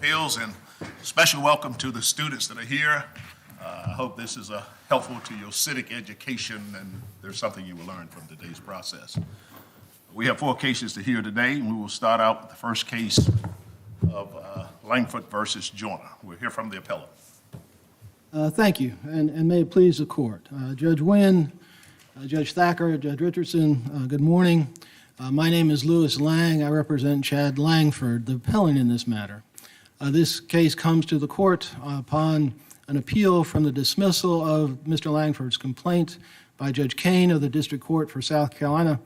Appeals, and special welcome to the students that are here. I hope this is helpful to your civic education, and there's something you will learn from today's process. We have 4 cases to hear today, and we will start out with the first case of Langford versus Joyner. We'll hear from the appellant. Thank you, and may it please the court. Judge Wynn, Judge Thacker, Judge Richardson, good morning. My name is Louis Lang. I represent Chad Langford, the appellant in this matter. This case comes to the court upon an appeal from the dismissal of Mr. Langford's complaint by Judge Kane of the District Court for South Carolina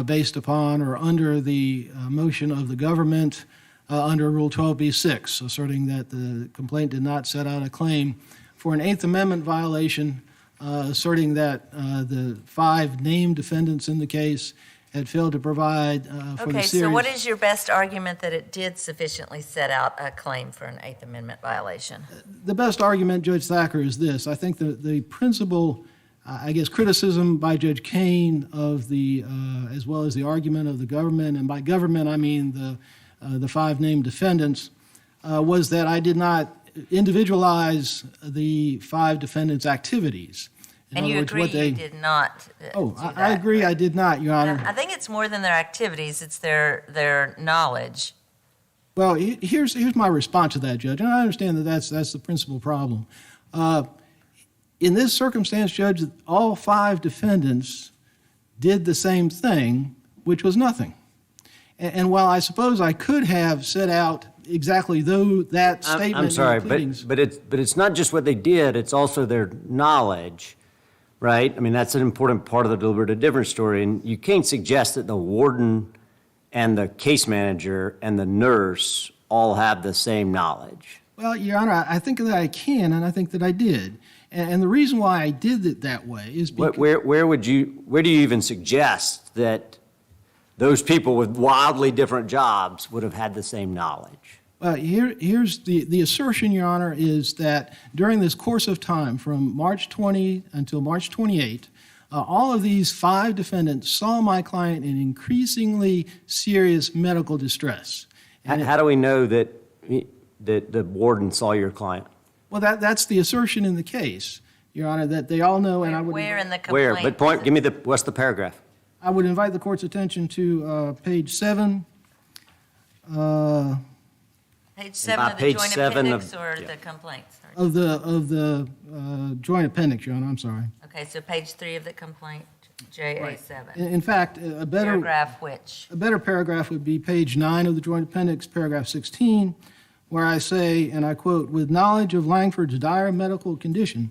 based upon or under the motion of the government under Rule 12b-6, asserting that the complaint did not set out a claim for an Eighth Amendment violation, asserting that the 5 named defendants in the case had failed to provide for the series. Okay, so what is your best argument that it did sufficiently set out a claim for an Eighth Amendment violation? The best argument, Judge Thacker, is this. I think the principal, criticism by Judge Kane of the, as well as the argument of the government, and by government I mean the 5 named defendants, was that I did not individualize the 5 defendants' activities. And you agree you did not do that, I agree, right? I did not, Your Honor. I think it's more than their activities, it's their knowledge. Well, here's my response to that, Judge, and I understand that that's the principal problem. In this circumstance, Judge, all 5 defendants did the same thing, which was nothing. And while I suppose I could have set out exactly that statement. I'm sorry, but it's not just what they did, it's also their knowledge, right? I mean, that's an important part of the deliberate indifference story, and you can't suggest that the warden and the case manager and the nurse all have the same knowledge. Well, Your Honor, I think that I can, and I think that I did. And the reason why I did it that way is because... Where do you even suggest that those people with wildly different jobs would have had the same knowledge? Here's the assertion, Your Honor, is that during this course of time, from March 20 until March 28, all of these 5 defendants saw my client in increasingly serious medical distress. How do we know that the warden saw your client? Well, that's the assertion in the case, Your Honor, that they all know, and I would... Where in the complaint? Where? But give me what's the paragraph? I would invite the court's attention to page 7. Page 7 of the joint appendix or the complaint? Sorry. Of the joint appendix, Your Honor, I'm sorry. Okay, so page 3 of the complaint, JA7. In fact, a better... Paragraph which? A better paragraph would be page 9 of the joint appendix, paragraph 16, where I say, and I quote, with knowledge of Langford's dire medical condition,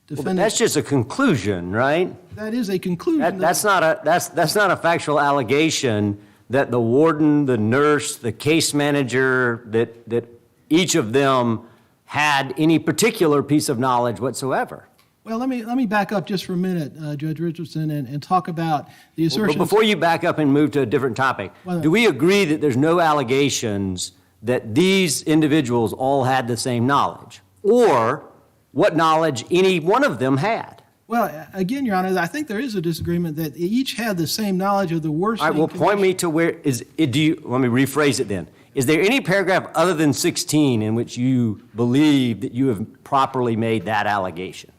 defendant... Well, that's just a conclusion, right? That is a conclusion. That's not a factual allegation that the warden, the nurse, the case manager, that each of them had any particular piece of knowledge whatsoever. Well, let me back up just for a minute, Judge Richardson, and talk about the assertion... But before you back up and move to a different topic, do we agree that there's no allegations that these individuals all had the same knowledge, or what knowledge any one of them had? Well, again, Your Honor, I think there is a disagreement that each had the same knowledge of the worst... All right, well, point me to where is it. Let me rephrase it then. Is there any paragraph other than 16 in which you believe that you have properly made that allegation?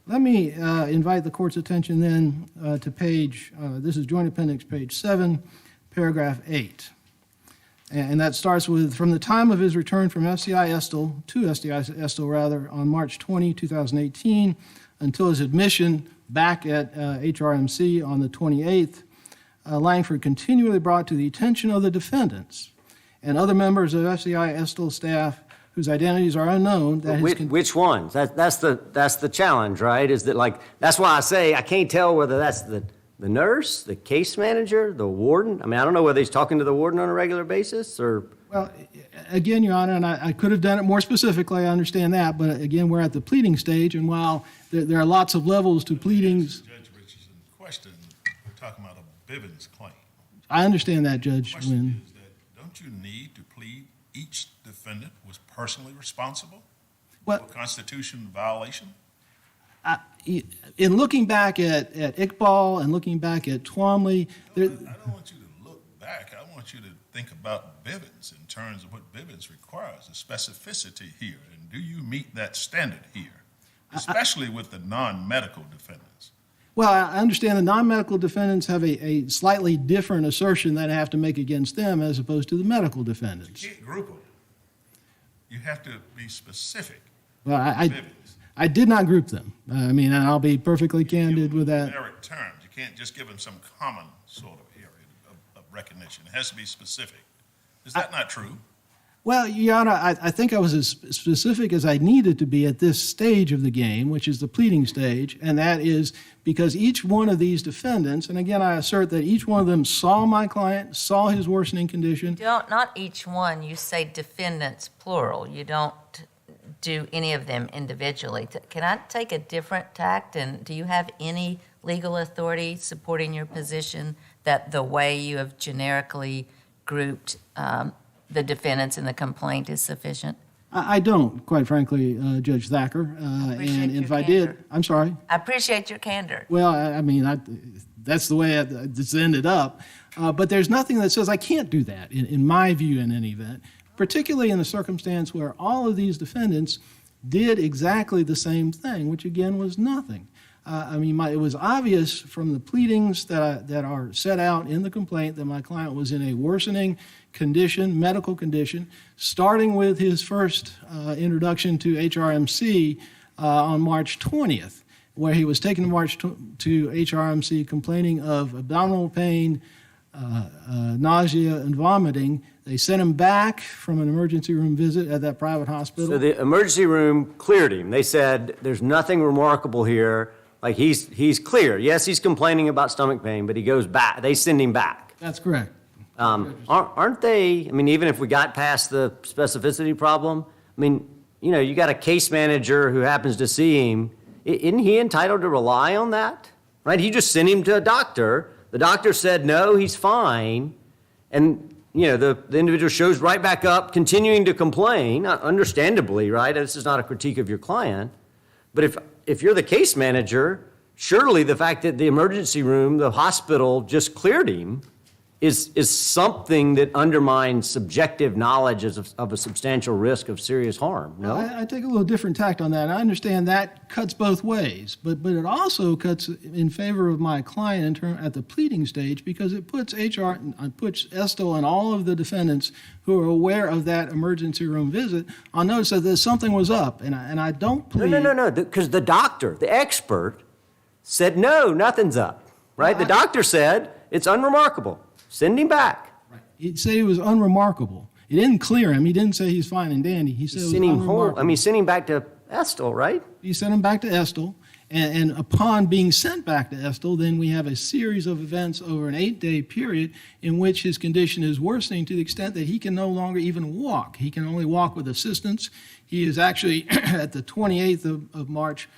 Let me invite the court's attention then to page, this is Joint Appendix page 7, paragraph 8. And that starts with, from the time of his return from FCI Estill, to FCI Estill rather, on March 20, 2018, until his admission back at HRMC on the 28th, Langford continually brought to the attention of the defendants and other members of FCI Estill staff whose identities are unknown. Which ones? That's the challenge, right? Is that like, that's why I say I can't tell whether that's the nurse, the case manager, the warden. I mean, I don't know whether he's talking to the warden on a regular basis or... Well, again, Your Honor, and I could have done it more specifically, I understand that, but again, we're at the pleading stage, and while there are lots of levels to pleadings... Judge Richardson's question, we're talking about a Bivens claim. I understand that, Judge The question Wynn. is that don't you need to plead each defendant was personally responsible for a constitutional violation? In looking back at Iqbal and looking back at Twombly... I don't want you to look back. I want you to think about Bivens in terms of what Bivens requires, the specificity here, and do you meet that standard here, especially with the non-medical defendants? Well, I understand the non-medical defendants have a slightly different assertion that I have to make against them as opposed to the medical defendants. You can't group them. You have to be specific. Well, Bivens. I did not group them. I mean, and I'll be perfectly candid with that. Generic terms. You can't just give them some common sort of area of recognition. It has to be specific. Is that not true? Well, Your Honor, I think I was as specific as I needed to be at this stage of the game, which is the pleading stage, and that is because each one of these defendants, and again, I assert that each one of them saw my client, saw his worsening condition. Not each one, you say defendants, plural. You don't do any of them individually. Can I take a different tact, and do you have any legal authority supporting your position that the way you have generically grouped the defendants in the complaint is sufficient? I don't, quite frankly, Judge Thacker. And if I did, I'm sorry. I appreciate your candor. Well, I mean, that's the way it's ended up. But there's nothing that says I can't do that, in my view, in any event, particularly in a circumstance where all of these defendants did exactly the same thing, which again was nothing. I mean, it was obvious from the pleadings that are set out in the complaint that my client was in a worsening condition, medical condition, starting with his first introduction to HRMC on March 20th, where he was taken to HRMC complaining of abdominal pain, nausea, and vomiting. They sent him back from an emergency room visit at that private hospital. So the emergency room cleared him. They said, there's nothing remarkable here. Like, he's clear. Yes, he's complaining about stomach pain, but he goes back. They send him back. That's correct. Aren't they, I mean, even if we got past the specificity problem, I mean, you know, you got a case manager who happens to see him. Isn't he entitled to rely on that? Right? He just sent him to a doctor. The doctor said, no, he's fine. And, you know, the individual shows right back up, continuing to complain, understandably, right? This is not a critique of your client. But if you're the case manager, surely the fact that the emergency room, the hospital just cleared him is something that undermines subjective knowledge of a substantial risk of serious harm, no? I take a little different tact on that. I understand that cuts both ways, but it also cuts in favor of my client at the pleading stage because it puts puts Estill and all of the defendants who are aware of that emergency room visit on notice that something was up, and I don't plead. No, because the doctor, the expert, said, no, nothing's up, right? The doctor said, it's unremarkable. Send him back. Right. He said he was unremarkable. He didn't clear him. He didn't say he's fine and dandy. He said it was Send him home. unremarkable. I mean, send him back to Estill, right? He sent him back to Estill, and upon being sent back to Estill, then we have a series of events over an 8-day period in which his condition is worsening to the extent that he can no longer even walk. He can only walk with assistance. He is actually, at the 28th of March,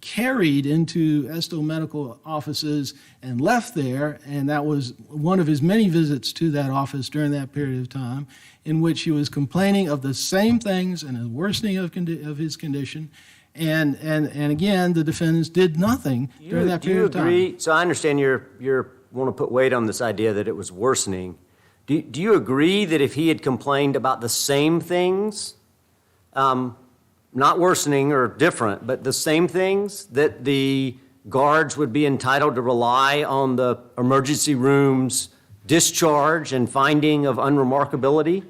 carried into Estill medical offices and left there, and that was one of his many visits to that office during that period of time, in which he was complaining of the same things and a worsening of his condition, and again, the defendants did nothing during that period of time. Do you agree? So I understand you want to put weight on this idea that it was worsening. Do you agree that if he had complained about the same things, not worsening or different, but the same things, that the guards would be entitled to rely on the emergency room's discharge and finding of unremarkability?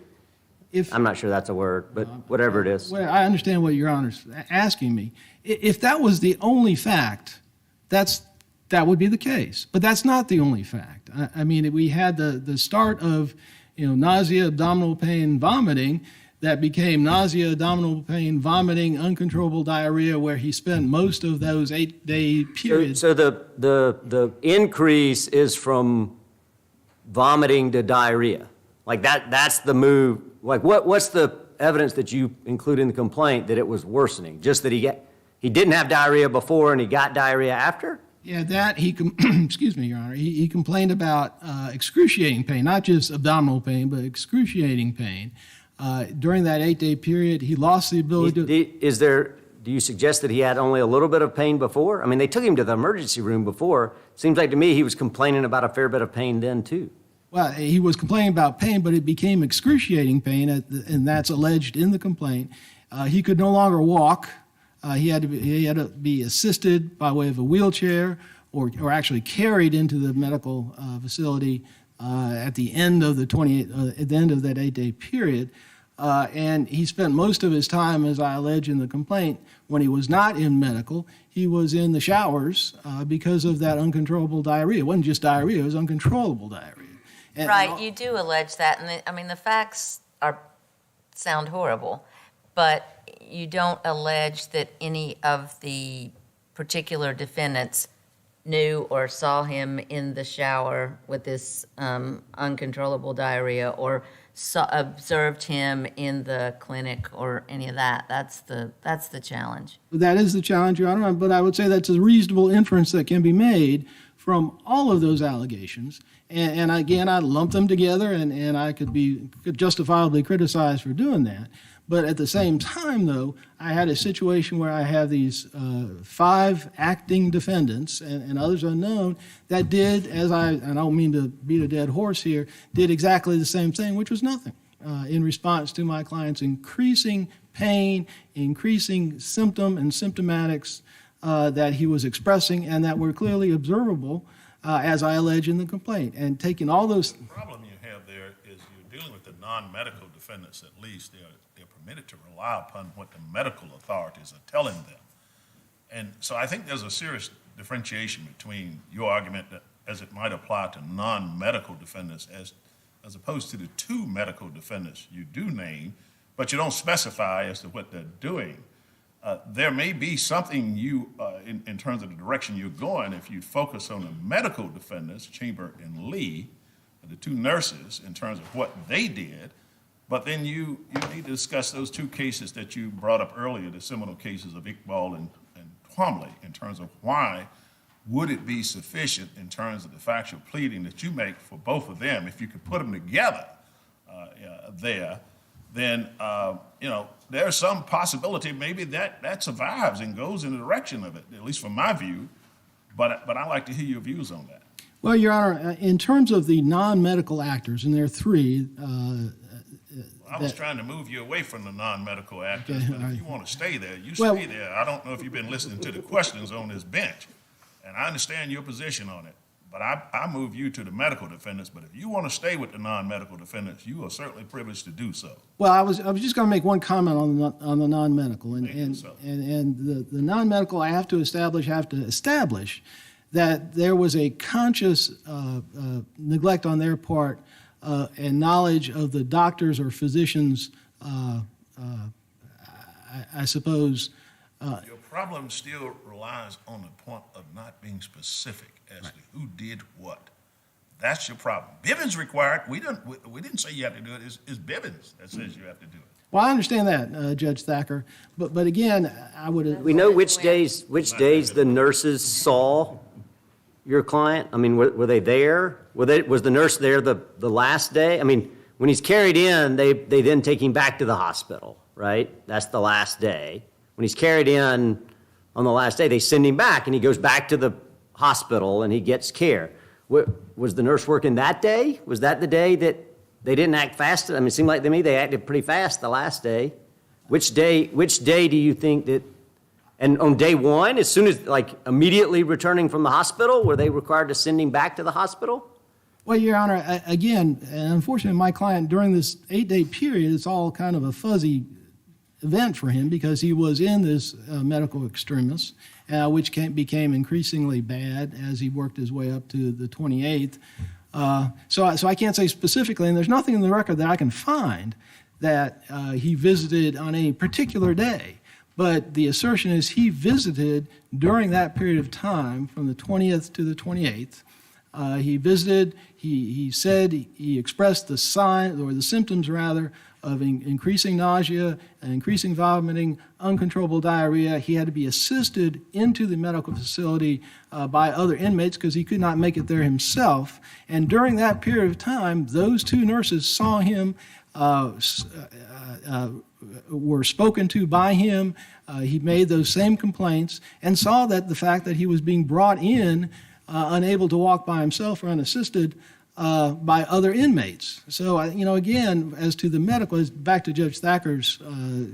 I'm not sure that's a word, but whatever it is. Well, I understand what Your Honor's asking me. If that was the only fact, that would be the case. But that's not the only fact. I mean, we had the start of, nausea, abdominal pain, vomiting, that became nausea, abdominal pain, vomiting, uncontrollable diarrhea, where he spent most of those 8-day periods. So the increase is from vomiting to diarrhea. Like that's the move. Like what's the evidence that you include in the complaint that it was worsening? Just that he didn't have diarrhea before and he got diarrhea after? Yeah, excuse me, Your Honor, he complained about excruciating pain, not just abdominal pain, but excruciating pain. During that 8-day period, he lost the ability to... Do you suggest that he had only a little bit of pain before? I mean, they took him to the emergency room before. Seems like to me he was complaining about a fair bit of pain then, too. Well, he was complaining about pain, but it became excruciating pain, and that's alleged in the complaint. He could no longer walk. He had to be assisted by way of a wheelchair, or actually carried into the medical facility at the end of at the end of that 8-day period. And he spent most of his time, as I allege in the complaint, when he was not in medical, he was in the showers because of that uncontrollable diarrhea. It wasn't just diarrhea, it was uncontrollable diarrhea. Right, you do allege that, and I mean, the facts sound horrible, but you don't allege that any of the particular defendants knew or saw him in the shower with this uncontrollable diarrhea, or observed him in the clinic, or any of that. That's the challenge. That is the challenge, Your Honor, but I would say that's a reasonable inference that can be made from all of those allegations. And again, I lump them together, and I could justifiably criticized for doing that. But at the same time, though, I had a situation where I have these 5 acting defendants, and others unknown, that did, and I don't mean to beat a dead horse here, did exactly the same thing, which was nothing, in response to my client's increasing pain, increasing symptom and symptomatics that he was expressing, and that were clearly observable, as I allege in the complaint. And taking all those... The problem you have there is you're dealing with the non-medical defendants, at least. They're permitted to rely upon what the medical authorities are telling them. And so I think there's a serious differentiation between your argument that, as it might apply to non-medical defendants as opposed to the 2 medical defendants you do name, but you don't specify as to what they're doing. There may be something in terms of the direction you're going, if you focus on the medical defendants, Chamber and Lee, the 2 nurses, in terms of what they did, but then you need to discuss those 2 cases that you brought up earlier, the seminal cases of Iqbal and Twombly, in terms of why would it be sufficient in terms of the factual pleading that you make for both of them. If you could put them together there, then there's some possibility maybe that survives and goes in the direction of it, at least from my view. But I'd like to hear your views on that. Well, Your Honor, in terms of the non-medical actors, and there are 3. I was trying to move you away from the non-medical actors, Okay, but right. if you want to stay there, you Well- stay there. I don't know if you've been listening to the questions on this bench, and I understand your position on it, but I move you to the medical defendants. But if you want to stay with the non-medical defendants, you are certainly privileged to do so. Well, I was just going to make one comment on the non-medical, and So. the non-medical. I have to establish that there was a conscious neglect on their part and knowledge of the doctors or physicians. I suppose. Your problem still relies on the point of not being specific as to who did what. That's your problem. Bivens required. We didn't say you have to do it. It's Bivens that says you have to do it. Well, I understand that, Judge Thacker, but again, I would. We know which days the nurses saw your client? I mean, were they there? Was the nurse there the last day? I mean, when he's carried in, they then take him back to the hospital, right? That's the last day. When he's carried in on the last day, they send him back, and he goes back to the hospital, and he gets care. Was the nurse working that day? Was that the day that they didn't act fast? I mean, it seemed like to me they acted pretty fast the last day. Which day do you think that? And on day 1, as soon as, like, immediately returning from the hospital, were they required to send him back to the hospital? Well, Your Honor, again, and unfortunately, my client, during this 8-day period, it's all kind of a fuzzy event for him because he was in this medical extremis, which became increasingly bad as he worked his way up to the 28th. So I can't say specifically, and there's nothing in the record that I can find that he visited on any particular day. But the assertion is he visited during that period of time from the 20th to the 28th. He visited, he said, he expressed the signs, or the symptoms rather, of increasing nausea, increasing vomiting, uncontrollable diarrhea. He had to be assisted into the medical facility by other inmates because he could not make it there himself. And during that period of time, those 2 nurses saw him, were spoken to by him. He made those same complaints and saw that the fact that he was being brought in unable to walk by himself or unassisted by other inmates. So, again, as to the medical, back to Judge Thacker's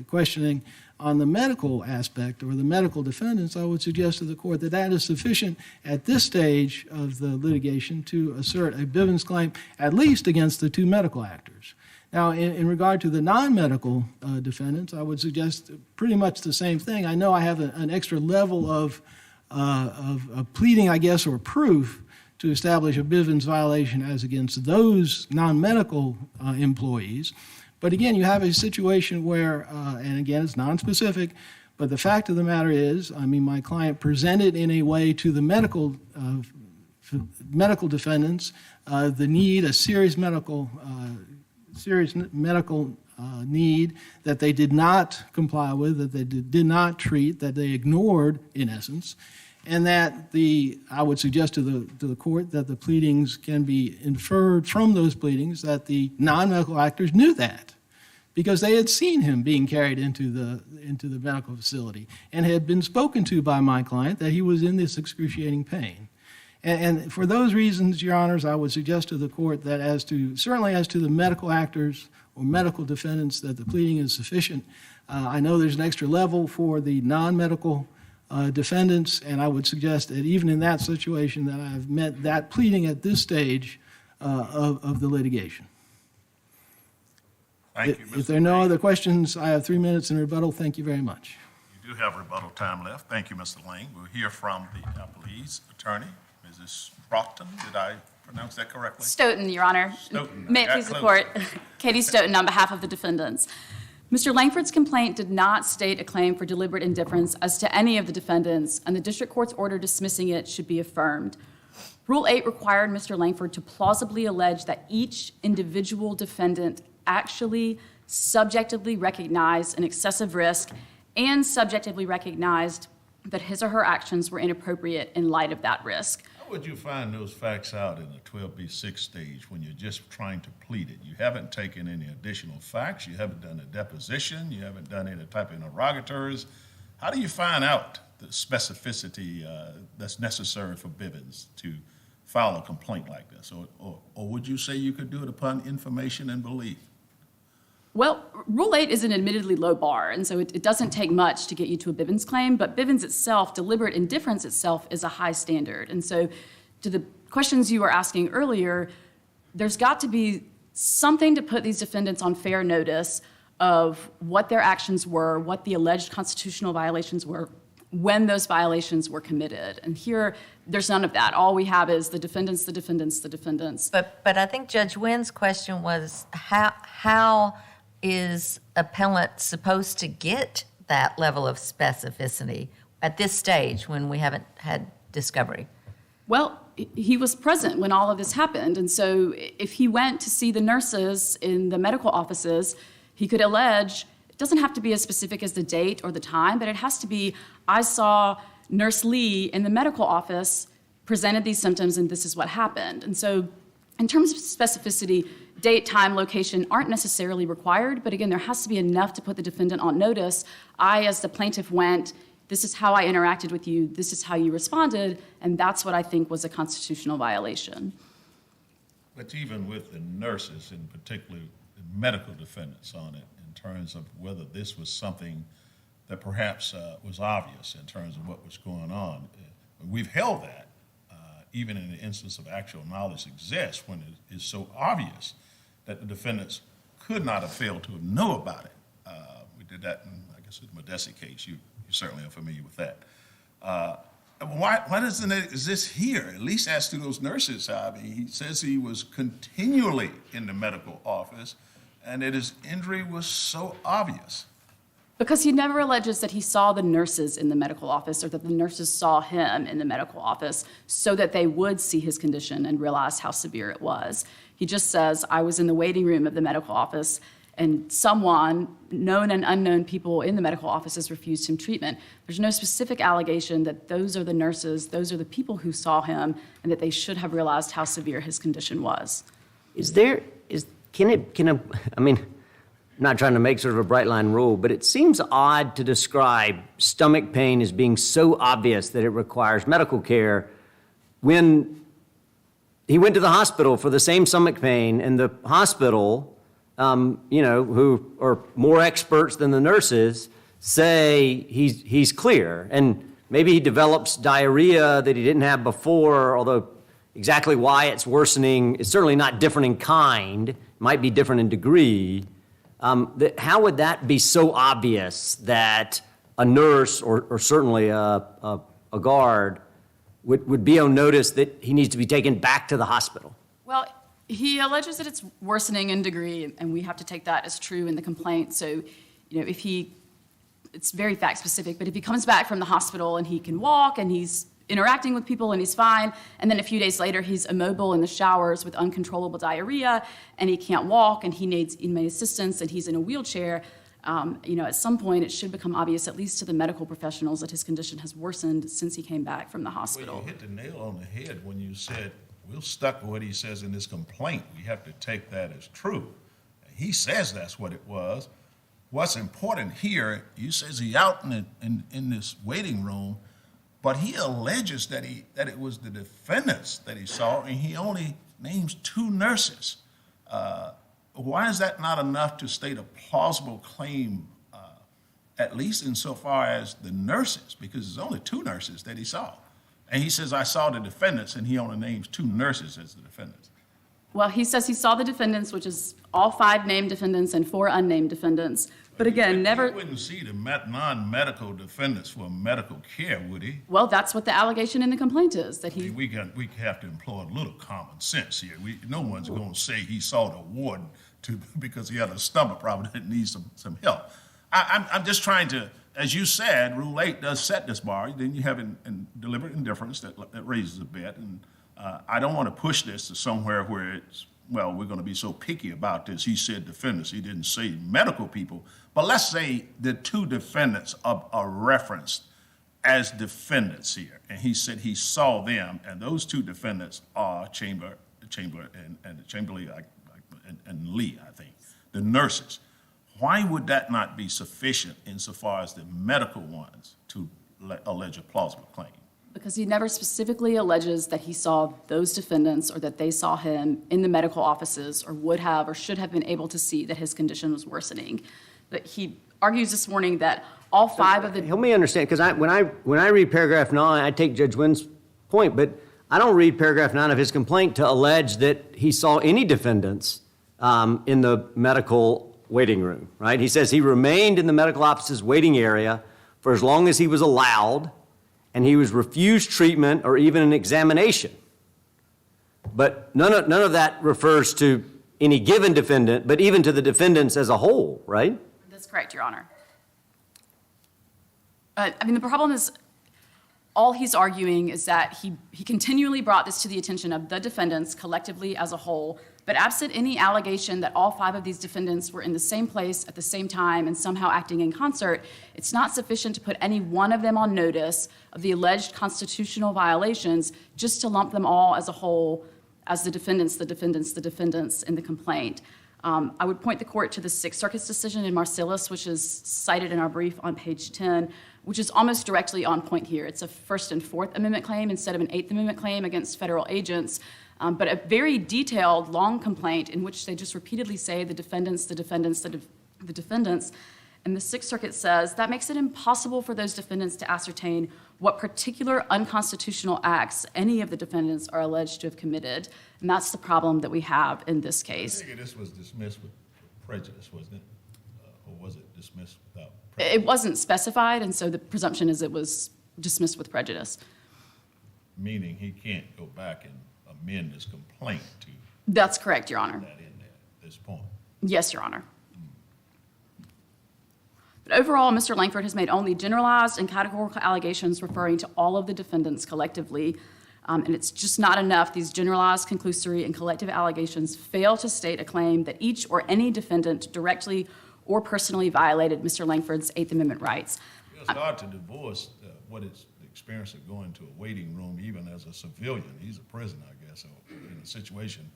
questioning on the medical aspect or the medical defendants, I would suggest to the court that that is sufficient at this stage of the litigation to assert a Bivens claim, at least against the two medical actors. Now, in regard to the non-medical defendants, I would suggest pretty much the same thing. I know I have an extra level of pleading, I guess, or proof to establish a Bivens violation as against those non-medical employees. But again, you have a situation where, and again, it's nonspecific, but the fact of the matter is, my client presented in a way to the medical defendants the need, a serious medical need that they did not comply with, that they did not treat, that they ignored, in essence, and that I would suggest to the court that the pleadings can be inferred from those pleadings that the non-medical actors knew that, because they had seen him being carried into the medical facility and had been spoken to by my client that he was in this excruciating pain. And for those reasons, Your Honors, I would suggest to the court that certainly as to the medical actors or medical defendants, that the pleading is sufficient. I know there's an extra level for the non-medical defendants, and I would suggest that even in that situation that I've met that pleading at this stage of the litigation. Thank you, Mr. If there are no other questions, I have 3 minutes in rebuttal. Thank you very much. You do have rebuttal time left. Thank you, Mr. Lang. We'll hear from the appellee's attorney, Mrs. Broughton. Did I pronounce that correctly? Stoughton, Your Honor. Stoughton. May it please the court. Katie Stoughton on behalf of the defendants. Mr. Langford's complaint did not state a claim for deliberate indifference as to any of the defendants, and the district court's order dismissing it should be affirmed. Rule 8 required Mr. Langford to plausibly allege that each individual defendant actually subjectively recognized an excessive risk and subjectively recognized that his or her actions were inappropriate in light of that risk. How would you find those facts out in the 12B6 stage when you're just trying to plead it? You haven't taken any additional facts. You haven't done a deposition. You haven't done any type of interrogatories. How do you find out the specificity that's necessary for Bivens to file a complaint like this? Or would you say you could do it upon information and belief? Well, Rule 8 is an admittedly low bar, and so it doesn't take much to get you to a Bivens claim, but Bivens itself, deliberate indifference itself, is a high standard. And so to the questions you were asking earlier, there's got to be something to put these defendants on fair notice of what their actions were, what the alleged constitutional violations were, when those violations were committed. And here, there's none of that. All we have is the defendants, the defendants, the defendants. But I think Judge Wynn's question was how is appellant supposed to get that level of specificity at this stage when we haven't had discovery? Well, he was present when all of this happened. And so if he went to see the nurses in the medical offices, he could allege, it doesn't have to be as specific as the date or the time, but it has to be, I saw Nurse Lee in the medical office, presented these symptoms, and this is what happened. And so in terms of specificity, date, time, location aren't necessarily required, but again, there has to be enough to put the defendant on notice. I, as the plaintiff, went, this is how I interacted with you, this is how you responded, and that's what I think was a constitutional violation. But even with the nurses, in particular, the medical defendants on it, in terms of whether this was something that perhaps was obvious in terms of what was going on, we've held that, even in the instance of actual knowledge exists, when it is so obvious that the defendants could not have failed to have known about it. We did that in, I guess, the Modesi case. You certainly are familiar with that. Why doesn't it exist here, at least as to those nurses? I mean, he says he was continually in the medical office and that his injury was so obvious. Because he never alleges that he saw the nurses in the medical office or that the nurses saw him in the medical office so that they would see his condition and realize how severe it was. He just says, I was in the waiting room of the medical office and someone, known and unknown people in the medical offices, refused him treatment. There's no specific allegation that those are the nurses, those are the people who saw him, and that they should have realized how severe his condition was. I'm not trying to make sort of a bright line rule, but it seems odd to describe stomach pain as being so obvious that it requires medical care when he went to the hospital for the same stomach pain, and the hospital, who are more experts than the nurses, say he's clear. And maybe he develops diarrhea that he didn't have before, although exactly why it's worsening is certainly not different in kind, it might be different in degree. How would that be so obvious that a nurse or certainly a guard would be on notice that he needs to be taken back to the hospital? Well, he alleges that it's worsening in degree, and we have to take that as true in the complaint. So, it's very fact specific, but if he comes back from the hospital and he can walk and he's interacting with people and he's fine, and then a few days later he's immobile in the showers with uncontrollable diarrhea and he can't walk and he needs inmate assistance and he's in a wheelchair, at some point it should become obvious, at least to the medical professionals, that his condition has worsened since he came back from the hospital. Well, you hit the nail on the head when you said, we're stuck with what he says in this complaint. We have to take that as true. He says that's what it was. What's important here, you says he out in this waiting room, but he alleges that it was the defendants that he saw, and he only names 2 nurses. Why is that not enough to state a plausible claim, at least insofar as the nurses? Because there's only 2 nurses that he saw. And he says, I saw the defendants, and he only names 2 nurses as the defendants. Well, he says he saw the defendants, which is all 5 named defendants and 4 unnamed defendants. But again, never. He wouldn't see the non-medical defendants for medical care, would he? Well, that's what the allegation in the complaint is, that he. We have to employ a little common sense here. No one's going to say he saw the warden because he had a stomach problem that needs some help. I'm just trying to, as you said, Rule 8 does set this bar. Then you have deliberate indifference that raises a bit. And I don't want to push this to somewhere where it's, well, we're going to be so picky about this. He said defendants. He didn't say medical people. But let's say the 2 defendants are referenced as defendants here. And he said he saw them, and those 2 defendants are Chamberlain and Lee, I think, the nurses. Why would that not be sufficient insofar as the medical ones to allege a plausible claim? Because he never specifically alleges that he saw those defendants or that they saw him in the medical offices or would have or should have been able to see that his condition was worsening. But he argues this morning that all 5 of the. Help me understand, because when I read paragraph 9, I take Judge Wynn's point, but I don't read paragraph 9 of his complaint to allege that he saw any defendants in the medical waiting room, right? He says he remained in the medical office's waiting area for as long as he was allowed, and he was refused treatment or even an examination. But none of that refers to any given defendant, but even to the defendants as a whole, right? That's correct, Your Honor. The problem is, all he's arguing is that he continually brought this to the attention of the defendants collectively as a whole, but absent any allegation that all 5 of these defendants were in the same place at the same time and somehow acting in concert, it's not sufficient to put any one of them on notice of the alleged constitutional violations just to lump them all as a whole as the defendants in the complaint. I would point the court to the Sixth Circuit's decision in Marcellus, which is cited in our brief on page 10, which is almost directly on point here. It's a First and Fourth Amendment claim instead of an Eighth Amendment claim against federal agents, but a very detailed, long complaint in which they just repeatedly say the defendants. And the Sixth Circuit says that makes it impossible for those defendants to ascertain what particular unconstitutional acts any of the defendants are alleged to have committed. And that's the problem that we have in this case. I think this was dismissed with prejudice, wasn't it? Or was it dismissed without prejudice? It wasn't specified, and so the presumption is it was dismissed with prejudice. Meaning he can't go back and amend his complaint to That's correct, Your Honor. put that in there at this point. Yes, Your Honor. But overall, Mr. Langford has made only generalized and categorical allegations referring to all of the defendants collectively, and it's just not enough. These generalized, conclusory, and collective allegations fail to state a claim that each or any defendant directly or personally violated Mr. Langford's Eighth Amendment rights. It's hard to divorce what is the experience of going to a waiting room, even as a civilian. He's a prisoner, I guess, or in a situation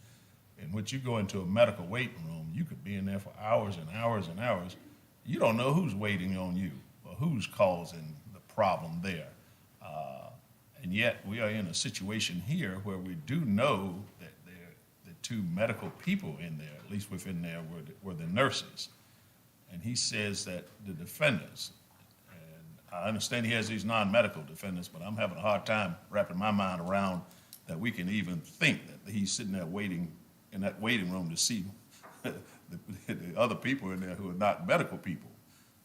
in which you go into a medical waiting room, you could be in there for hours and hours and hours. You don't know who's waiting on you or who's causing the problem there. And yet we are in a situation here where we do know that two medical people in there, at least within there, were the nurses. And he says that the defendants, and I understand he has these non-medical defendants, but I'm having a hard time wrapping my mind around that we can even think that he's sitting there waiting in that waiting room to see the other people in there who are not medical people.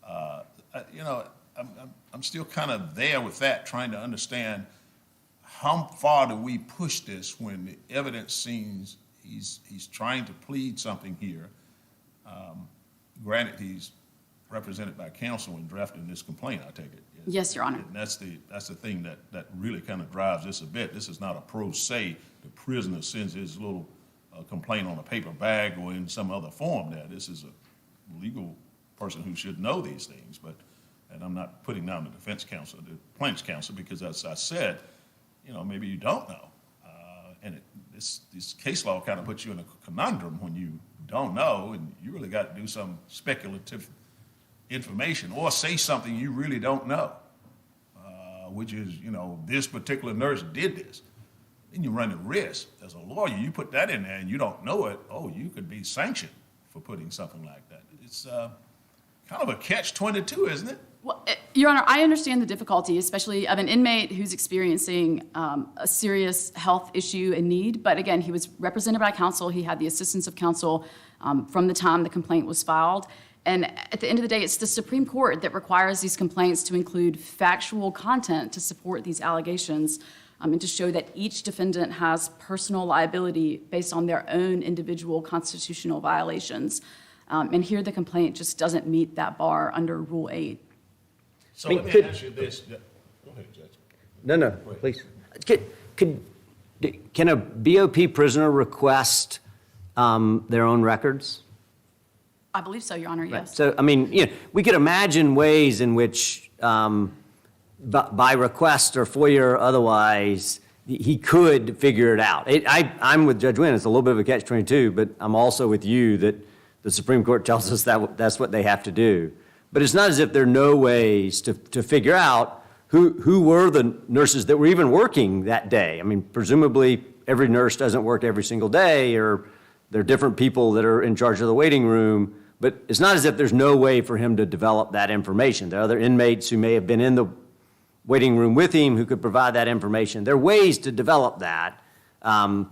I'm still kind of there with that, trying to understand how far do we push this when the evidence seems he's trying to plead something here. Granted, he's represented by counsel in drafting this complaint, I take it. Yes, Your Honor. And that's the thing that really kind of drives this a bit. This is not a pro se. The prisoner sends his little complaint on a paper bag or in some other form there. This is a legal person who should know these things. And I'm not putting down the defense counsel, the plaintiff's counsel, because as I said, maybe you don't know. This case law kind of puts you in a conundrum when you don't know, and you really got to do some speculative information or say something you really don't know, which is, this particular nurse did this. Then you run the risk. As a lawyer, you put that in there and you don't know it, you could be sanctioned for putting something like that. It's kind of a catch-22, isn't it? Well, Your Honor, I understand the difficulty, especially of an inmate who's experiencing a serious health issue and need. But again, he was represented by counsel. He had the assistance of counsel from the time the complaint was filed. And at the end of the day, it's the Supreme Court that requires these complaints to include factual content to support these allegations and to show that each defendant has personal liability based on their own individual constitutional violations. And here the complaint just doesn't meet that bar under Rule 8. So let me ask you this. Go ahead, Judge. No, please. Can a BOP prisoner request their own records? I believe so, Your Honor, yes. So, we could imagine ways in which, by request or FOIA or otherwise, he could figure it out. I'm with Judge Wynn. It's a little bit of a catch-22, but I'm also with you that the Supreme Court tells us that that's what they have to do. But it's not as if there are no ways to figure out who were the nurses that were even working that day. Presumably every nurse doesn't work every single day, or there are different people that are in charge of the waiting room. But it's not as if there's no way for him to develop that information. There are other inmates who may have been in the waiting room with him who could provide that information. There are ways to develop that. And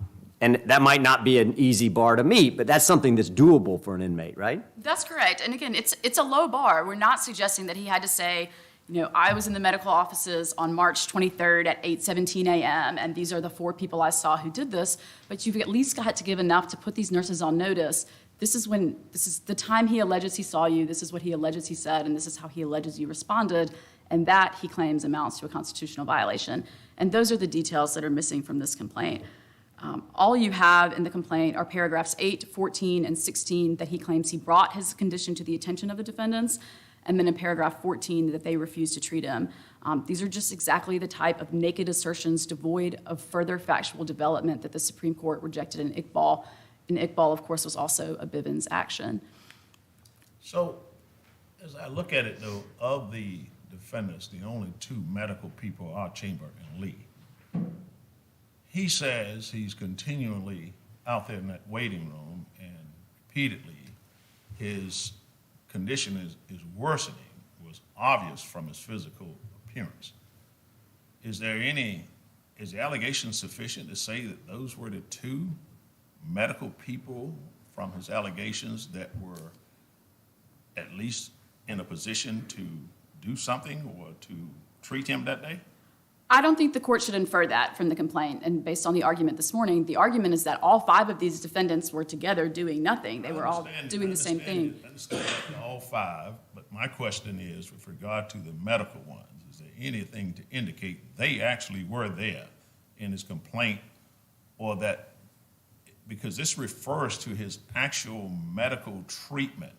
that might not be an easy bar to meet, but that's something that's doable for an inmate, right? That's correct. And again, it's a low bar. We're not suggesting that he had to say, I was in the medical offices on March 23rd at 8:17 a.m., and these are the 4 people I saw who did this. But you've at least got to give enough to put these nurses on notice. This is the time he alleges he saw you, this is what he alleges he said, and this is how he alleges you responded. And that, he claims, amounts to a constitutional violation. And those are the details that are missing from this complaint. All you have in the complaint are paragraphs 8, 14, and 16 that he claims he brought his condition to the attention of the defendants, and then in paragraph 14 that they refused to treat him. These are just exactly the type of naked assertions devoid of further factual development that the Supreme Court rejected in Iqbal. And Iqbal, of course, was also a Bivens action. So, as I look at it, though, of the defendants, the only 2 medical people are Chamber and Lee. He says he's continually out there in that waiting room, and repeatedly his condition is worsening, was obvious from his physical appearance. Is the allegation sufficient to say that those were the 2 medical people from his allegations that were at least in a position to do something or to treat him that day? I don't think the court should infer that from the complaint. And based on the argument this morning, the argument is that all 5 of these defendants were together doing nothing. They were all doing the same thing. I understand all 5, but my question is, with regard to the medical ones, is there anything to indicate they actually were there in his complaint, or that, because this refers to his actual medical treatment,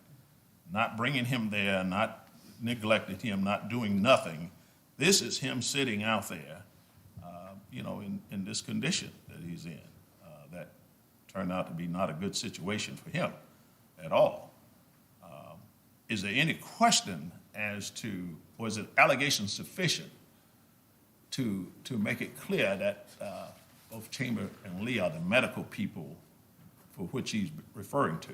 not bringing him there, not neglecting him, not doing nothing. This is him sitting out there, in this condition that he's in, that turned out to be not a good situation for him at all. Is there any question as to, was the allegation sufficient to make it clear that both Chamber and Lee are the medical people for which he's referring to.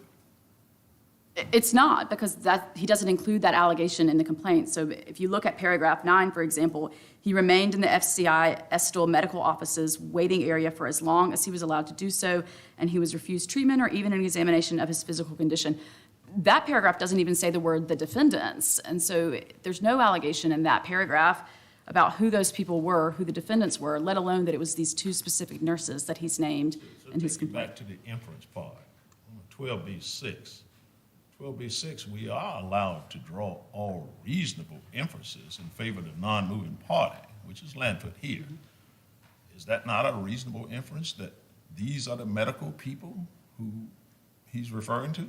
It's not, because he doesn't include that allegation in the complaint. So if you look at paragraph 9, for example, he remained in the FCI Estill medical office's waiting area for as long as he was allowed to do so, and he was refused treatment or even an examination of his physical condition. That paragraph doesn't even say the word the defendants, and so there's no allegation in that paragraph about who those people were, who the defendants were, let alone that it was these 2 specific nurses that he's named in his complaint. Back to the inference part, 12B6. 12B6, we are allowed to draw all reasonable inferences in favor of the non-moving party, which is Lanford here. Is that not a reasonable inference that these are the medical people who he's referring to?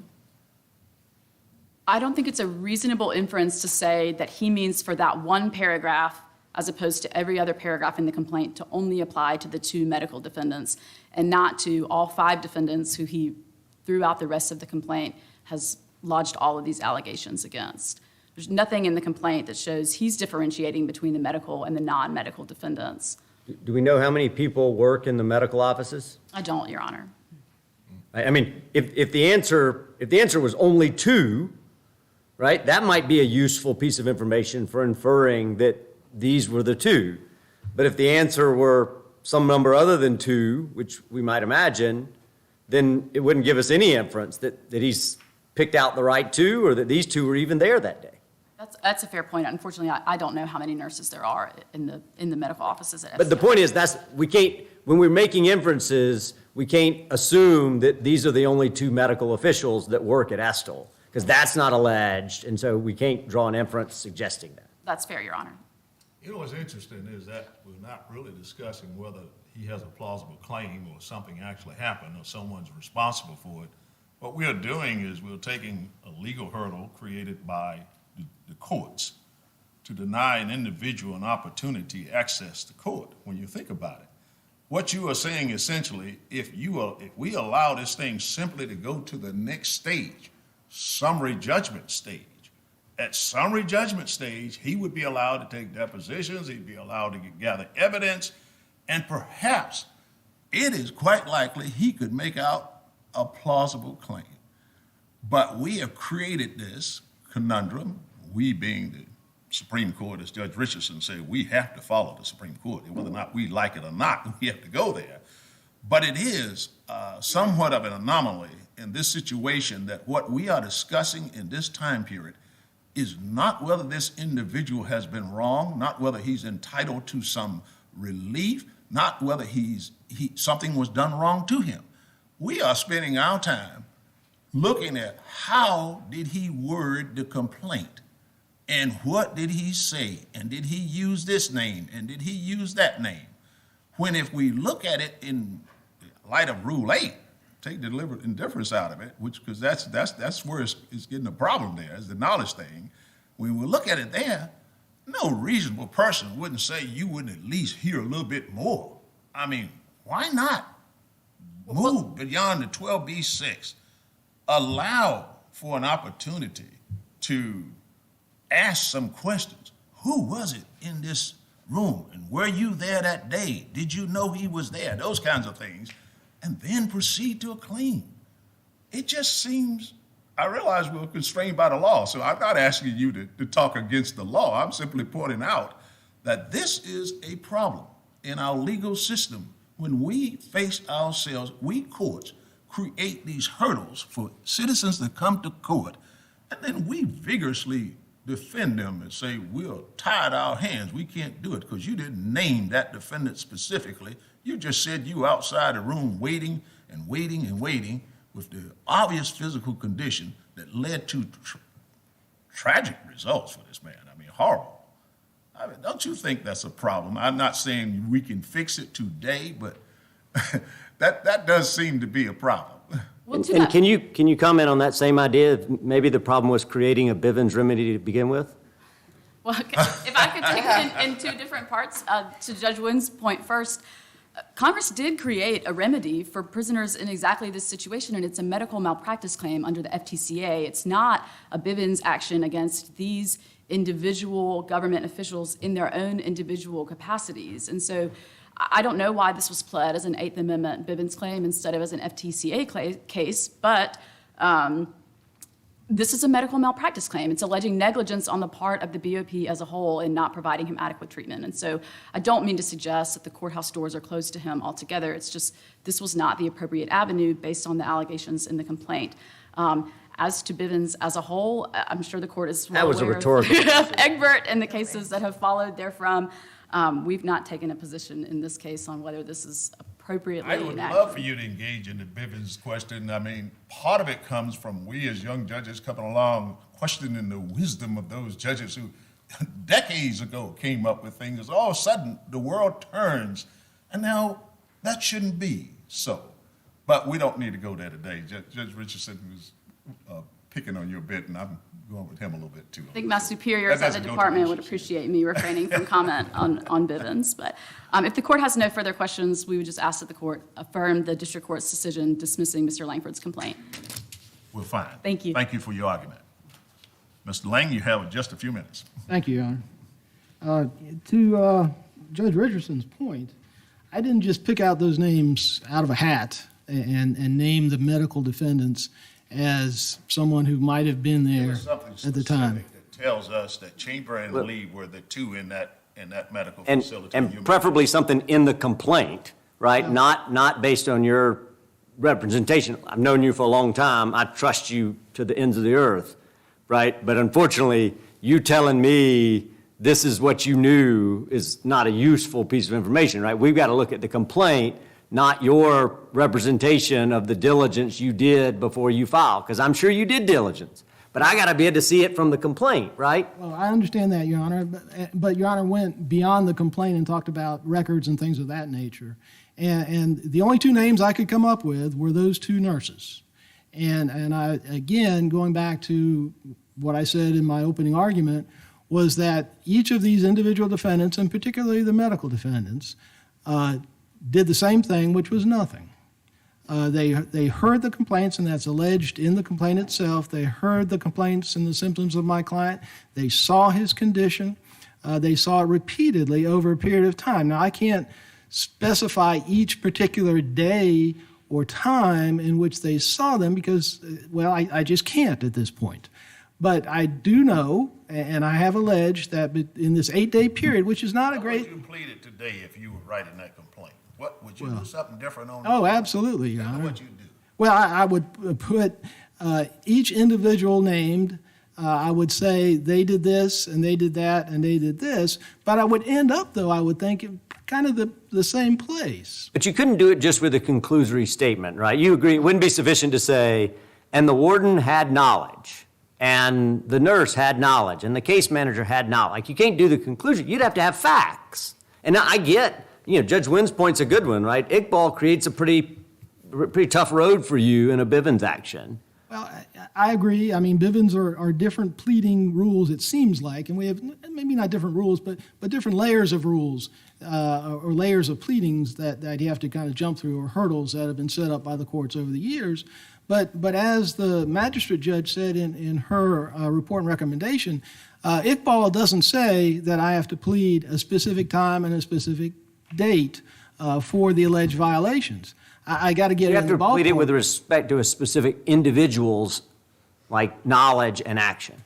I don't think it's a reasonable inference to say that he means for that one paragraph, as opposed to every other paragraph in the complaint, to only apply to the 2 medical defendants and not to all 5 defendants who he, throughout the rest of the complaint, has lodged all of these allegations against. There's nothing in the complaint that shows he's differentiating between the medical and the non-medical defendants. Do we know how many people work in the medical offices? I don't, Your Honor. I mean, if the answer was only 2, right, that might be a useful piece of information for inferring that these were the 2. But if the answer were some number other than 2, which we might imagine, then it wouldn't give us any inference that he's picked out the right 2 or that these 2 were even there that day. That's a fair point. Unfortunately, I don't know how many nurses there are in the medical offices at But the FCI. point is, we can't, when we're making inferences, we can't assume that these are the only 2 medical officials that work at Estill, because that's not alleged, and so we can't draw an inference suggesting that. That's fair, Your Honor. You know, what's interesting is that we're not really discussing whether he has a plausible claim or something actually happened or someone's responsible for it. What we're doing is we're taking a legal hurdle created by the courts to deny an individual an opportunity to access the court, when you think about it. What you are saying essentially, if we allow this thing simply to go to the next stage, summary judgment stage, at summary judgment stage, he would be allowed to take depositions, he'd be allowed to gather evidence, and perhaps it is quite likely he could make out a plausible claim. But we have created this conundrum, we being the Supreme Court, as Judge Richardson said, we have to follow the Supreme Court. Whether or not we like it or not, we have to go there. But it is somewhat of an anomaly in this situation that what we are discussing in this time period is not whether this individual has been wrong, not whether he's entitled to some relief, not whether something was done wrong to him. We are spending our time looking at how did he word the complaint and what did he say, and did he use this name and did he use that name? When if we look at it in light of Rule 8, take deliberate indifference out of it, because that's where it's getting a problem there, is the knowledge thing. When we look at it there, no reasonable person wouldn't say you wouldn't at least hear a little bit more. I mean, why not move beyond the 12B6? Allow for an opportunity to ask some questions. Who was it in this room? And were you there that day? Did you know he was there? Those kinds of things. And then proceed to a claim. It just seems, I realize we're constrained by the law, so I'm not asking you to talk against the law. I'm simply pointing out that this is a problem in our legal system. When we face ourselves, we courts create these hurdles for citizens to come to court, and then we vigorously defend them and say, we'll tie our hands. We can't do it because you didn't name that defendant specifically. You just said you outside the room waiting and waiting and waiting with the obvious physical condition that led to tragic results for this man. I mean, horrible. I mean, don't you think that's a problem? I'm not saying we can fix it today, but that does seem to be a problem. Well, And can you comment on that same idea? Maybe the problem was creating a Bivens remedy to begin with? Well, if I could take it in 2 different parts, to Judge Wynn's point first, Congress did create a remedy for prisoners in exactly this situation, and it's a medical malpractice claim under the FTCA. It's not a Bivens action against these individual government officials in their own individual capacities. And so I don't know why this was pled as an Eighth Amendment Bivens claim instead of as an FTCA case, but this is a medical malpractice claim. It's alleging negligence on the part of the BOP as a whole in not providing him adequate treatment. And so I don't mean to suggest that the courthouse doors are closed to him altogether. It's just this was not the appropriate avenue based on the allegations in the complaint. As to Bivens as a whole, I'm sure the court is well That was a aware rhetorical of Egbert and the cases that have followed therefrom. We've not taken a position in this case on whether this is appropriately I would enacted. love for you to engage in the Bivens question. I mean, part of it comes from we as young judges coming along questioning the wisdom of those judges who decades ago came up with things. All of a sudden, the world turns, and now that shouldn't be so. But we don't need to go there today. Judge Richardson was picking on you a bit, and I'm going with him a little bit too. I think my superiors That at the doesn't go to department the would issue. appreciate me refraining from comment on Bivens. But if the court has no further questions, we would just ask that the court affirm the district court's decision dismissing Mr. Langford's complaint. We're fine. Thank you. Thank you for your argument. Mr. Lang, you have just a few minutes. Thank you, Your Honor. To Judge Richardson's point, I didn't just pick out those names out of a hat and name the medical defendants as someone who might have been there There's something at the time. specific that tells us that Chamber and Lee were the two in that medical And, facility. and preferably something in the complaint, right? Not based on your representation. I've known you for a long time. I trust you to the ends of the earth, right? But unfortunately, you telling me this is what you knew is not a useful piece of information, right? We've got to look at the complaint, not your representation of the diligence you did before you filed, because I'm sure you did diligence. But I got to be able to see it from the complaint, right? Well, I understand that, Your Honor, but Your Honor went beyond the complaint and talked about records and things of that nature. And the only two names I could come up with were those two nurses. And I, again, going back to what I said in my opening argument, was that each of these individual defendants, and particularly the medical defendants, did the same thing, which was nothing. They heard the complaints, and that's alleged in the complaint itself. They heard the complaints and the symptoms of my client. They saw his condition. They saw it repeatedly over a period of time. Now, I can't specify each particular day or time in which they saw them because, well, I just can't at this point. But I do know, and I have alleged, that in this 8-day period, which is not a How great... would you plead it today if you were writing that complaint? What, would you do something different on it? Oh, absolutely, Your Tell me Honor. what you do. Well, I would put each individual named. I would say they did this, and they did that, and they did this. But I would end up, though, I would think, in kind of the same place. But you couldn't do it just with a conclusory statement, right? You agree it wouldn't be sufficient to say, and the warden had knowledge, and the nurse had knowledge, and the case manager had knowledge. Like, you can't do the conclusion. You'd have to have facts. And I get, Judge Wynn's point's a good one, right? Iqbal creates a pretty tough road for you in a Bivens action. Well, I agree. I mean, Bivens are different pleading rules, it seems like, and we have maybe not different rules, but different layers of rules or layers of pleadings that you have to kind of jump through, or hurdles that have been set up by the courts over the years. But as the magistrate judge said in her report and recommendation, Iqbal doesn't say that I have to plead a specific time and a specific date for the alleged violations. I got to get You it have in the to ballpark. plead it with respect to a specific individual's, like, knowledge and action.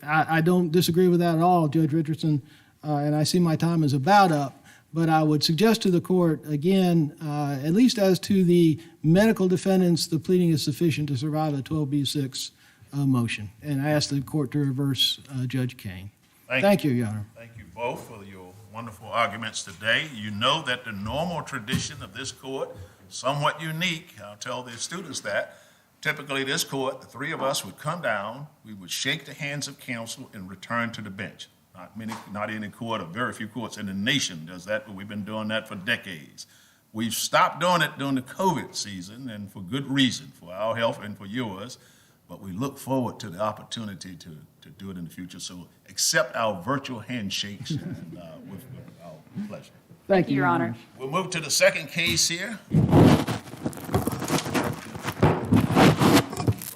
I don't disagree with that at all, Judge Richardson, and I see my time is about up. But I would suggest to the court, again, at least as to the medical defendants, the pleading is sufficient to survive a 12B6 motion. And I ask the court to reverse Judge Kane. Thank you, Your Honor. Thank you both for your wonderful arguments today. You know that the normal tradition of this court, somewhat unique. I'll tell the students that. Typically, this court, the three of us would come down, we would shake the hands of counsel and return to the bench. Not any court, or very few courts in the nation does that, but we've been doing that for decades. We've stopped doing it during the COVID season, and for good reason, for our health and for yours, but we look forward to the opportunity to do it in the future. So accept our virtual handshakes and, with our pleasure. Thank you, Your Honor. We'll move to the second case here.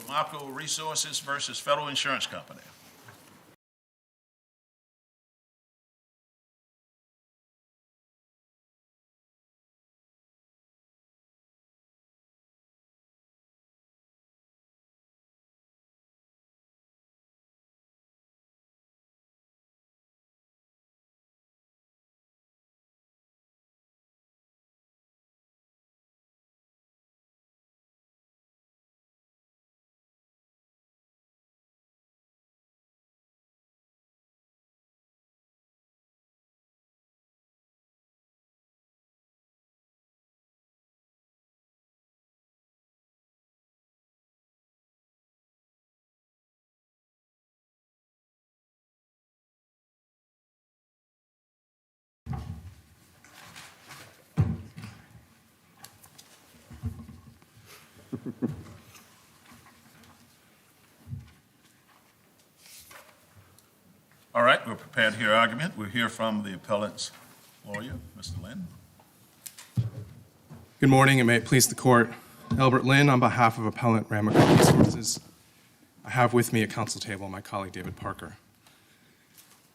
Marco Resources versus Federal Insurance Company. All right, we're prepared to hear argument. We'll hear from the appellant's lawyer, Mr. Lynn. Good morning, and may it please the court. Albert Lynn on behalf of Appellant Ramaco Resources. I have with me at council table my colleague David Parker.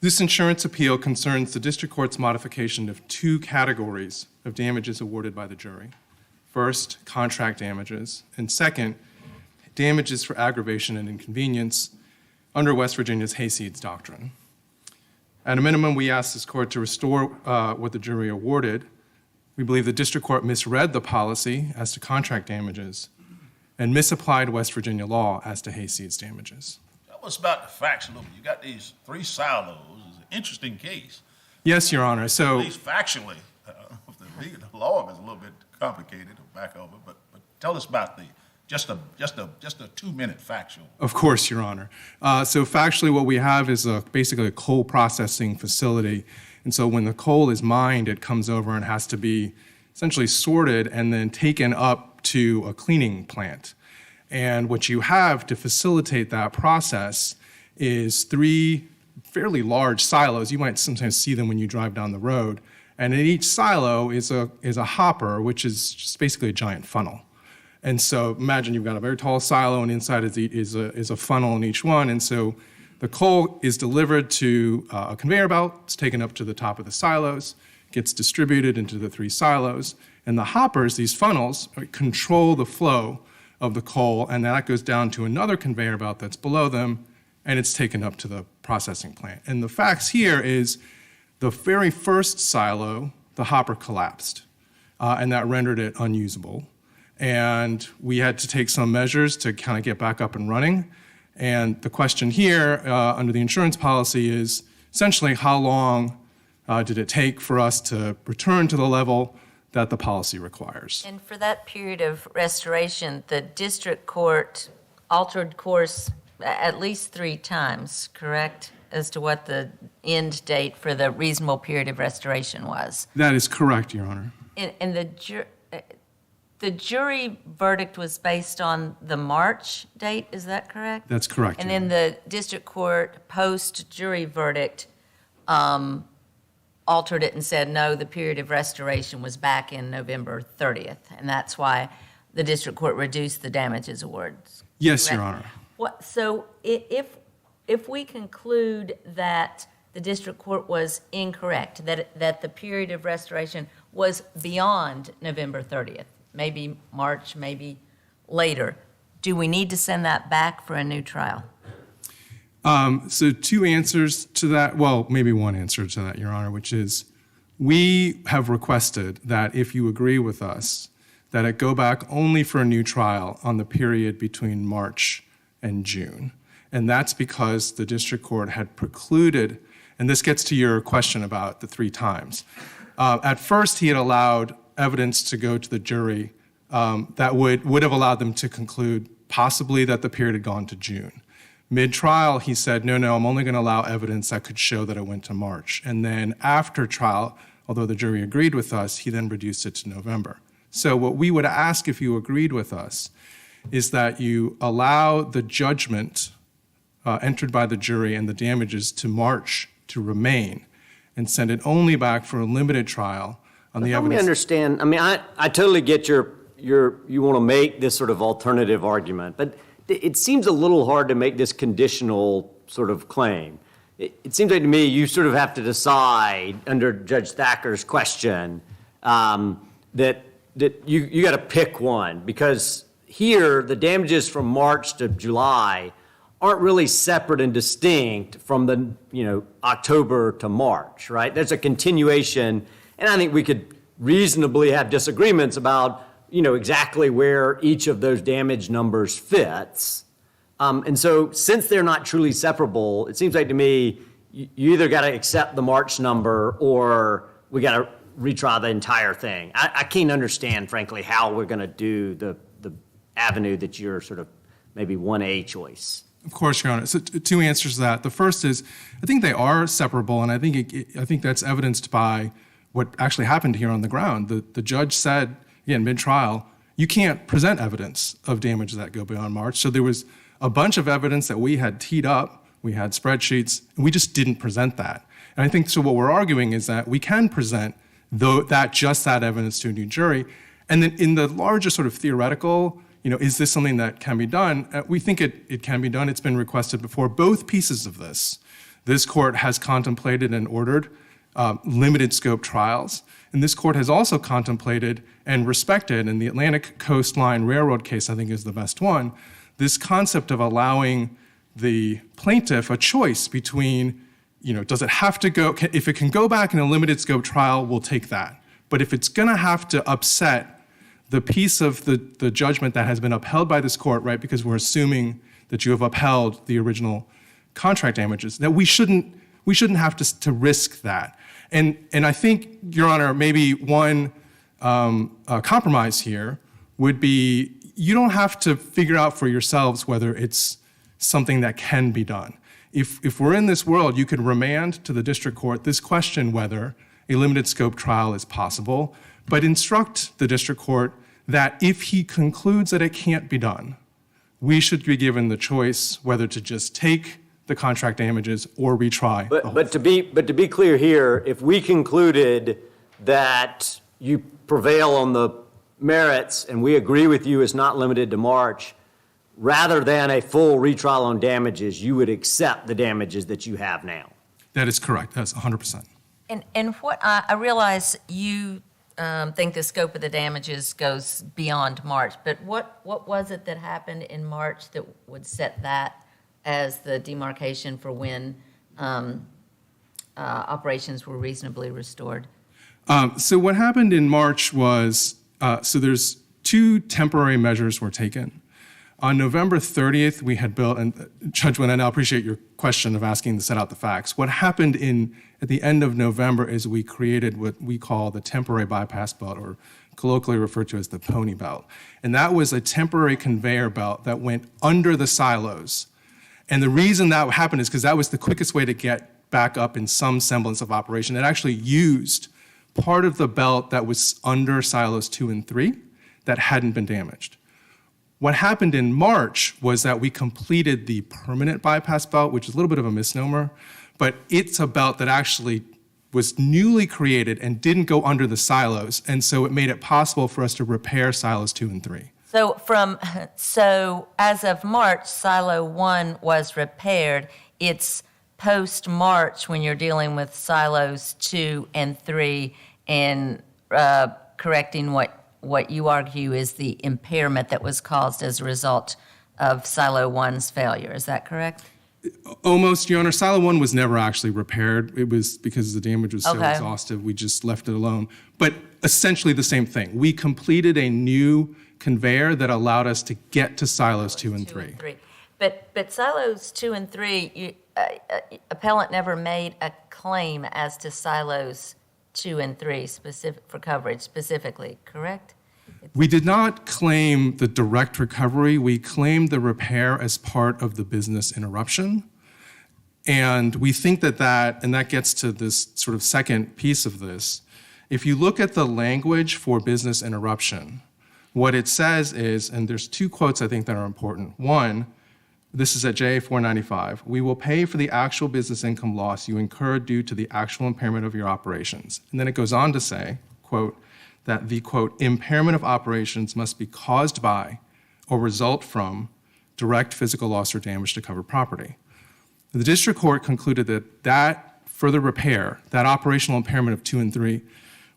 This insurance appeal concerns the district court's modification of two categories of damages awarded by the jury. First, contract damages, and second, damages for aggravation and inconvenience under West Virginia's hayseeds doctrine. At a minimum, we ask this court to restore what the jury awarded. We believe the district court misread the policy as to contract damages and misapplied West Virginia law as to hayseeds damages. Tell us about the facts a little bit. You got these 3 silos. It's an interesting case. Yes, Your Honor. So, At least factually, the law is a little bit complicated to back over, but tell us about just a 2-minute factual. of course, Your Honor. So factually, what we have is basically a coal processing facility. And so when the coal is mined, it comes over and has to be essentially sorted and then taken up to a cleaning plant. And what you have to facilitate that process is 3 fairly large silos. You might sometimes see them when you drive down the road. And in each silo is a hopper, which is just basically a giant funnel. And so imagine you've got a very tall silo, and inside is a funnel in each one. And so the coal is delivered to a conveyor belt. It's taken up to the top of the silos, gets distributed into the 3 silos. And the hoppers, these funnels, control the flow of the coal, and that goes down to another conveyor belt that's below them, and it's taken up to the processing plant. And the facts here is the very first silo, the hopper collapsed, and that rendered it unusable. And we had to take some measures to kind of get back up and running. And the question here under the insurance policy is essentially how long did it take for us to return to the level that the policy requires. And for that period of restoration, the district court altered course at least 3 times, correct? As to what the end date for the reasonable period of restoration was. That is correct, Your Honor. And the jury verdict was based on the March date, is that correct? That's correct. And Your then Honor. the district court post-jury verdict altered it and said, no, the period of restoration was back in November 30th. And that's why the district court reduced the damages awards. Yes, Your correct? Honor. So if we conclude that the district court was incorrect, that the period of restoration was beyond November 30th, maybe March, maybe later, do we need to send that back for a new trial? So 2 answers to that, well, maybe 1 answer to that, Your Honor, which is we have requested that if you agree with us, that it go back only for a new trial on the period between March and June. And that's because the district court had precluded, and this gets to your question about the 3 times. At first, he had allowed evidence to go to the jury that would have allowed them to conclude possibly that the period had gone to June. Mid-trial, he said, no, I'm only going to allow evidence that could show that it went to March. And then after trial, although the jury agreed with us, he then reduced it to November. So what we would ask if you agreed with us is that you allow the judgment entered by the jury and the damages to March to remain and send it only back for a limited trial on the Help evidence. me understand. I mean, I totally get you want to make this sort of alternative argument, but it seems a little hard to make this conditional sort of claim. It seems like to me you sort of have to decide under Judge Thacker's question that you got to pick one, because here the damages from March to July aren't really separate and distinct from the October to March, right? There's a continuation, and I think we could reasonably have disagreements about exactly where each of those damage numbers fits. And so since they're not truly separable, it seems like to me you either got to accept the March number or we got to retry the entire thing. I can't understand, frankly, how we're going to do the avenue that you're sort of maybe 1A choice. Of course, Your Honor. So 2 answers to that. The first is, I think they are separable, and I think that's evidenced by what actually happened here on the ground. The judge said, again, mid-trial, you can't present evidence of damage that go beyond March. So there was a bunch of evidence that we had teed up, we had spreadsheets, and we just didn't present that. And I think so what we're arguing is that we can present that evidence to a new jury. And then in the larger sort of theoretical, is this something that can be done? We think it can be done. It's been requested before. Both pieces of this court has contemplated and ordered limited scope trials. And this court has also contemplated and respected, and the Atlantic Coastline Railroad case, I think, is the best one, this concept of allowing the plaintiff a choice between, does it have to go, if it can go back in a limited scope trial, we'll take that. But if it's going to have to upset the piece of the judgment that has been upheld by this court, right, because we're assuming that you have upheld the original contract damages, that we shouldn't have to risk that. And I think, Your Honor, maybe one compromise here would be you don't have to figure out for yourselves whether it's something that can be done. If we're in this world, you could remand to the district court this question whether a limited scope trial is possible, but instruct the district court that if he concludes that it can't be done, we should be given the choice whether to just take the contract damages or retry. But to be clear here, if we concluded that you prevail on the merits and we agree with you it's not limited to March, rather than a full retrial on damages, you would accept the damages that you have now. That is correct. That's 100%. And what I realize you think the scope of the damages goes beyond March, but what was it that happened in March that would set that as the demarcation for when operations were reasonably restored? So what happened in March was, so there's two temporary measures were taken. On November 30th, we had built, and Judge Wynn, I now appreciate your question of asking to set out the facts. What happened at the end of November is we created what we call the temporary bypass belt, or colloquially referred to as the pony belt. And that was a temporary conveyor belt that went under the silos. And the reason that happened is because that was the quickest way to get back up in some semblance of operation. It actually used part of the belt that was under silos 2 and 3 that hadn't been damaged. What happened in March was that we completed the permanent bypass belt, which is a little bit of a misnomer, but it's a belt that actually was newly created and didn't go under the silos, and so it made it possible for us to repair silos 2 and 3. So as of March, silo 1 was repaired. It's post-March when you're dealing with silos 2 and 3 and correcting what you argue is the impairment that was caused as a result of silo 1's failure. Is that correct? Almost, Your Honor. Silo 1 was never actually repaired. It was because the damage was so exhaustive, we just left it alone. But essentially the same thing. We completed a new conveyor that allowed us to get to silos 2 and 3. But silos 2 and 3, appellant never made a claim as to silos 2 and 3 for coverage specifically, correct? We did not claim the direct recovery. We claimed the repair as part of the business interruption. And we think and that gets to this sort of second piece of this. If you look at the language for business interruption, what it says is, and there's two quotes I think that are important. One, this is at JA 495, we will pay for the actual business income loss you incurred due to the actual impairment of your operations. And then it goes on to say, quote, that the, quote, impairment of operations must be caused by or result from direct physical loss or damage to covered property. The district court concluded that further repair, that operational impairment of 2 and 3,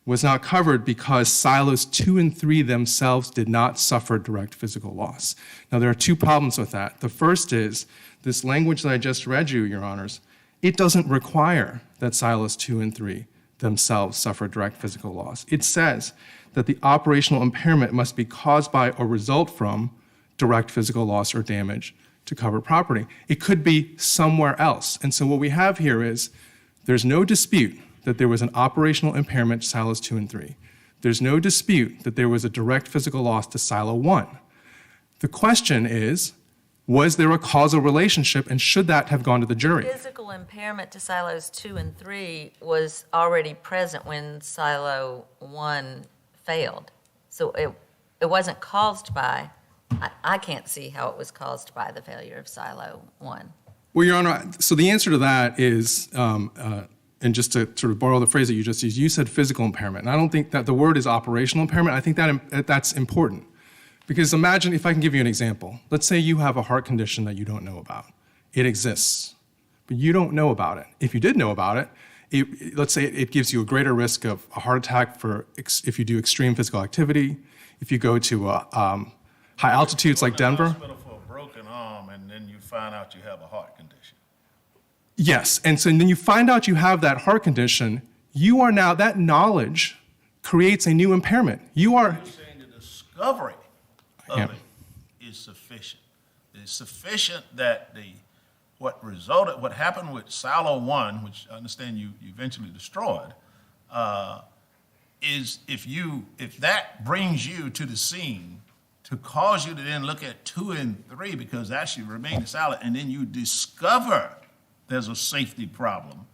was not covered because silos 2 and 3 themselves did not suffer direct physical loss. Now, there are two problems with that. The first is this language that I just read you, Your Honors, it doesn't require that silos 2 and 3 themselves suffer direct physical loss. It says that the operational impairment must be caused by or result from direct physical loss or damage to covered property. It could be somewhere else. And so what we have here is there's no dispute that there was an operational impairment to silos 2 and 3. There's no dispute that there was a direct physical loss to silo 1. The question is, was there a causal relationship, and should that have gone to the jury? Physical impairment to silos 2 and 3 was already present when silo 1 failed. So it wasn't caused by, I can't see how it was caused by the failure of Silo 1. Well, Your Honor, so the answer to that is, and just to sort of borrow the phrase that you just used, you said physical impairment. And I don't think that the word is operational impairment. I think that's important. Because imagine, if I can give you an example. Let's say you have a heart condition that you don't know about. It exists, but you don't know about it. If you did know about it, let's say it gives you a greater risk of a heart attack if you do extreme physical activity, if you go to high altitudes like Denver. Hospital for a broken arm, and then you find out you have a heart condition. Yes, and so then you find out you have that heart condition, you are now, that knowledge creates a new impairment. You are... You're saying the discovery of it is sufficient. It's sufficient that what happened with Silo 1, which I understand you eventually destroyed, is if that brings you to the scene to cause you to then look at 2 and 3 because actually remain silent, and then you discover there's a safety problem,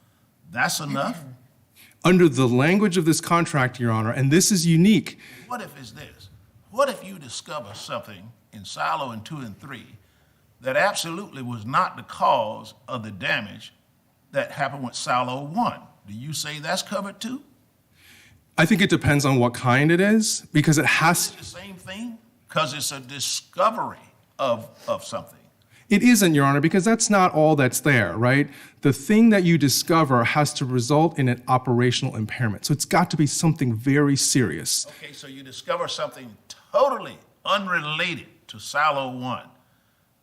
that's enough? Under the language of this contract, Your Honor, and this is unique. What if it's this? What if you discover something in Silo and 2 and 3 that absolutely was not the cause of the damage that happened with Silo 1? Do you say that's covered too? I think it depends on what kind it is, because it has... Is it the same thing? Because it's a discovery of something. It isn't, Your Honor, because that's not all that's there, right? The thing that you discover has to result in an operational impairment. So it's got to be something very serious. Okay, so you discover something totally unrelated to Silo 1.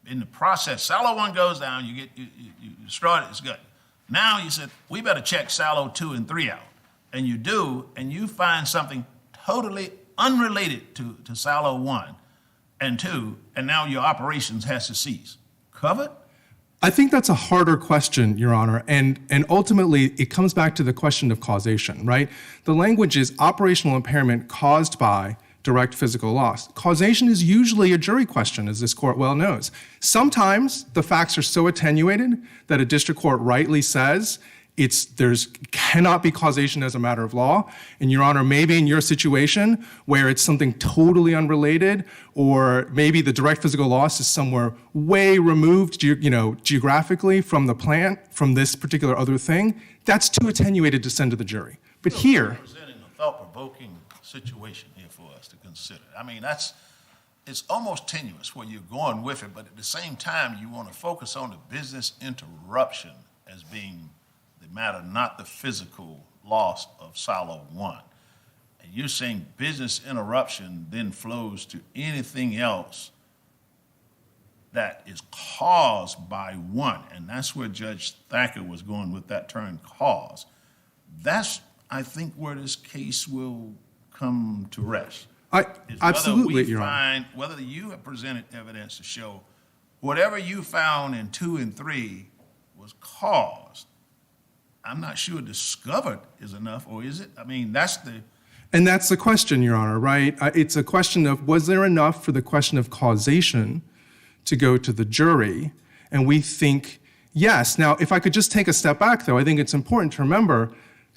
In the process, Silo 1 goes down, you destroy it, it's good. Now you said, we better check Silo 2 and 3 out. And you do, and you find something totally unrelated to Silo 1 and 2, and now your operations has to cease. Covered? I think that's a harder question, Your Honor, and ultimately it comes back to the question of causation, right? The language is operational impairment caused by direct physical loss. Causation is usually a jury question, as this court well knows. Sometimes the facts are so attenuated that a district court rightly says there's cannot be causation as a matter of law. And Your Honor, maybe in your situation where it's something totally unrelated, or maybe the direct physical loss is somewhere way removed, geographically from the plant, from this particular other thing, that's too attenuated to send to the jury. But here, You're presenting a thought-provoking situation here for us to consider. I mean, it's almost tenuous where you're going with it, but at the same time, you want to focus on the business interruption as being the matter, not the physical loss of Silo 1. And you're saying business interruption then flows to anything else that is caused by 1, and that's where Judge Thacker was going with that term, cause. That's, I think, where this case will come to rest. Absolutely, Your Honor. Whether you have presented evidence to show whatever you found in 2 and 3 was caused. I'm not sure discovered is enough, or is it? I mean, that's the question, Your Honor, right? It's a question of, was there enough for the question of causation to go to the jury? And we think, yes. Now, if I could just take a step back, though, I think it's important to remember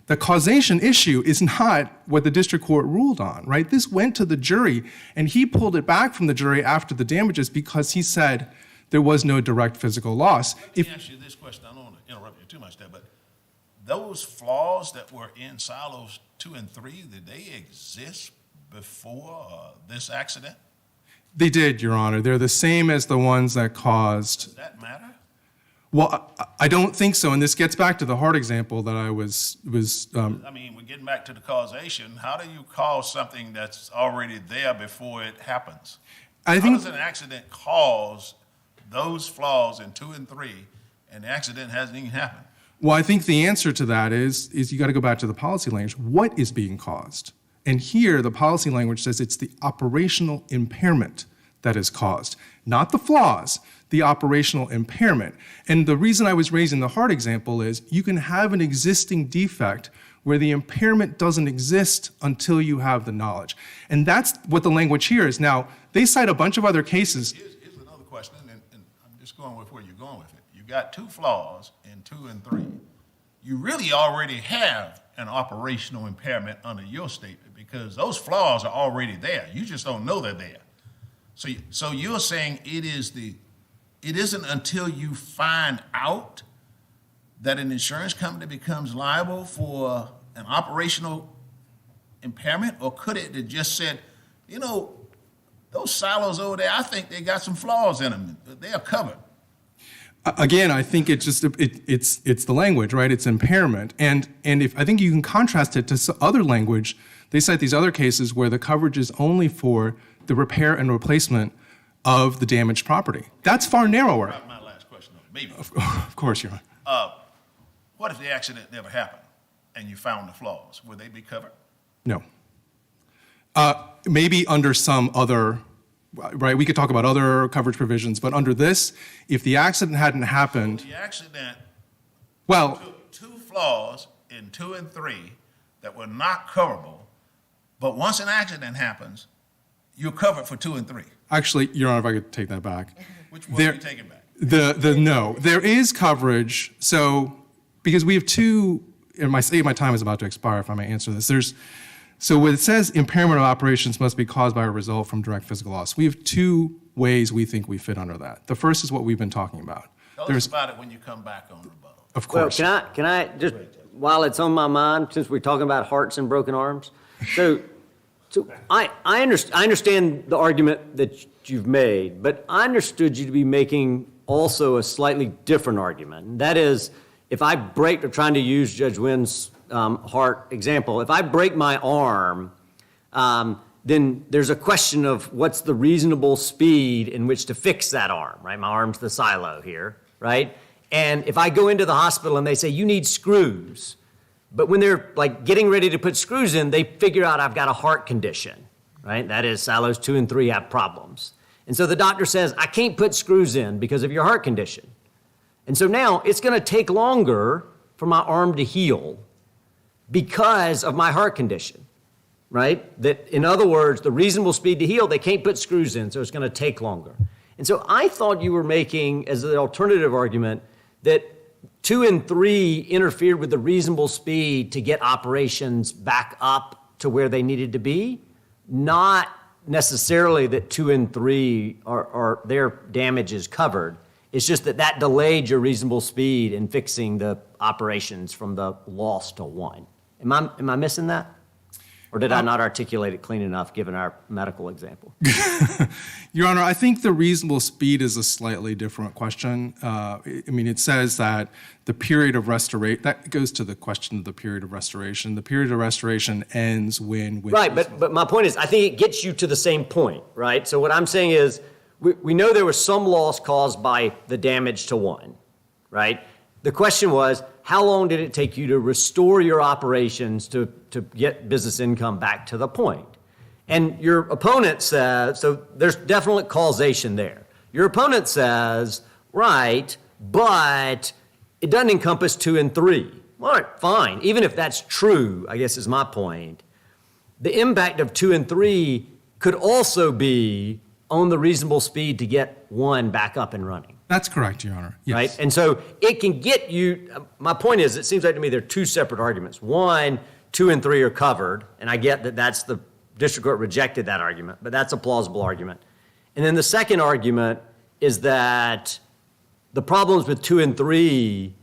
the causation issue is not what the district court ruled on, right? This went to the jury, and he pulled it back from the jury after the damages because he said there was no direct physical loss. Let me ask you this question. I don't want to interrupt you too much there, but those flaws that were in Silos 2 and 3, did they exist before this accident? They did, Your Honor. They're the same as the ones that caused. Does that matter? Well, I don't think so, and this gets back to the heart example that I was. I mean, we're getting back to the causation. How do you cause something that's already there before it happens? How does an accident cause those flaws in 2 and 3, and the accident hasn't even happened? Well, I think the answer to that is you got to go back to the policy language. What is being caused? And here, the policy language says it's the operational impairment that is caused, not the flaws, the operational impairment. And the reason I was raising the heart example is you can have an existing defect where the impairment doesn't exist until you have the knowledge. And that's what the language here is. Now, they cite a bunch of other cases. Here's another question, and I'm just going with where you're going with it. You got 2 flaws in 2 and 3. You really already have an operational impairment under your statement because those flaws are already there. You just don't know they're there. So you're saying it isn't until you find out that an insurance company becomes liable for an operational impairment, or could it have just said, you know, those silos over there, I think they got some flaws in them. They are covered. Again, I think it's the language, right? It's impairment, and if I think you can contrast it to other language. They cite these other cases where the coverage is only for the repair and replacement of the damaged property. That's far narrower. My last question, maybe. Of course, Your Honor. What if the accident never happened and you found the flaws? Would they be covered? No. Maybe under some other, right? We could talk about other coverage provisions, but under this, if the accident hadn't happened, The accident well, took two flaws in 2 and 3 that were not coverable, but once an accident happens, you're covered for 2 and 3. actually, Your Honor, if I could take that back. Which one There- are you taking back? No, there is coverage. So, because we have two, and my time is about to expire if I may answer this. So when it says impairment of operations must be caused by a result from direct physical loss, we have two ways we think we fit under that. The first is what we've been talking about. Tell us about it when you come back on rebuttal. Of Well, course. can I just, while it's on my mind, since we're talking about hearts and broken arms, so I understand the argument that you've made, but I understood you to be making also a slightly different argument. And that is, if I break, or trying to use Judge Wynn's heart example, if I break my arm, then there's a question of what's the reasonable speed in which to fix that arm, right? My arm's the silo here, right? And if I go into the hospital and they say, you need screws, but when they're like getting ready to put screws in, they figure out I've got a heart condition, right? That is, silos 2 and 3 have problems. And so the doctor says, I can't put screws in because of your heart condition. And so now it's going to take longer for my arm to heal because of my heart condition, right? That, in other words, the reasonable speed to heal, they can't put screws in, so it's going to take longer. And so I thought you were making, as the alternative argument, that 2 and 3 interfered with the reasonable speed to get operations back up to where they needed to be, not necessarily that 2 and 3 are their damage is covered. It's just that delayed your reasonable speed in fixing the operations from the loss to 1. Am I missing that? Or did I not articulate it clean enough given our medical example? Your Honor, I think the reasonable speed is a slightly different question. I mean, it says that the period of restoration, that goes to the question of the period of restoration. The period of restoration ends when... Right, but my point is, I think it gets you to the same point, right? So what I'm saying is, we know there was some loss caused by the damage to 1, right? The question was, how long did it take you to restore your operations to get business income back to the point? And your opponent says, so there's definite causation there. Your opponent says, right, but it doesn't encompass 2 and 3. All right, fine. Even if that's true, I guess is my point, the impact of 2 and 3 could also be on the reasonable speed to get 1 back up and running. That's correct, Your Honor. Yes. Right? And so it can get you, my point is, it seems like to me there are 2 separate arguments. 1, 2 and 3 are covered, and I get that that's the district court rejected that argument, but that's a plausible argument. And then the second argument is that the problems with 2 and 3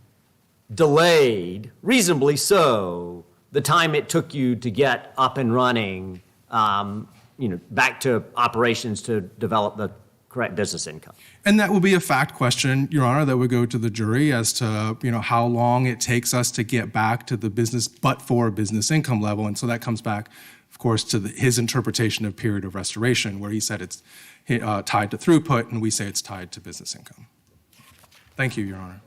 delayed, reasonably so, the time it took you to get up and running, back to operations to develop the correct business income. And that would be a fact question, Your Honor, that would go to the jury as to, how long it takes us to get back to the business, but for business income level. And so that comes back, of course, to his interpretation of period of restoration, where he said it's tied to throughput, and we say it's tied to business income. Thank you, Your Honor.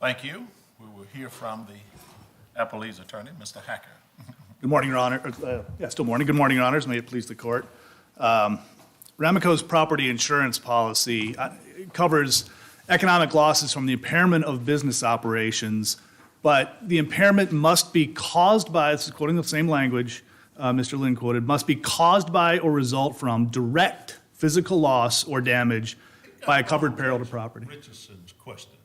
Thank you. We will hear from the appellee's attorney, Mr. Hacker. Good morning, Your Honor. Still morning. Good morning, Your Honors. May it please the court. Ramaco's property insurance policy covers economic losses from the impairment of business operations, but the impairment must be caused by, this is quoting the same language Mr. Lynn quoted, must be caused by or result from direct physical loss or damage by a covered peril to property. Richardson's question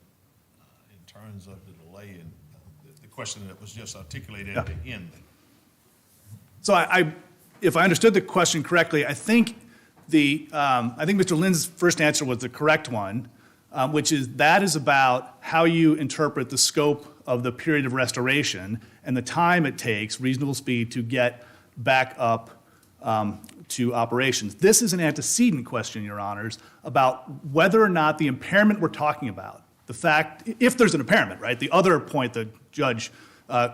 in terms of the delay and the question that was just articulated at the end. So if I understood the question correctly, I think Mr. Lynn's first answer was the correct one, which is that is about how you interpret the scope of the period of restoration and the time it takes, reasonable speed, to get back up to operations. This is an antecedent question, Your Honors, about whether or not the impairment we're talking about, the fact, if there's an impairment, right? The other point the judge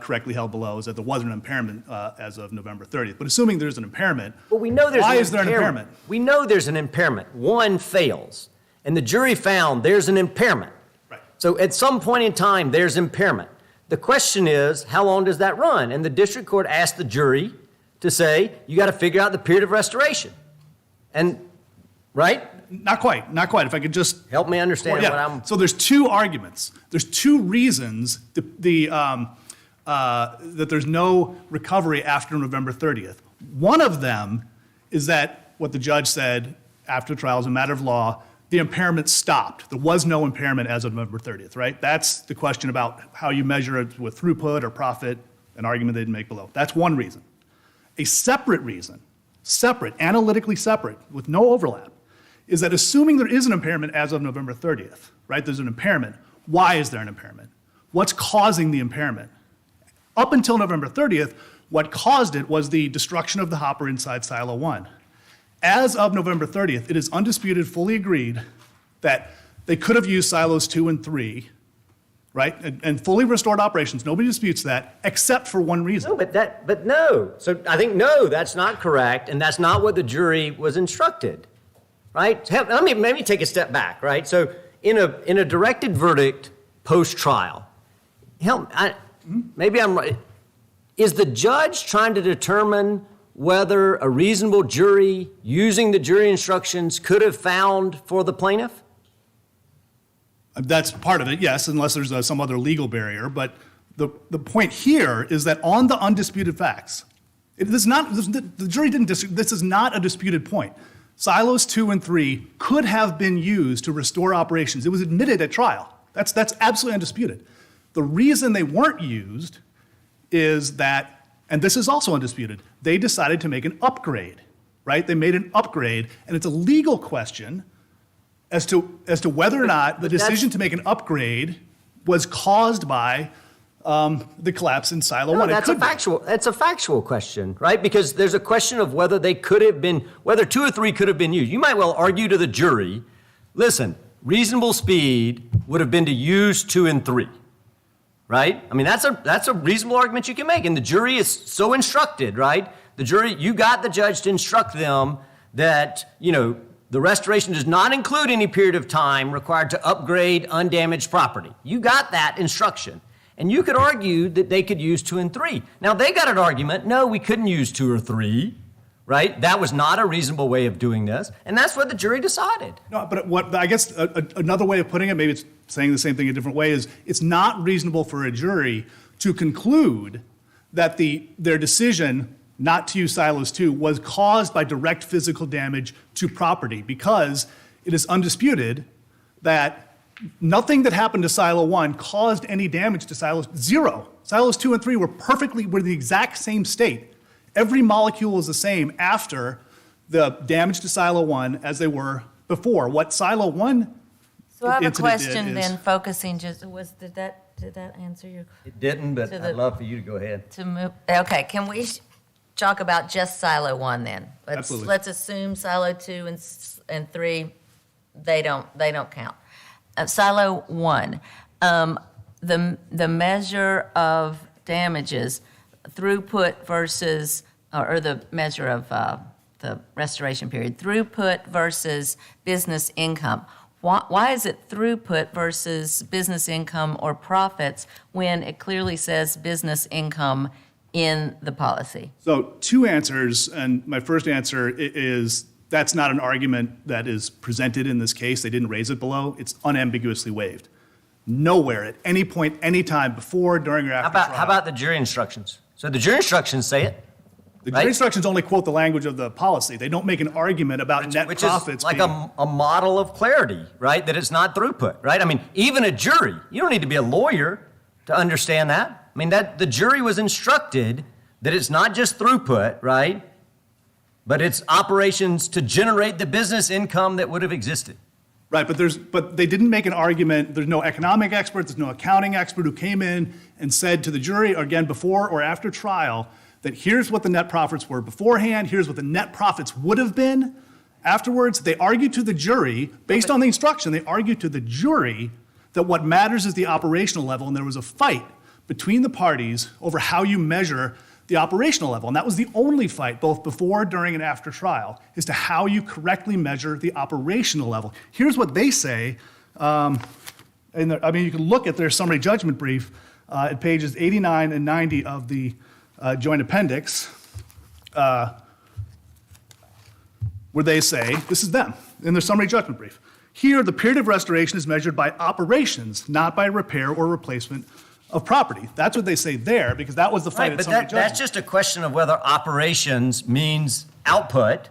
correctly held below is that there wasn't an impairment as of November 30th. But assuming there's an impairment, Well, we know there's why an is there an impairment? We know there's an impairment. One fails, and the jury found there's an impairment. Right. So at some point in time, there's impairment. The question is, how long does that run? And the district court asked the jury to say, you got to figure out the period of restoration. And, right? Not quite. If I could just Help me understand Well, what yeah. I'm... So there's two arguments. There's two reasons that there's no recovery after November 30th. One of them is that what the judge said after the trial as a matter of law, the impairment stopped. There was no impairment as of November 30th, right? That's the question about how you measure it with throughput or profit, an argument they didn't make below. That's one reason. A separate reason, analytically separate, with no overlap, is that assuming there is an impairment as of November 30th, right? There's an impairment. Why is there an impairment? What's causing the impairment? Up until November 30th, what caused it was the destruction of the hopper inside Silo 1. As of November 30th, it is undisputed, fully agreed, that they could have used silos 2 and 3, right? And fully restored operations. Nobody disputes that, except for one reason. No, but no. So I think, no, that's not correct, and that's not what the jury was instructed, right? Let me take a step back, right? So in a directed verdict post-trial, maybe I'm right. Is the judge trying to determine whether a reasonable jury using the jury instructions could have found for the plaintiff? That's part of it, yes, unless there's some other legal barrier. But the point here is that on the undisputed facts, the jury didn't disagree. This is not a disputed point. Silos 2 and 3 could have been used to restore operations. It was admitted at trial. That's absolutely undisputed. The reason they weren't used is that, and this is also undisputed, they decided to make an upgrade, right? They made an upgrade, and it's a legal question as to whether or not the decision to make an upgrade was caused by the collapse in Silo 1. That's a factual question, right? Because there's a question of whether they could have been, whether 2 or 3 could have been used. You might well argue to the jury, listen, reasonable speed would have been to use 2 and 3. Right? I mean, that's a reasonable argument you can make. And the jury is so instructed, right? The jury, you got the judge to instruct them that, the restoration does not include any period of time required to upgrade undamaged property. You got that instruction. And you could argue that they could use 2 and 3. Now, they got an argument, no, we couldn't use 2 or 3, right? That was not a reasonable way of doing this. And that's what the jury decided. No, but I guess another way of putting it, maybe it's saying the same thing a different way, is it's not reasonable for a jury to conclude that their decision not to use Silos 2 was caused by direct physical damage to property, because it is undisputed that nothing that happened to Silo 1 caused any damage to Silos 0. Silos 2 and 3 were the exact same state. Every molecule is the same after the damage to Silo 1 as they were before. What Silo 1 So I have a incident question did is- then, focusing did that answer your? It didn't, but To the- I'd love for you to go ahead. To move, okay, can we talk about just Silo 1 then? Absolutely. Let's assume Silo 2 and 3, they don't count. Silo 1, the measure of damages, throughput versus, or the measure of the restoration period, throughput versus business income. Why is it throughput versus business income or profits when it clearly says business income in the policy? So 2 answers, and my first answer is that's not an argument that is presented in this case. They didn't raise it below. It's unambiguously waived. Nowhere at any point, any time, before, during, or after trial. How about the jury instructions? So the jury instructions say it. The right? jury instructions only quote the language of the policy. They don't make an argument about net Which profits. is like being- a model of clarity, right? That it's not throughput, right? I mean, even a jury, you don't need to be a lawyer to understand that. I mean, that the jury was instructed that it's not just throughput, right? But it's operations to generate the business income that would have existed. Right, but they didn't make an argument. There's no economic expert, there's no accounting expert who came in and said to the jury, again, before or after trial, that here's what the net profits were beforehand, here's what the net profits would have been afterwards. They argued to the jury, based on the instruction, they argued to the jury that what matters is the operational level, and there was a fight between the parties over how you measure the operational level. And that was the only fight, both before, during, and after trial, as to how you correctly measure the operational level. Here's what they say. You can look at their summary judgment brief at pages 89 and 90 of the joint appendix, where they say, this is them, in their summary judgment brief. Here, the period of restoration is measured by operations, not by repair or replacement of property. That's what they say there, because that was the fight Right, at but summary judgment. that's just a question of whether operations means output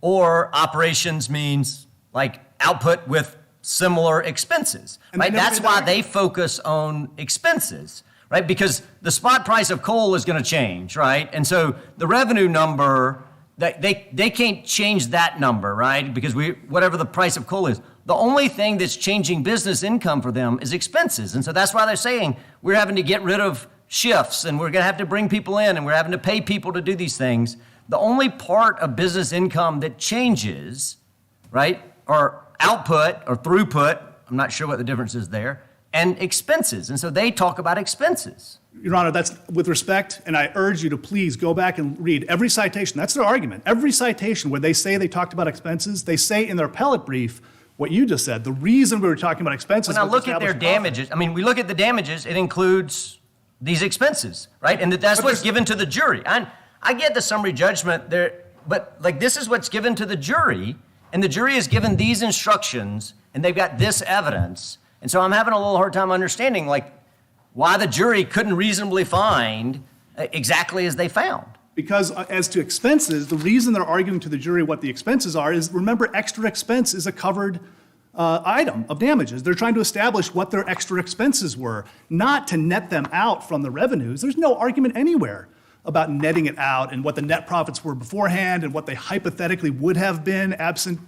or operations means like output with similar expenses, And they right? never That's made why that they focus on expenses, right? Because the spot price of coal is going to change, right? And so the revenue number, they can't change that number, right? Because whatever the price of coal is, the only thing that's changing business income for them is expenses. And so that's why they're saying we're having to get rid of shifts and we're going to have to bring people in and we're having to pay people to do these things. The only part of business income that changes, right, are output or throughput, I'm not sure what the difference is there, and expenses. And so they talk about expenses. Your Honor, that's with respect, and I urge you to please go back and read every citation. That's their argument. Every citation where they say they talked about expenses, they say in their appellate brief what you just said. The reason we were talking about expenses When I was look at their established profit. damages, I mean, we look at the damages, it includes these expenses, right? And that's what's given to the jury. I get the summary judgment there, but like this is what's given to the jury, and the jury is given these instructions, and they've got this evidence. And so I'm having a little hard time understanding like why the jury couldn't reasonably find exactly as they found. Because as to expenses, the reason they're arguing to the jury what the expenses are is, remember, extra expense is a covered item of damages. They're trying to establish what their extra expenses were, not to net them out from the revenues. There's no argument anywhere about netting it out and what the net profits were beforehand and what they hypothetically would have been absent.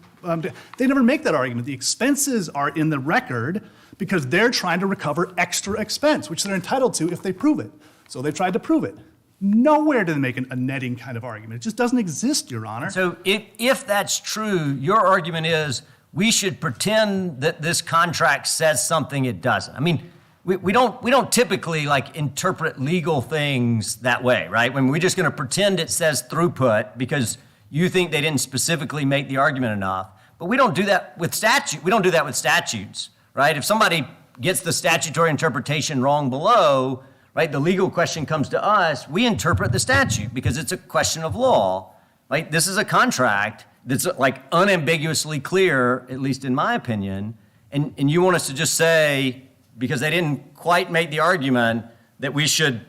They never make that argument. The expenses are in the record because they're trying to recover extra expense, which they're entitled to if they prove it. So they tried to prove it. Nowhere do they make a netting kind of argument. It just doesn't exist, Your Honor. So if that's true, your argument is we should pretend that this contract says something it doesn't. I mean, we don't typically like interpret legal things that way, right? When we're just going to pretend it says throughput because you think they didn't specifically make the argument enough. But we don't do that with statute. We don't do that with statutes, right? If somebody gets the statutory interpretation wrong below, right, the legal question comes to us, we interpret the statute because it's a question of law, right? This is a contract that's like unambiguously clear, at least in my opinion, and you want us to just say, because they didn't quite make the argument, that we should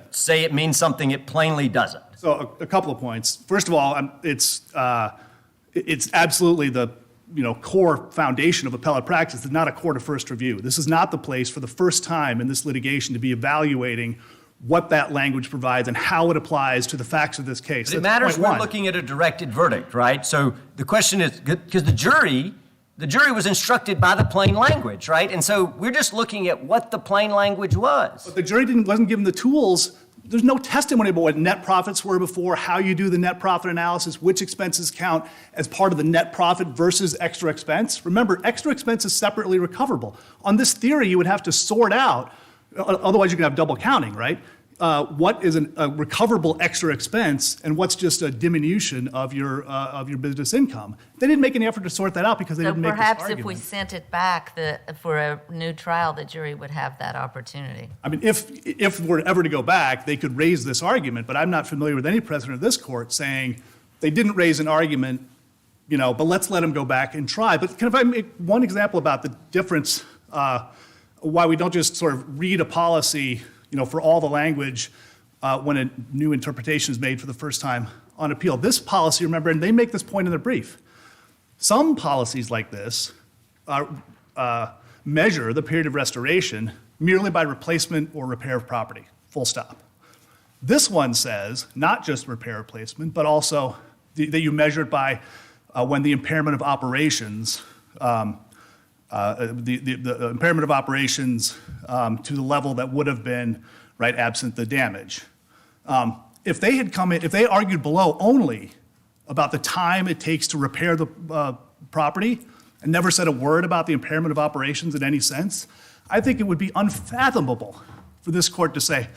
say it means something it plainly doesn't. So a couple of points. First of all, it's absolutely the core foundation of appellate practice. It's not a court of first review. This is not the place for the first time in this litigation to be evaluating what that language provides and how it applies to the facts of this case. But it That's matters point we're one. looking at a directed verdict, right? So the question is, because the jury was instructed by the plain language, right? And so we're just looking at what the plain language was. But the jury wasn't given the tools. There's no testimony about what net profits were before, how you do the net profit analysis, which expenses count as part of the net profit versus extra expense. Remember, extra expense is separately recoverable. On this theory, you would have to sort out, otherwise you could have double counting, right? What is a recoverable extra expense and what's just a diminution of your business income. They didn't make any effort to sort that out because they So didn't make this perhaps argument. if we sent it back for a new trial, the jury would have that opportunity. I mean, if we're ever to go back, they could raise this argument, but I'm not familiar with any precedent of this court saying they didn't raise an argument, but let's let them go back and try. But can I make one example about the difference, why we don't just sort of read a policy, for all the language when a new interpretation is made for the first time on appeal. This policy, remember, and they make this point in their brief, some policies like this measure the period of restoration merely by replacement or repair of property, full stop. This one says not just repair replacement, but also that you measure it by when the impairment of operations, the impairment of operations to the level that would have been, right, absent the damage. If they had come in, if they argued below only about the time it takes to repair the property and never said a word about the impairment of operations in any sense, I think it would be unfathomable for this court to say,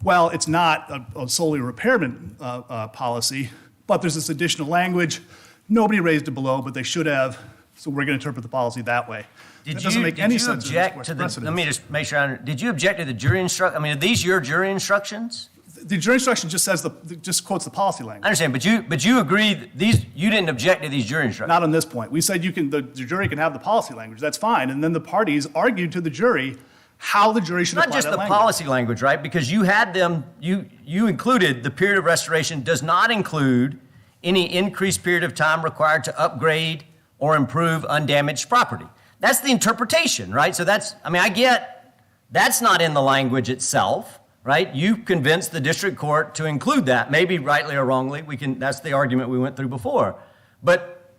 well, it's not a solely repairment policy, but there's this additional language. Nobody raised it below, but they should have, so we're going to interpret the policy that way. That doesn't make any sense in this court's precedent. Let me just make sure, did you object to the jury instruction? I mean, are these your jury instructions? The jury instruction just says, just quotes the policy language. I understand, but you agree that you didn't object to these jury instructions? Not on this point. We said the jury can have the policy language, that's fine. And then the parties argued to the jury how the jury should apply that language. Not just the policy language, right? Because you had them, you included the period of restoration does not include any increased period of time required to upgrade or improve undamaged property. That's the interpretation, right? So I get that's not in the language itself. Right? You convinced the district court to include that, maybe rightly or wrongly. That's the argument we went through before. But,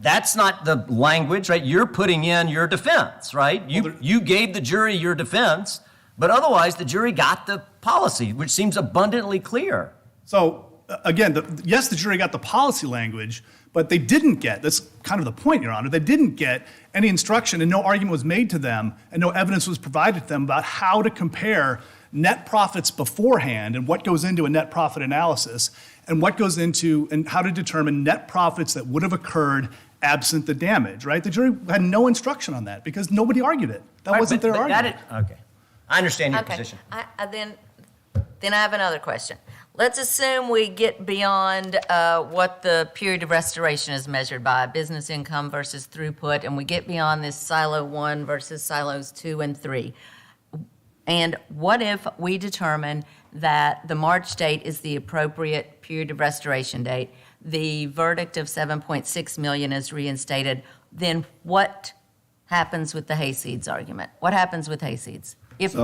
that's not the language, right? You're putting in your defense, right? You gave the jury your defense, but otherwise the jury got the policy, which seems abundantly clear. So, again, yes, the jury got the policy language, but they didn't get, that's kind of the point, Your Honor, they didn't get any instruction and no argument was made to them and no evidence was provided to them about how to compare net profits beforehand and what goes into a net profit analysis and what goes into and how to determine net profits that would have occurred absent the damage, right? The jury had no instruction on that because nobody argued it. That wasn't their argument. Okay. I understand your Okay. position. Then I have another question. Let's assume we get beyond what the period of restoration is measured by, business income versus throughput, and we get beyond this silo 1 versus silos 2 and 3. And what if we determine that the March date is the appropriate period of restoration date, the verdict of $7.6 million is reinstated, then what happens with the hayseeds argument? What happens with hayseeds? If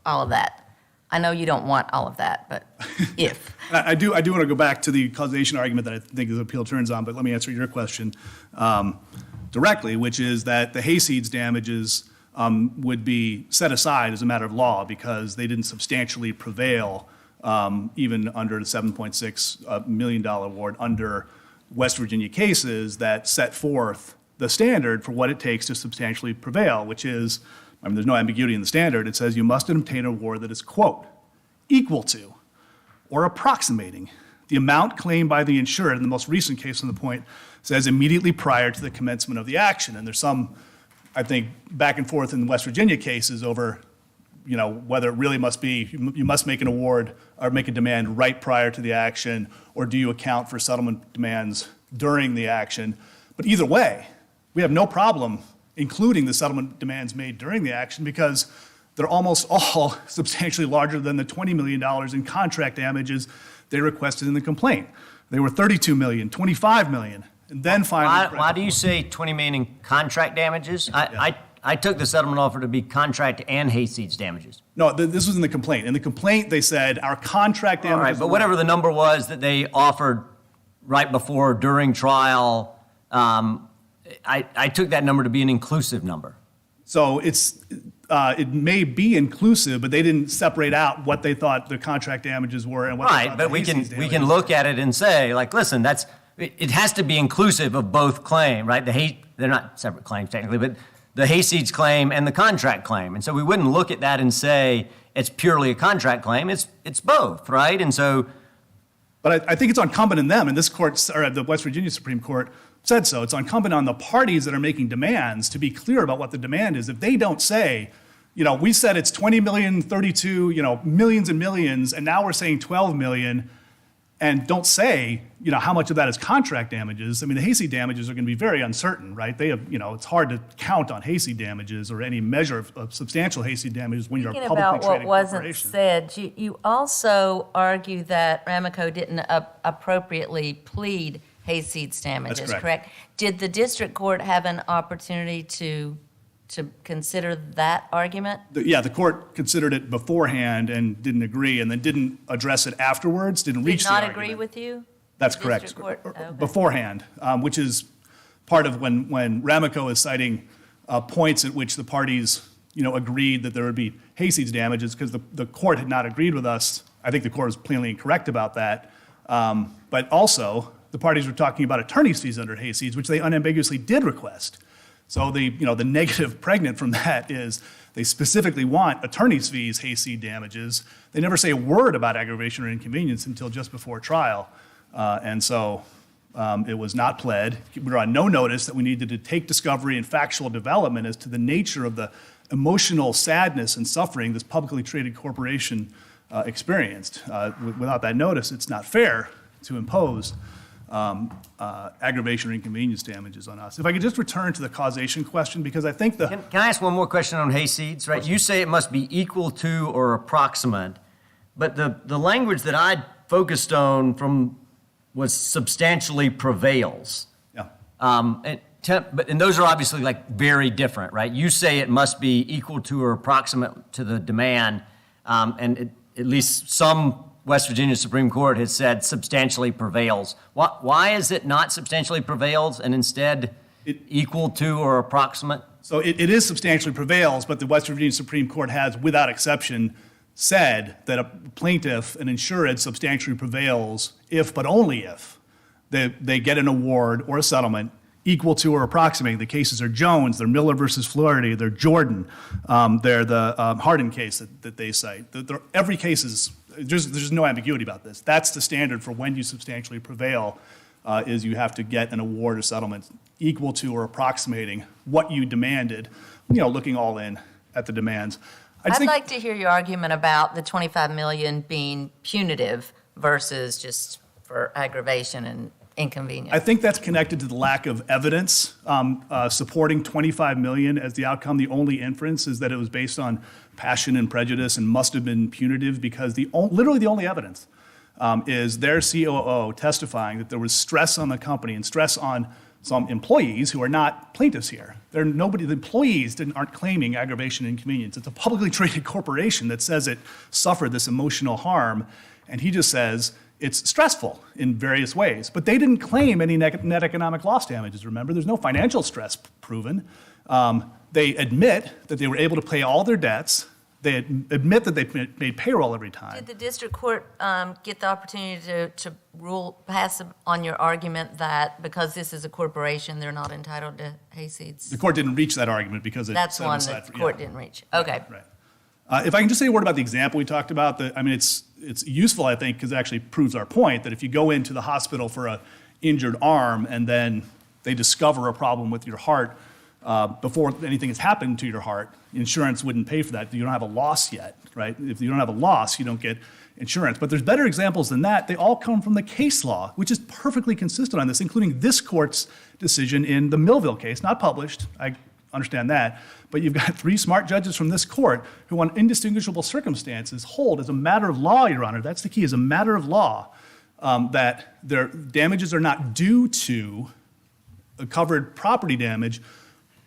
all of that. I know you don't want all of that, but if. I do want to go back to the causation argument that I think the appeal turns on, but let me answer your question directly, which is that the hayseeds damages would be set aside as a matter of law because they didn't substantially prevail even under the $7.6 million award under West Virginia cases that set forth the standard for what it takes to substantially prevail, which is, there's no ambiguity in the standard. It says you must obtain an award that is, quote, equal to or approximating the amount claimed by the insured. In the most recent case on the point says immediately prior to the commencement of the action. And there's some, I think, back and forth in the West Virginia cases over, whether it really must be, you must make an award or make a demand right prior to the action, or do you account for settlement demands during the action? But either way, we have no problem including the settlement demands made during the action because they're almost all substantially larger than the $20 million in contract damages they requested in the complaint. They were $32 million, $25 million, and then finally. Why do you say $20 million in contract damages? I took the settlement offer to be contract and hayseeds damages. No, this was in the complaint. In the complaint, they said our contract damages. All right, but whatever the number was that they offered right before, during trial, I took that number to be an inclusive number. So it may be inclusive, but they didn't separate out what they thought the contract damages were and what they Right, thought but the we hayseeds can damages look at it and say, like, listen, it has to be inclusive of both claim, right? They're not separate claims technically, but the hayseeds claim and the contract claim. And so we wouldn't look at that and say it's purely a contract claim. It's both, right? And so. But I think it's incumbent in them, and this court, or the West Virginia Supreme Court said so. It's incumbent on the parties that are making demands to be clear about what the demand is. If they don't say, we said it's 20 million, 32, millions and millions, and now we're saying 12 million, and don't say, how much of that is contract damages. The hayseed damages are going to be very uncertain, right? They have, it's hard to count on hayseed damages or any measure of substantial hayseed damages when you're a publicly Thinking traded about what wasn't corporation. said, you also argue that Ramaco didn't appropriately plead hayseeds damages, correct. Did the district court have an opportunity to to consider that argument? The court considered it beforehand and didn't agree, and then didn't address it afterwards, didn't reach Did the not argument. agree with you? That's The correct. district court? Okay. Beforehand, which is part of when Ramaco is citing points at which the parties, agreed that there would be hayseeds damages, because the court had not agreed with us. I think the court was plainly incorrect about that. But also, the parties were talking about attorney's fees under hayseeds, which they unambiguously did request. So the negative pregnant from that is they specifically want attorney's fees, hayseed damages. They never say a word about aggravation or inconvenience until just before trial. And so it was not pled. We were on no notice that we needed to take discovery and factual development as to the nature of the emotional sadness and suffering this publicly traded corporation experienced. Without that notice, it's not fair to impose aggravation or inconvenience damages on us. If I could just return to the causation question, because I think Can I ask one more question on hayseeds, right? You say it must be equal to or approximate, but the language that I focused on was substantially prevails. Yeah. And those are obviously like very different, right? You say it must be equal to or approximate to the demand, and at least some West Virginia Supreme Court has said substantially prevails. Why is it not substantially prevails and instead equal to or approximate? So it is substantially prevails, but the West Virginia Supreme Court has, without exception, said that a plaintiff, an insured, substantially prevails if, but only if, they get an award or a settlement equal to or approximating. The cases are Jones, they're Miller versus Flaherty, they're Jordan, they're the Hardin case that they cite. Every case is, there's no ambiguity about this. That's the standard for when you substantially prevail, is you have to get an award or settlement equal to or approximating what you demanded, looking all in at the demands. I'd like to hear your argument about the 25 million being punitive versus just for aggravation and inconvenience. I think that's connected to the lack of evidence supporting 25 million as the outcome. The only inference is that it was based on passion and prejudice and must have been punitive, because literally the only evidence is their COO testifying that there was stress on the company and stress on some employees who are not plaintiffs here. The employees aren't claiming aggravation and inconvenience. It's a publicly traded corporation that says it suffered this emotional harm, and he just says it's stressful in various ways. But they didn't claim any net economic loss damages, remember? There's no financial stress proven. They admit that they were able to pay all their debts. They admit that they made payroll every time. Did the district court get the opportunity to pass on your argument that because this is a corporation, they're not entitled to hayseeds? The court didn't reach that argument because it That's set one aside that for- the court yeah. didn't reach. Okay. Right. If I can just say a word about the example we talked about, it's useful, I think, because it actually proves our point that if you go into the hospital for an injured arm and then they discover a problem with your heart before anything has happened to your heart, insurance wouldn't pay for that. You don't have a loss yet, right? If you don't have a loss, you don't get insurance. But there's better examples than that. They all come from the case law, which is perfectly consistent on this, including this court's decision in the Millville case, not published. I understand that. But you've got 3 smart judges from this court who, on indistinguishable circumstances, hold as a matter of law, Your Honor, that's the key, as a matter of law, that their damages are not due to a covered property damage,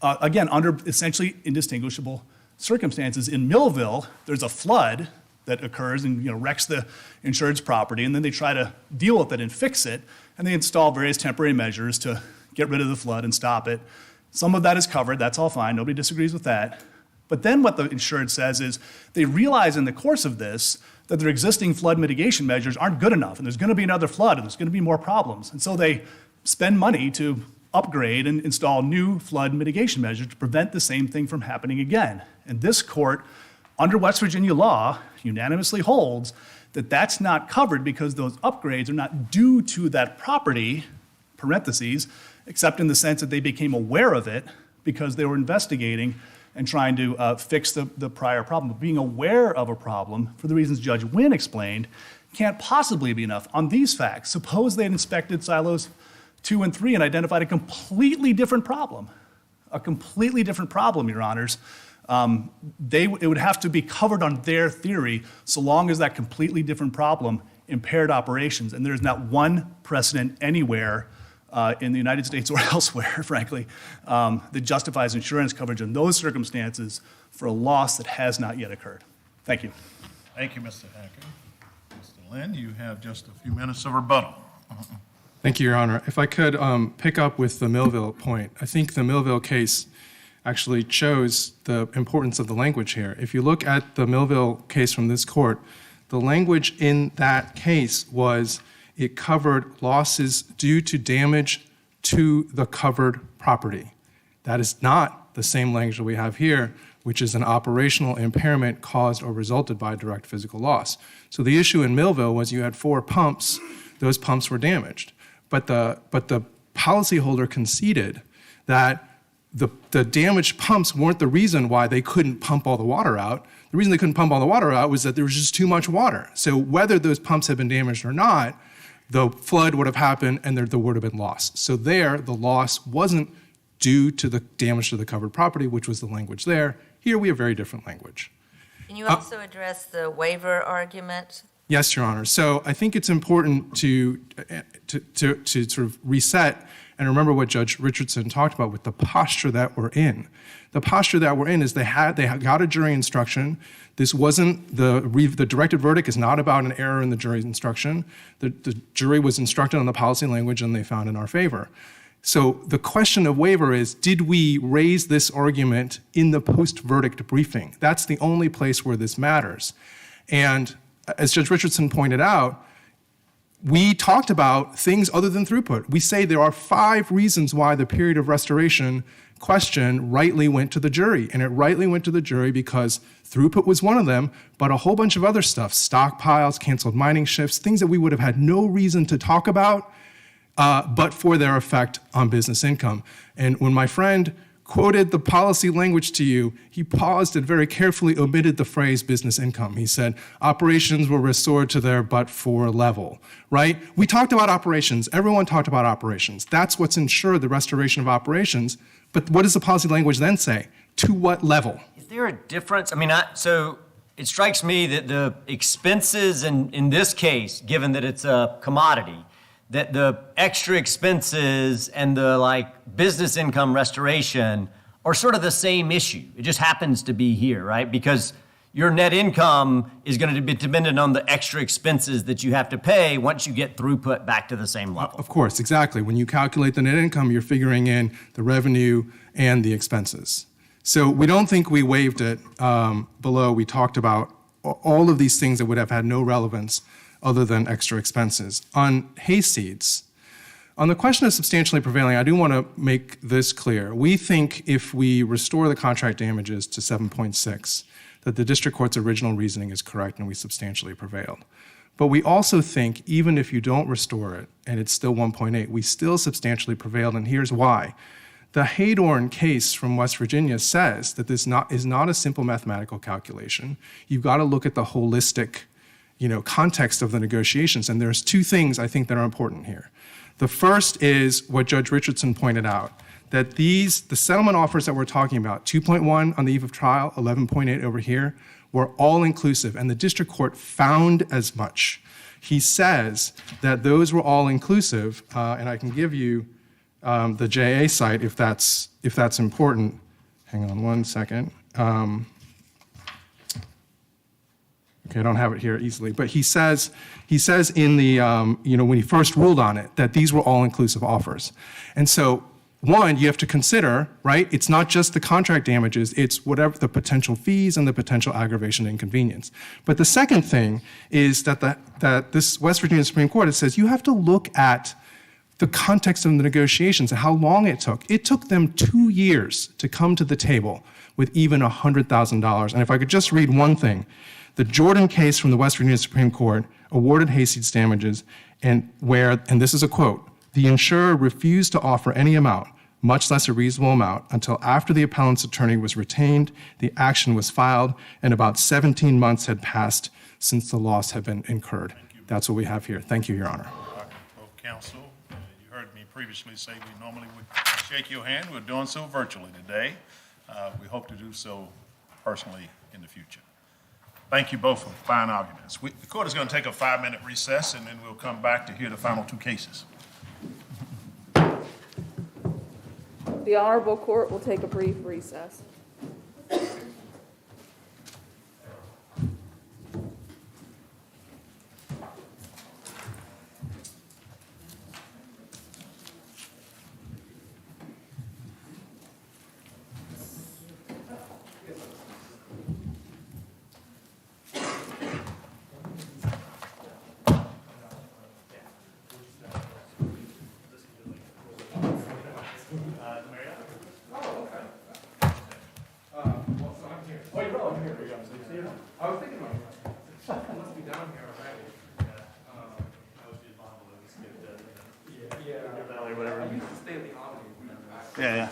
again, under essentially indistinguishable circumstances. In Millville, there's a flood that occurs and wrecks the insured's property, and then they try to deal with it and fix it, and they install various temporary measures to get rid of the flood and stop it. Some of that is covered, that's all fine, nobody disagrees with that. But then what the insured says is they realize in the course of this that their existing flood mitigation measures aren't good enough, and there's gonna be another flood, and there's gonna be more problems. And so they spend money to upgrade and install new flood mitigation measures to prevent the same thing from happening again. And this court, under West Virginia law, unanimously holds that that's not covered because those upgrades are not due to that property, parentheses, except in the sense that they became aware of it because they were investigating and trying to fix the prior problem. But being aware of a problem, for the reasons Judge Wynn explained, can't possibly be enough on these facts. Suppose they had inspected silos 2 and 3 and identified a completely different problem, Your Honors. It would have to be covered on their theory so long as that completely different problem impaired operations. And there's not one precedent anywhere in the United States or elsewhere, frankly, that justifies insurance coverage in those circumstances for a loss that has not yet occurred. Thank you. Thank you, Mr. Hacker. Mr. Lynn, you have just a few minutes of rebuttal. Thank you, Your Honor. If I could pick up with the Millville point, I think the Millville case actually shows the importance of the language here. If you look at the Millville case from this court, the language in that case was it covered losses due to damage to the covered property. That is not the same language that we have here, which is an operational impairment caused or resulted by direct physical loss. So the issue in Millville was you had 4 pumps, those pumps were damaged. But the policyholder conceded that the damaged pumps weren't the reason why they couldn't pump all the water out. The reason they couldn't pump all the water out was that there was just too much water. So whether those pumps had been damaged or not, the flood would have happened and there would have been loss. So there, the loss wasn't due to the damage to the covered property, which was the language there. Here, we have very different language. Can you also address the waiver argument? Yes, Your Honor. So I think it's important to sort of reset and remember what Judge Richardson talked about with the posture that we're in. The posture that we're in is they got a jury instruction. This wasn't the directed verdict is not about an error in the jury's instruction. The jury was instructed on the policy language and they found in our favor. So the question of waiver is, did we raise this argument in the post-verdict briefing? That's the only place where this matters. And as Judge Richardson pointed out, we talked about things other than throughput. We say there are 5 reasons why the period of restoration question rightly went to the jury. And it rightly went to the jury because throughput was one of them, but a whole bunch of other stuff, stockpiles, canceled mining shifts, things that we would have had no reason to talk about, but for their effect on business income. And when my friend quoted the policy language to you, he paused and very carefully omitted the phrase business income. He said, operations were restored to their but-for level, right? We talked about operations. Everyone talked about operations. That's what's ensured the restoration of operations. But what does the policy language then say? To what level? Is there a difference? I mean, so it strikes me that the expenses in this case, given that it's a commodity, that the extra expenses and the business income restoration are sort of the same issue. It just happens to be here, right? Because your net income is going to be dependent on the extra expenses that you have to pay once you get throughput back to the same level. Of course, exactly. When you calculate the net income, you're figuring in the revenue and the expenses. So we don't think we waived it below. We talked about all of these things that would have had no relevance other than extra expenses. On hayseeds, on the question of substantially prevailing, I do want to make this clear. We think if we restore the contract damages to 7.6, that the district court's original reasoning is correct and we substantially prevailed. But we also think even if you don't restore it and it's still 1.8, we still substantially prevailed, and here's why. The Haydorn case from West Virginia says that this is not a simple mathematical calculation. You've got to look at the holistic context of the negotiations. And there's 2 things I think that are important here. The first is what Judge Richardson pointed out, that the settlement offers that we're talking about, 2.1 on the eve of trial, 11.8 over here, were all inclusive. And the district court found as much. He says that those were all inclusive, and I can give you the JA site if that's important. Hang on one second. Okay, I don't have it here easily, but he says in the, when he first ruled on it, that these were all-inclusive offers. And so, one, you have to consider, right, it's not just the contract damages, it's whatever the potential fees and the potential aggravation and inconvenience. But the second thing is that this West Virginia Supreme Court, it says you have to look at the context of the negotiations and how long it took. It took them 2 years to come to the table with even $100,000. And if I could just read one thing, the Jordan case from the West Virginia Supreme Court awarded hayseeds damages, and this is a quote, the insurer refused to offer any amount, much less a reasonable amount, until after the appellant's attorney was retained, the action was filed, and about 17 months had passed since the loss had been incurred. That's what we have here. Thank you, Your Honor. Both counsel, you heard me previously say we normally would shake your hand. We're doing so virtually today. We hope to do so personally in the future. Thank you both for fine arguments. The court is going to take a 5-minute recess, and then we'll come back to hear the final 2 cases. The Honorable Court will take a brief recess. Yeah, yeah.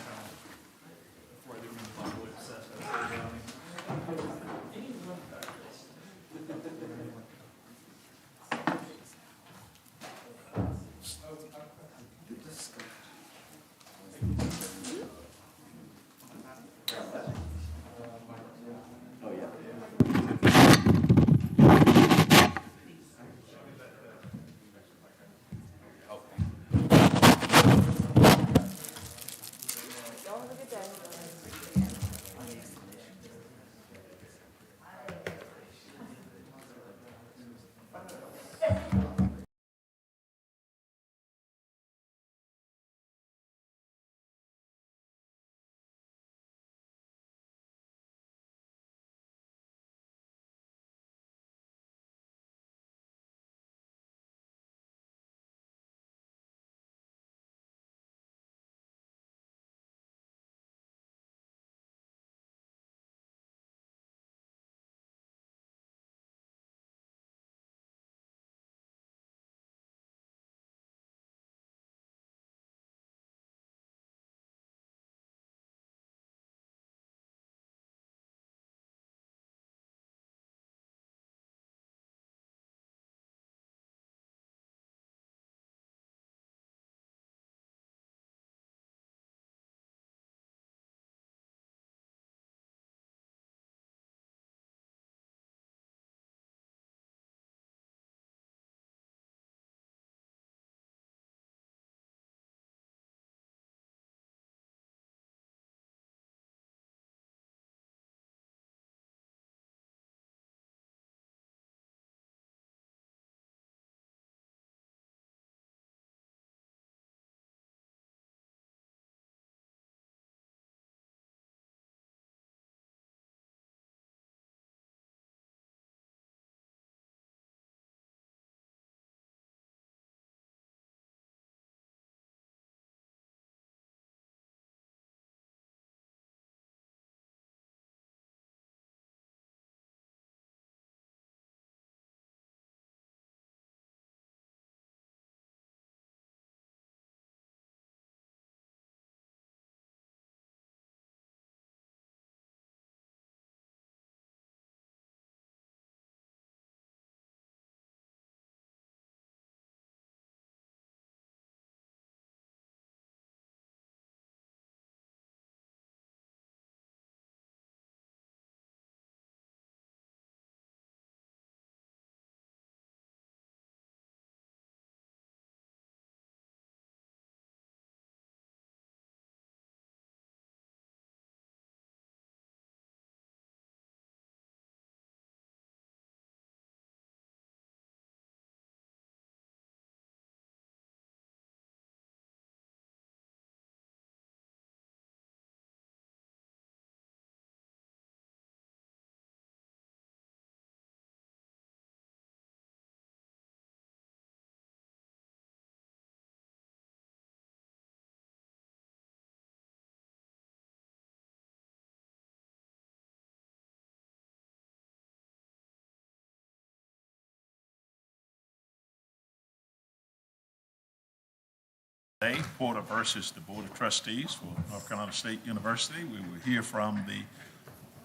Today, Porter versus the Board of Trustees for North Carolina State University. We will hear from the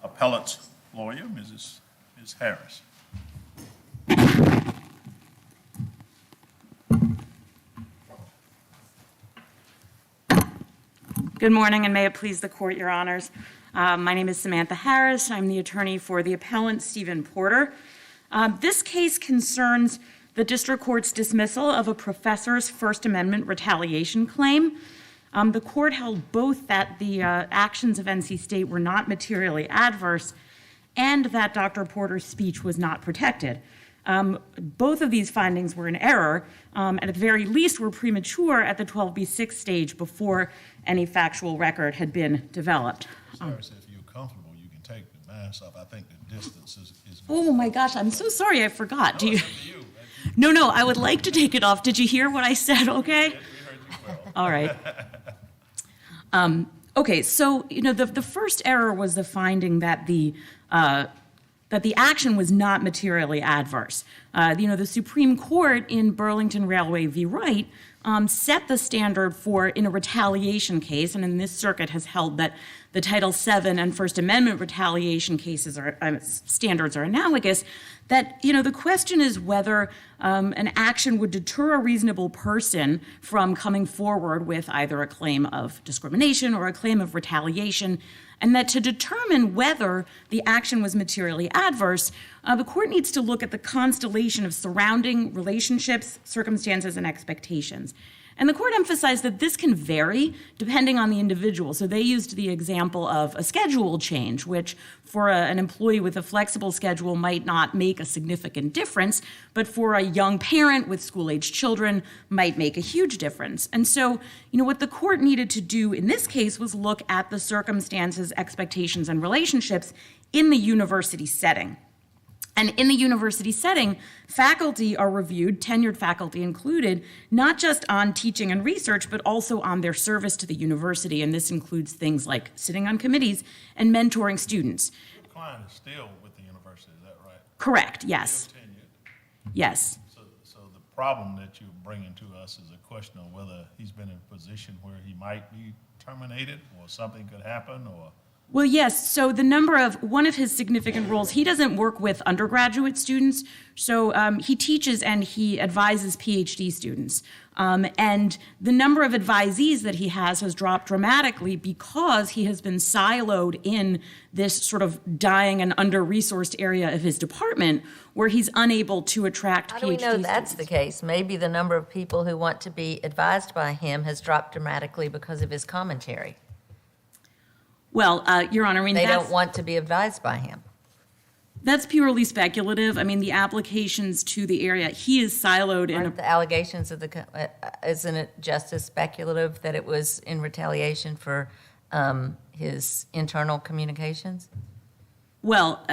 appellate's lawyer, Ms. Harris. Good morning, and may it please the court, your honors. My name is Samantha Harris. I'm the attorney for the appellant, Stephen Porter. This case concerns the district court's dismissal of a professor's First Amendment retaliation claim. the court held both that the actions of NC State were not materially adverse and that Dr. Porter's speech was not protected. Both of these findings were in error, and at the very least were premature at the 12B6 stage before any factual record had been developed. Sarah said if you're comfortable, you can take the mask off. I think the distance is. Oh my gosh, I'm so sorry, I forgot. Do you? It's up to you. No, I would like to take it off. Did you hear what I said, okay? We heard you well. All right. Okay, so, the first error was the finding that the action was not materially adverse. The Supreme Court in Burlington Railway v. Wright set the standard for in a retaliation case, and in this circuit has held that the Title VII and First Amendment retaliation cases standards are analogous, that, the question is whether an action would deter a reasonable person from coming forward with either a claim of discrimination or a claim of retaliation, and that to determine whether the action was materially adverse, the court needs to look at the constellation of surrounding relationships, circumstances, and expectations. And the court emphasized that this can vary depending on the individual. So they used the example of a schedule change, which for an employee with a flexible schedule might not make a significant difference, but for a young parent with school-aged children might make a huge difference. And so, what the court needed to do in this case was look at the circumstances, expectations, and relationships in the university setting. And in the university setting, faculty are reviewed, tenured faculty included, not just on teaching and research, but also on their service to the university. And this includes things like sitting on committees and mentoring students. Your client is still with the university, is that right? Correct, yes. Still tenured. Yes. So the problem that you're bringing to us is a question of whether he's been in a position where he might be terminated or something could happen or. Well, yes. So one of his significant roles, he doesn't work with undergraduate students. So he teaches and he advises PhD students. And the number of advisees that he has dropped dramatically because he has been siloed in this sort of dying and under-resourced area of his department where he's unable to attract PhD students. How do we know that's the case? Maybe the number of people who want to be advised by him has dropped dramatically because of his commentary. Well, Your Honor, They don't want to be advised by him. That's purely speculative. I mean, the applications to the area, he is siloed in Aren't the allegations of isn't it just as speculative that it was in retaliation for his internal communications? Well,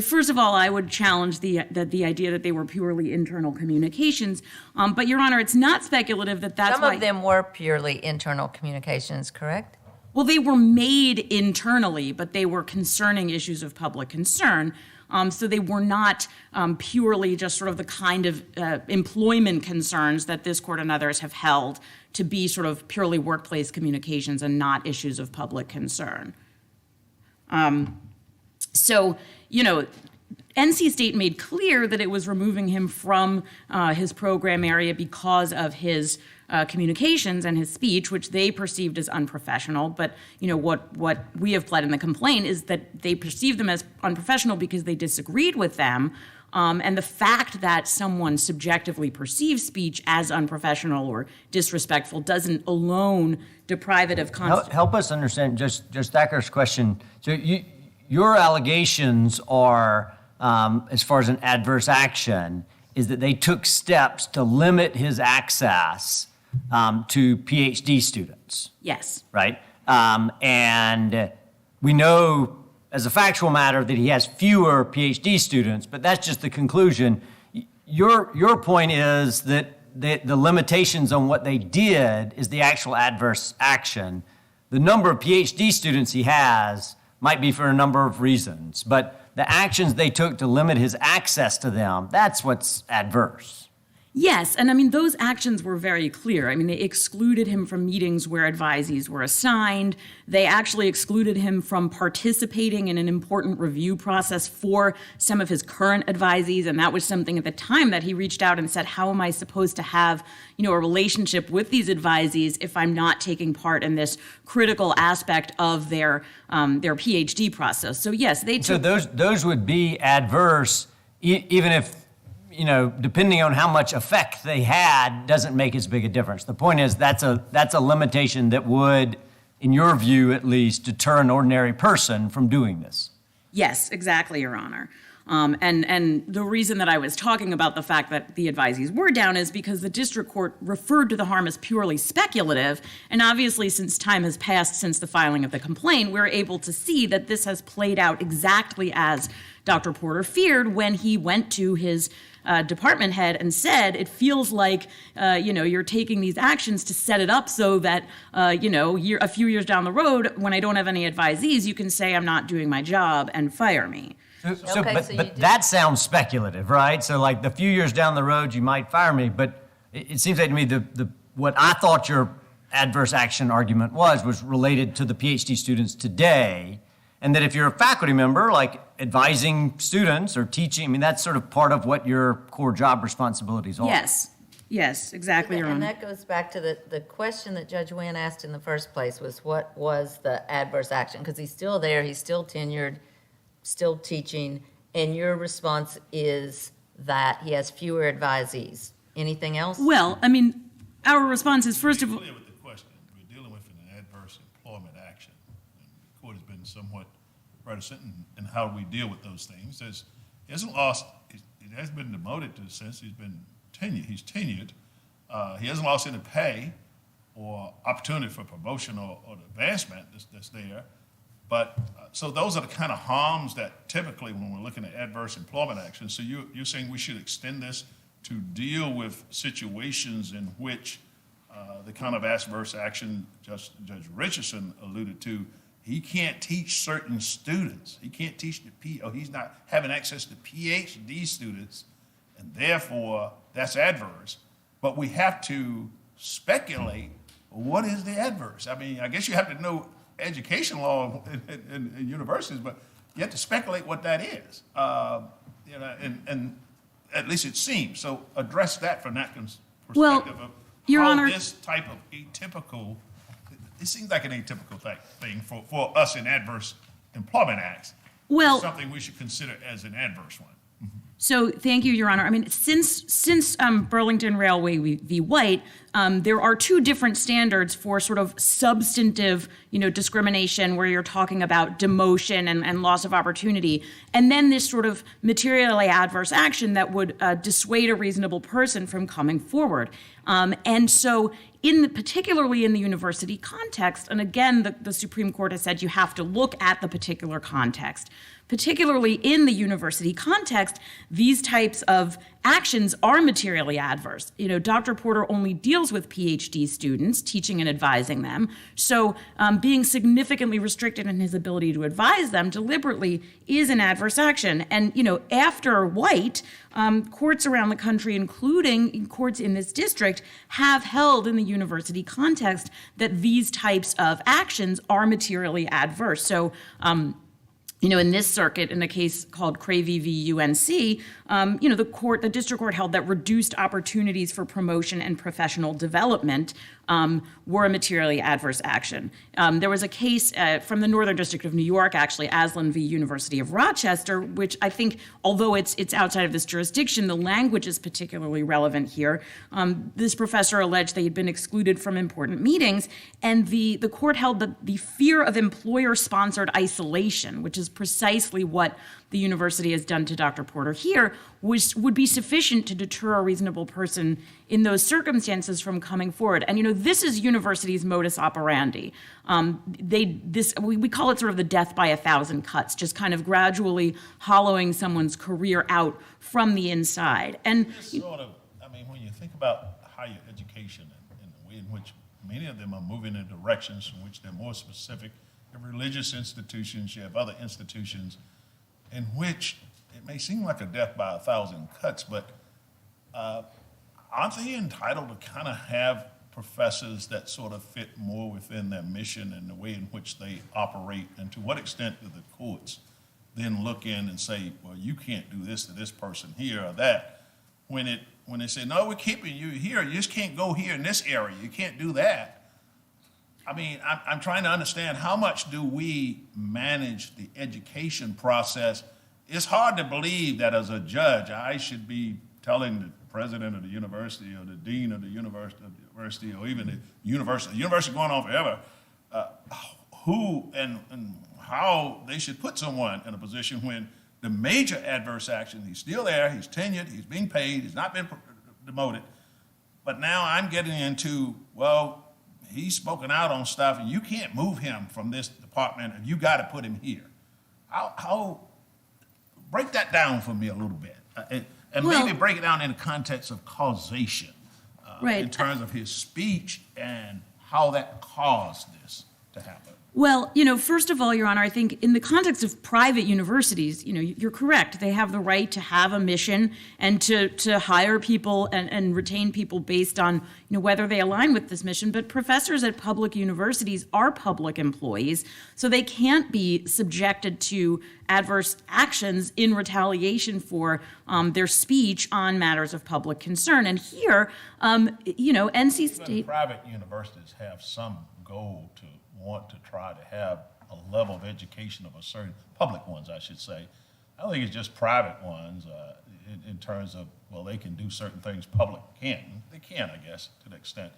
first of all, I would challenge the idea that they were purely internal communications. But, Your Honor, it's not speculative that's Some of them were purely internal communications, correct? Well, they were made internally, but they were concerning issues of public concern. So they were not purely just sort of the kind of employment concerns that this court and others have held to be sort of purely workplace communications and not issues of public concern. So, NC State made clear that it was removing him from his program area because of his communications and his speech, which they perceived as unprofessional. But, what we have pled in the complaint is that they perceived them as unprofessional because they disagreed with them. And the fact that someone subjectively perceives speech as unprofessional or disrespectful doesn't alone deprive it of Help us understand, just Thacker's question. So your allegations are, as far as an adverse action, is that they took steps to limit his access to PhD students. Yes. Right? And we know as a factual matter that he has fewer PhD students, but that's just the conclusion. Your point is that the limitations on what they did is the actual adverse action. The number of PhD students he has might be for a number of reasons, but the actions they took to limit his access to them, that's what's adverse. Yes, and I mean, those actions were very clear. I mean, they excluded him from meetings where advisees were assigned. They actually excluded him from participating in an important review process for some of his current advisees, and that was something at the time that he reached out and said, how am I supposed to have, a relationship with these advisees if I'm not taking part in this critical aspect of their PhD process? So yes, they took... So those would be adverse even if depending on how much effect they had, doesn't make as big a difference. The point is that's a limitation that would, in your view at least, deter an ordinary person from doing this. Yes, exactly, Your Honor. And the reason that I was talking about the fact that the advisees were down is because the district court referred to the harm as purely speculative. And obviously, since time has passed since the filing of the complaint, we're able to see that this has played out exactly as Dr. Porter feared when he went to his department head and said, it feels like, you're taking these actions to set it up so that, a few years down the road, when I don't have any advisees, you can say I'm not doing my job and fire me. But that sounds speculative, right? So like the few years down the road, you might fire me, but it seems like to me what I thought your adverse action argument was related to the PhD students today, and that if you're a faculty member, like advising students or teaching, that's sort of part of what your core job responsibilities are. Yes, exactly, Your Honor. And that goes back to the question that Judge Wynn asked in the first place was what was the adverse action? Because he's still there, he's still tenured, still teaching, and your response is that he has fewer advisees. Anything else? Well, our response is first of all, Clear with the question, we're dealing with an adverse employment action. And the court has been somewhat reticent in how we deal with those things. He hasn't lost, he has been demoted to the sense he's been tenured. He's tenured. He hasn't lost any pay or opportunity for promotion or advancement that's there. But so those are the kind of harms that typically when we're looking at adverse employment actions, so you're saying we should extend this to deal with situations in which the kind of adverse action Judge Richardson alluded to, he can't teach certain students. He can't teach he's not having access to PhD students, and therefore that's adverse. But we have to speculate, what is the adverse? I guess you have to know education law in universities, but you have to speculate what that is. And at least it seems. So address that from that perspective of Your how Honor, this type of atypical, it seems like an atypical thing for us in adverse employment acts. Well, something we should consider as an adverse one. So thank you, Your Honor. Since Burlington Railway v. White, there are two different standards for sort of substantive, discrimination where you're talking about demotion and loss of opportunity, and then this sort of materially adverse action that would dissuade a reasonable person from coming forward. And so particularly in the university context, and again, the Supreme Court has said you have to look at the particular context. Particularly in the university context, these types of actions are materially adverse. Dr. Porter only deals with PhD students, teaching and advising them. So being significantly restricted in his ability to advise them deliberately is an adverse action. And, after White, courts around the country, including courts in this district, have held in the university context that these types of actions are materially adverse. So, in this circuit, in a case called Cravey v. UNC, the district court held that reduced opportunities for promotion and professional development were a materially adverse action. There was a case from the Northern District of New York, actually, Aslan v. University of Rochester, which I think, although it's outside of this jurisdiction, the language is particularly relevant here. This professor alleged they had been excluded from important meetings, and the court held that the fear of employer-sponsored isolation, which is precisely what the university has done to Dr. Porter here, would be sufficient to deter a reasonable person in those circumstances from coming forward. And this is university's modus operandi. We call it sort of the death by 1,000 cuts, just kind of gradually hollowing someone's career out from the inside. And when you think about higher education and the way in which many of them are moving in directions in which they're more specific, you have religious institutions, you have other institutions in which it may seem like a death by 1,000 cuts, but aren't they entitled to kind of have professors that sort of fit more within their mission and the way in which they operate? And to what extent do the courts then look in and say, well, you can't do this to this person here or that, when they say, no, we're keeping you here, you just can't go here in this area, you can't do that? I'm trying to understand, how much do we manage the education process? It's hard to believe that as a judge, I should be telling the president of the university or the dean of the university or even the university going on forever, who and how they should put someone in a position when the major adverse action, he's still there, he's tenured, he's being paid, he's not been demoted, but now I'm getting into, well, he's spoken out on stuff and you can't move him from this department and you got to put him here. How break that down for me a little bit, and maybe break it down in the context of causation, Right. in terms of his speech and how that caused this to happen. Well, first of all, Your Honor, I think in the context of private universities, you're correct. They have the right to have a mission and to hire people and retain people based on, whether they align with this mission. But professors at public universities are public employees, so they can't be subjected to adverse actions in retaliation for their speech on matters of public concern. And here, NC State. Private universities have some goal to want to try to have a level of education of a certain, public ones, I should say. I don't think it's just private ones in terms of, well, they can do certain things public can't. They can, I guess, to an extent.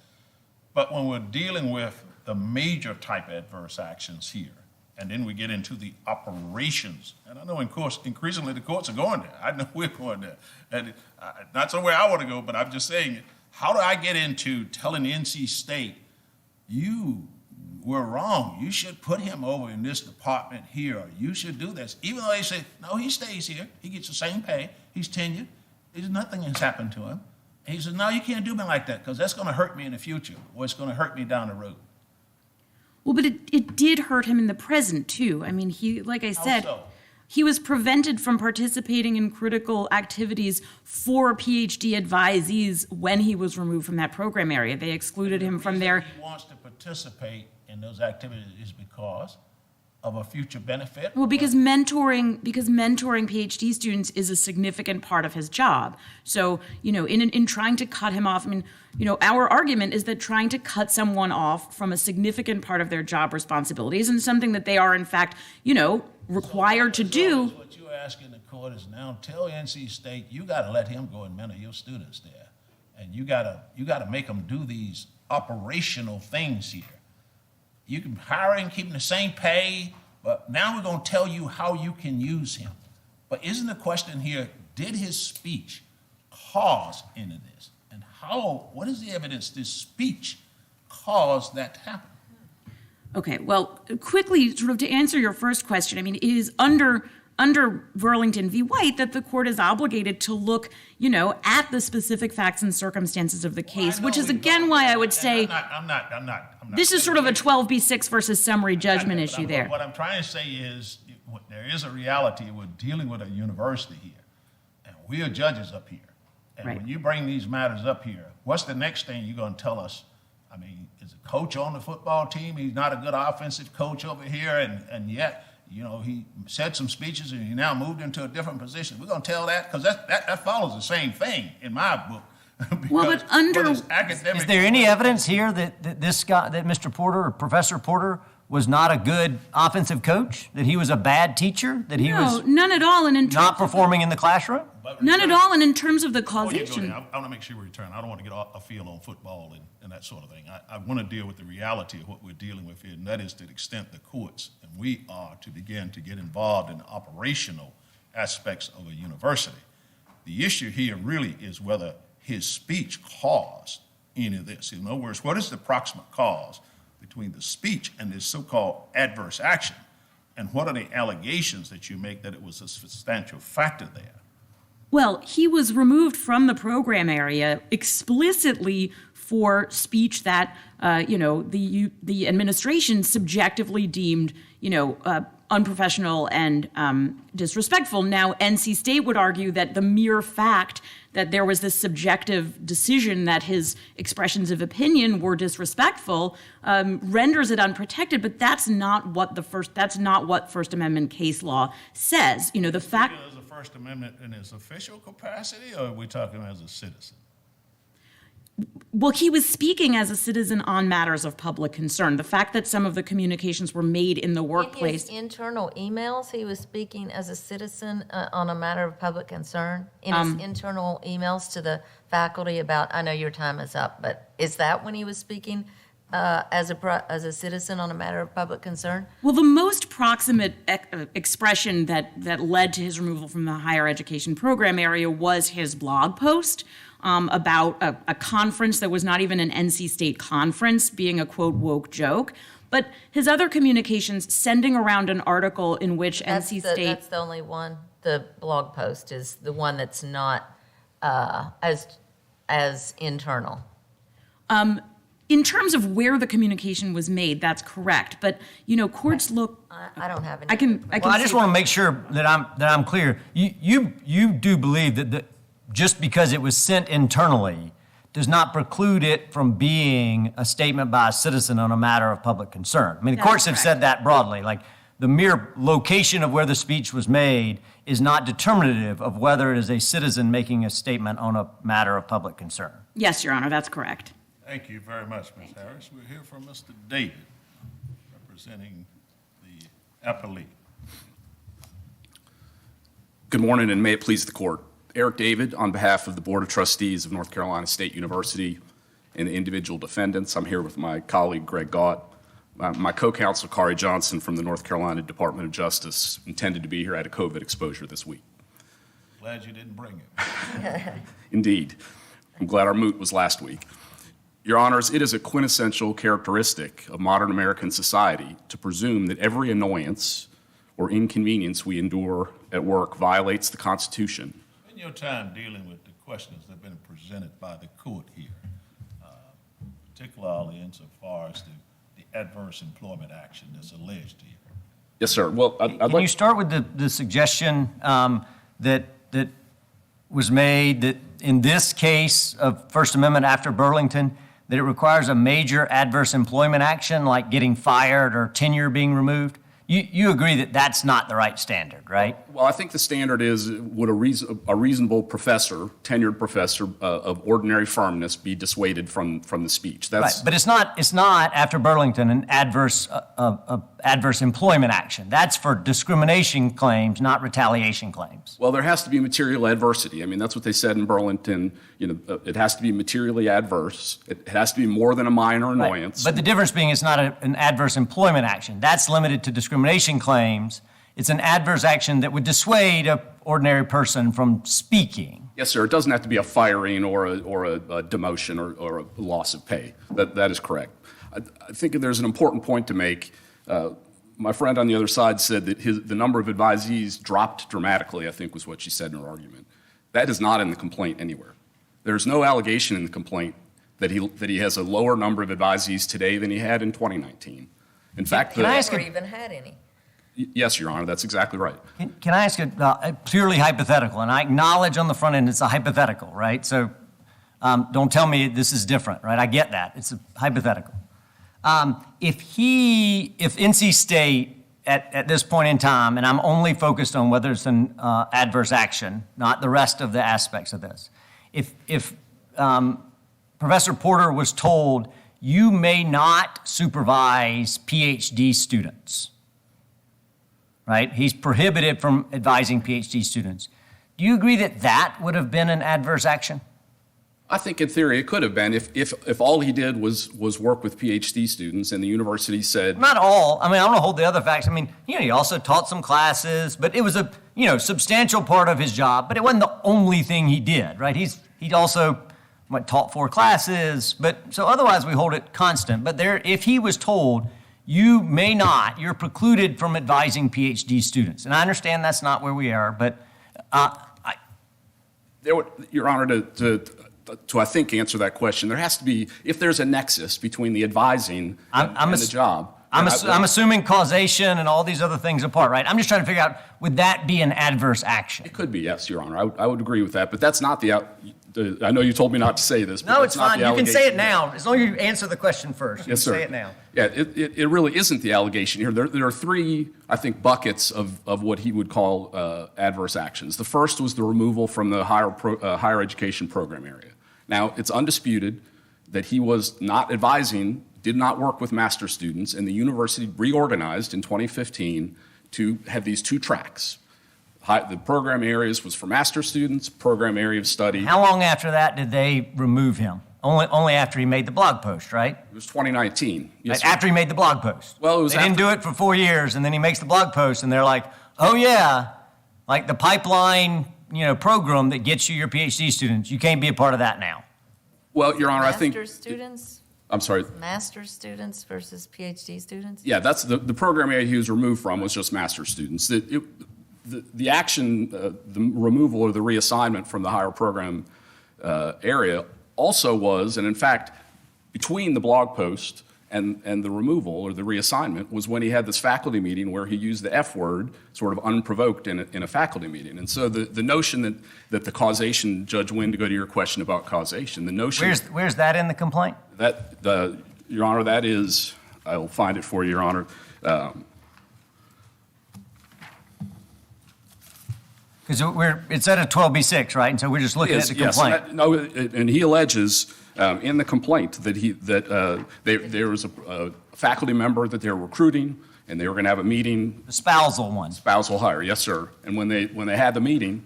But when we're dealing with the major type adverse actions here, and then we get into the operations, and I know increasingly the courts are going there. I know we're going there. And not somewhere I want to go, but I'm just saying, how do I get into telling NC State, you were wrong. You should put him over in this department here. Or you should do this. Even though they say, no, he stays here. He gets the same pay. He's tenured. Nothing has happened to him. And he says, no, you can't do me like that because that's going to hurt me in the future or it's going to hurt me down the road. Well, but it did hurt him in the present, too. I mean, like I said, so? he was prevented from participating in critical activities for PhD advisees when he was removed from that program area. They excluded him from their... He wants to participate in those activities is because of a future benefit? Well, because mentoring PhD students is a significant part of his job. So, in trying to cut him off, I mean, our argument is that trying to cut someone off from a significant part of their job responsibilities and something that they are, in fact, required to do. What you're asking the court is now tell NC State, you got to let him go and mentor your students there. And you got to make them do these operational things here. You can hire him, keep him the same pay, but now we're going to tell you how you can use him. But isn't the question here, did his speech cause any of this? And what is the evidence this speech caused that to happen? Okay, well, quickly, sort of to answer your first question, I mean, it is under Burlington v. White that the court is obligated to look, at the specific facts and circumstances of the case, which is again why I would say I'm not. this is sort of a 12b6 versus summary judgment issue there. What I'm trying to say is there is a reality. We're dealing with a university here, and we are judges up here. And Right. when you bring these matters up here, what's the next thing you're going to tell us? I mean, is a coach on the football team? He's not a good offensive coach over here, and yet, he said some speeches and he now moved into a different position. We're going to tell that because that follows the same thing in my book. Well, but under- Is Is there any evidence here that this guy, that Mr. Porter or Professor Porter was not a good offensive coach? That he was a bad teacher? That he No, was none at all. And in not terms performing in the classroom? none at all. And in terms of the Before you go causation. there, I want to make sure we return. I don't want to get a feel on football and that sort of thing. I want to deal with the reality of what we're dealing with here, and that is to the extent the courts and we are to begin to get involved in the operational aspects of a university. The issue here really is whether his speech caused any of this. In other words, what is the proximate cause between the speech and this so-called adverse action? And what are the allegations that you make that it was a substantial factor there? Well, he was removed from the program area explicitly for speech that, the administration subjectively deemed, unprofessional and disrespectful. Now, NC State would argue that the mere fact that there was this subjective decision that his expressions of opinion were disrespectful renders it unprotected. But that's not what First Amendment case law says. The fact. Is the First Amendment in its official capacity, or are we talking as a citizen? Well, he was speaking as a citizen on matters of public concern. The fact that some of the communications were made in the In workplace. his internal emails, he was speaking as a citizen on a matter of public concern? In his internal emails to the faculty about, I know your time is up, but is that when he was speaking as a citizen on a matter of public concern? Well, the most proximate expression that led to his removal from the higher education program area was his blog post about a conference that was not even an NC State conference being a, quote, woke joke. But his other communications, sending around an article in which NC State... That's the only one. The blog post is the one that's not as internal. In terms of where the communication was made, that's correct. But, courts look... I don't have any. I can Well, I just want to make sure that I'm clear. You do believe that just because it was sent internally does not preclude it from being a statement by a citizen on a matter of public concern. I mean, the courts have said that broadly. Like, the mere location of where the speech was made is not determinative of whether it is a citizen making a statement on a matter of public concern. Yes, Your Honor, that's correct. Thank you very much, Ms. Harris. We'll hear from Mr. David, representing the appellee. Good morning, and may it please the court. Eric David, on behalf of the Board of Trustees of North Carolina State University and the individual defendants, I'm here with my colleague Greg Gott. My co-counsel, Kari Johnson, from the North Carolina Department of Justice, intended to be here, had a COVID exposure this week. Glad you didn't bring it. Indeed. I'm glad our moot was last week. Your Honors, it is a quintessential characteristic of modern American society to presume that every annoyance or inconvenience we endure at work violates the Constitution. In your time dealing with the questions that have been presented by the court here, particularly insofar as the adverse employment action that's alleged here. Yes, sir. Well, Can you start with the suggestion that was made that in this case of First Amendment after Burlington, that it requires a major adverse employment action like getting fired or tenure being removed? You agree that that's not the right standard, right? Well, I think the standard is, would a reasonable professor, tenured professor of ordinary firmness be dissuaded from the speech? Right, but it's not after Burlington an adverse employment action. That's for discrimination claims, not retaliation claims. Well, there has to be material adversity. I mean, that's what they said in Burlington. It has to be materially adverse. It has to be more than a minor annoyance. Right. But the difference being it's not an adverse employment action. That's limited to discrimination claims. It's an adverse action that would dissuade an ordinary person from speaking. Yes, sir. It doesn't have to be a firing or a demotion or a loss of pay. That is correct. I think there's an important point to make. My friend on the other side said that the number of advisees dropped dramatically, I think was what she said in her argument. That is not in the complaint anywhere. There's no allegation in the complaint that he has a lower number of advisees today than he had in 2019. In fact, He never even had any. Yes, Your Honor, that's exactly right. Can I ask a purely hypothetical? And I acknowledge on the front end it's a hypothetical, right? So don't tell me this is different, right? I get that. It's a hypothetical. If NC State at this point in time, and I'm only focused on whether it's an adverse action, not the rest of the aspects of this. If Professor Porter was told, you may not supervise PhD students, right? He's prohibited from advising PhD students. Do you agree that that would have been an adverse action? I think in theory it could have been if all he did was work with PhD students and the university said... Not all. I mean, I don't want to hold the other facts. I mean, he also taught some classes, but it was a, substantial part of his job, but it wasn't the only thing he did, right? He also taught 4 classes, but so otherwise we hold it constant. But if he was told, you may not, you're precluded from advising PhD students. And I understand that's not where we are, but Your Honor, to I think answer that question, there has to be, if there's a nexus between the advising and the job. I'm assuming causation and all these other things apart, right? I'm just trying to figure out, would that be an adverse action? It could be, yes, Your Honor. I would agree with that, but that's not I know you told me not to say this, but No, that's it's not fine. the You can say it allegation. now, as long as you answer the question first. You Yes, can sir. say it now. Yeah, it really isn't the allegation here. There are 3, I think, buckets of what he would call adverse actions. The first was the removal from the higher education program area. Now, it's undisputed that he was not advising, did not work with master students, and the university reorganized in 2015 to have these two tracks. The program areas was for master students, program area of study. How long after that did they remove him? Only after he made the blog post, right? It was 2019. Yes, sir. After he made the blog post. Well, it was They didn't do it for 4 years, and then he makes the blog post, and they're like, oh yeah, like the pipeline, program that gets you your PhD students. You can't be a part of that now. Well, Your Honor, I think. Master's students? I'm sorry. Master's students versus PhD students? Yeah, that's the program area he was removed from was just master students. The action, the removal or the reassignment from the higher program area also was, and in fact, between the blog post and the removal or the reassignment was when he had this faculty meeting where he used the F word sort of unprovoked in a faculty meeting. And so the notion that the causation, Judge Wynn, to go to your question about causation, the notion. Where's that in the complaint? Your Honor, that is, I will find it for you, Your Honor. Because it's at a 12B6, right? And so we're just looking at the complaint. Yes, and he alleges in the complaint that there was a faculty member that they were recruiting, and they were going to have a meeting. The spousal one. Spousal hire, yes, sir. And when they had the meeting,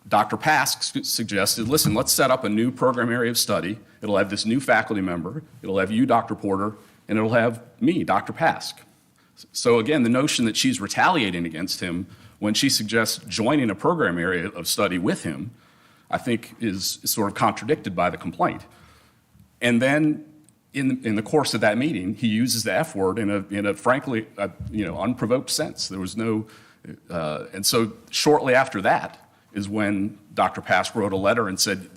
Dr. Pask suggested, listen, let's set up a new program area of study. It'll have this new faculty member. It'll have you, Dr. Porter, and it'll have me, Dr. Pask. So again, the notion that she's retaliating against him when she suggests joining a program area of study with him, I think is sort of contradicted by the complaint. And then in the course of that meeting, he uses the F word in a frankly, unprovoked sense. There was no, and so shortly after that is when Dr. Pask wrote a letter and said,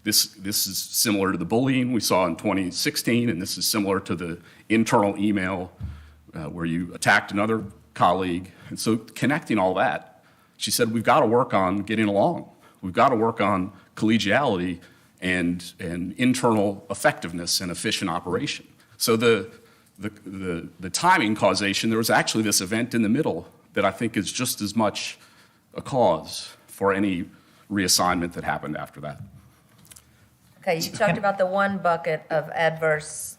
this is similar to the bullying we saw in 2016, and this is similar to the internal email where you attacked another colleague. And so connecting all that, she said, we've got to work on getting along. We've got to work on collegiality and internal effectiveness and efficient operation. So the timing causation, there was actually this event in the middle that I think is just as much a cause for any reassignment that happened after that. Okay, you talked about the one bucket of adverse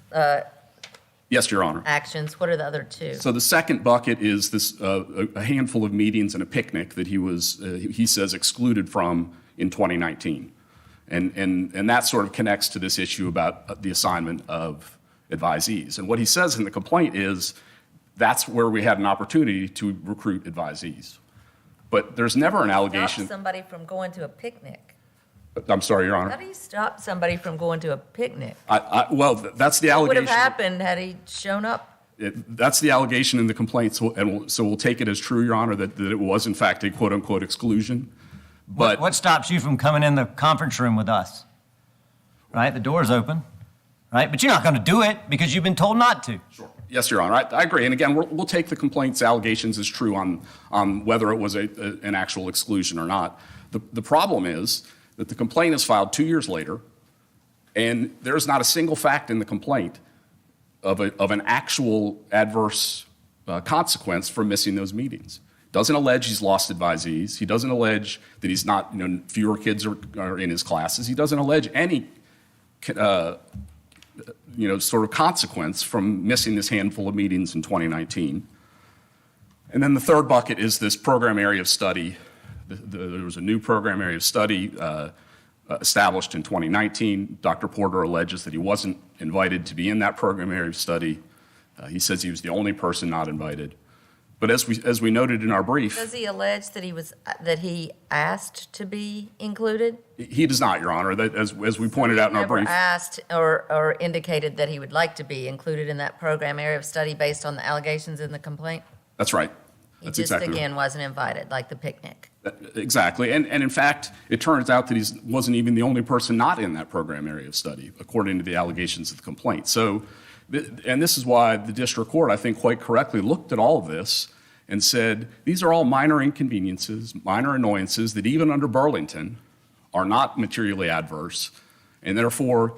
Yes, Your Honor. actions. What are the other two? So the second bucket is this a handful of meetings and a picnic that he says excluded from in 2019, and that sort of connects to this issue about the assignment of advisees. And what he says in the complaint is that's where we had an opportunity to recruit advisees, but there's never an allegation. Stop somebody from going to a picnic. I'm sorry, Your Honor. How do you stop somebody from going to a picnic? Well, that's the What would allegation. have happened had he shown up? That's the allegation in the complaint, so we'll take it as true, Your Honor, that it was in fact a quote-unquote exclusion. But What stops you from coming in the conference room with us? Right? The door's open, right? But you're not going to do it because you've been told not to. Sure. Yes, Your Honor, I agree. And again, we'll take the complaint's allegations as true on whether it was an actual exclusion or not. The problem is that the complaint is filed 2 years later, and there's not a single fact in the complaint of an actual adverse consequence for missing those meetings. Doesn't allege he's lost advisees. He doesn't allege that he's not, fewer kids are in his classes. He doesn't allege any, sort of consequence from missing this handful of meetings in 2019. And then the third bucket is this program area of study. There was a new program area of study established in 2019. Dr. Porter alleges that he wasn't invited to be in that program area of study. He says he was the only person not invited. But as we noted in our brief, Does he allege that he asked to be included? he does not, Your Honor. That as we pointed out in our Never brief. asked or indicated that he would like to be included in that program area of study based on the allegations in the complaint? That's right. He That's just, exactly right. again, wasn't invited, like the picnic. Exactly. And in fact, it turns out that he wasn't even the only person not in that program area of study, according to the allegations of the complaint. So, and this is why the district court, I think quite correctly, looked at all of this and said, these are all minor inconveniences, minor annoyances that even under Burlington are not materially adverse, and therefore.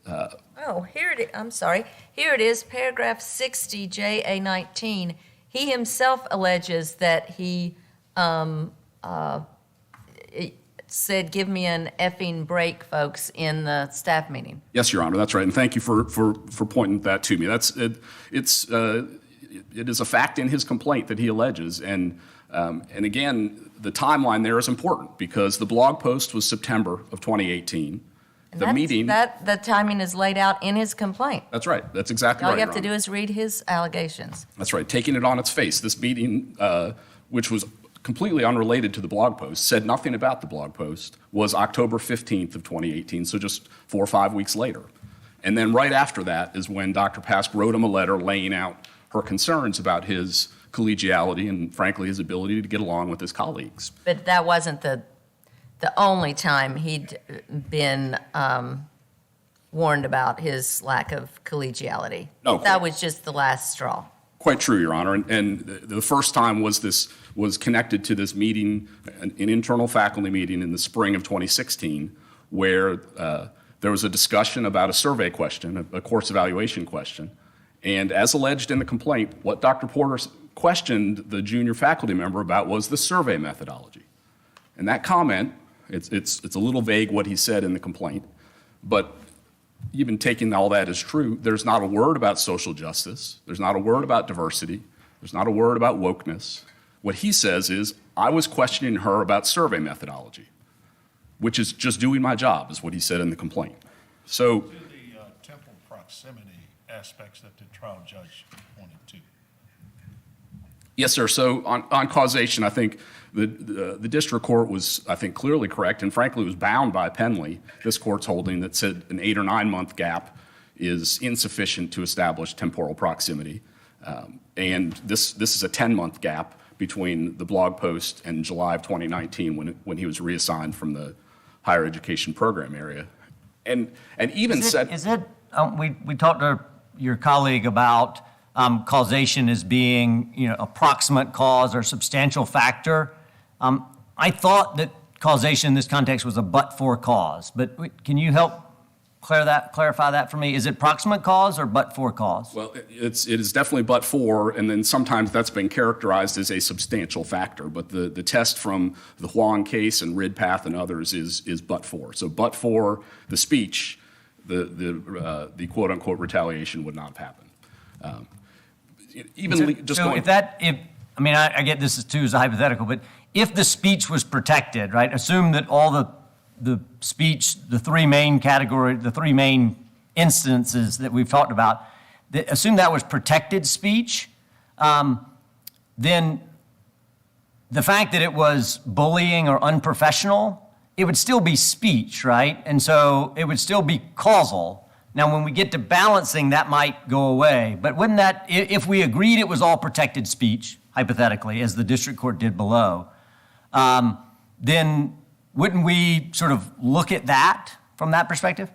Here it is. I'm sorry. Here it is, paragraph 60, JA19. He himself alleges that he said, "Give me an effing break," folks, in the staff meeting. Yes, Your Honor, that's right, and thank you for pointing that to me. It is a fact in his complaint that he alleges, and again, the timeline there is important because the blog post was September of 2018. And The meeting. the timing is laid out in his complaint. That's right. That's exactly All right. you have Your to do Honor. is read his allegations. That's right. Taking it on its face. This meeting, which was completely unrelated to the blog post, said nothing about the blog post, was October 15th of 2018, so just 4 or 5 weeks later. And then right after that is when Dr. Pask wrote him a letter laying out her concerns about his collegiality and, frankly, his ability to get along with his colleagues. But that wasn't the only time he'd been warned about his lack of collegiality. No. That was just the last straw. Quite true, Your Honor. And the first time was connected to this meeting, an internal faculty meeting in the spring of 2016, where there was a discussion about a survey question, a course evaluation question. And as alleged in the complaint, what Dr. Porter questioned the junior faculty member about was the survey methodology. And that comment, it's a little vague what he said in the complaint, but even taking all that as true, there's not a word about social justice, there's not a word about diversity, there's not a word about wokeness. What he says is, I was questioning her about survey methodology, which is just doing my job, is what he said in the complaint. So, To the temporal proximity aspects that the trial judge pointed to. yes, sir. So on causation, I think the district court was, I think, clearly correct, and frankly was bound by Penley, this court's holding that said an 8 or 9 month gap is insufficient to establish temporal proximity. And this is a 10-month gap between the blog post and July of 2019 when he was reassigned from the higher education program area. And even said... We talked to your colleague about causation as being, approximate cause or substantial factor. I thought that causation in this context was a but-for cause, but can you help clarify that for me? Is it proximate cause or but-for cause? Well, it is definitely but-for, and then sometimes that's been characterized as a substantial factor. But the test from the Huang case and Ridpath and others is but-for. So but-for the speech, the quote-unquote retaliation would not have happened. I get this too as a hypothetical, but if the speech was protected, right? Assume that all the speech, the three main instances that we've talked about, assume that was protected speech, then the fact that it was bullying or unprofessional, it would still be speech, right? And so it would still be causal. Now, when we get to balancing, that might go away. But wouldn't that, if we agreed it was all protected speech, hypothetically, as the district court did below, then wouldn't we sort of look at that from that perspective?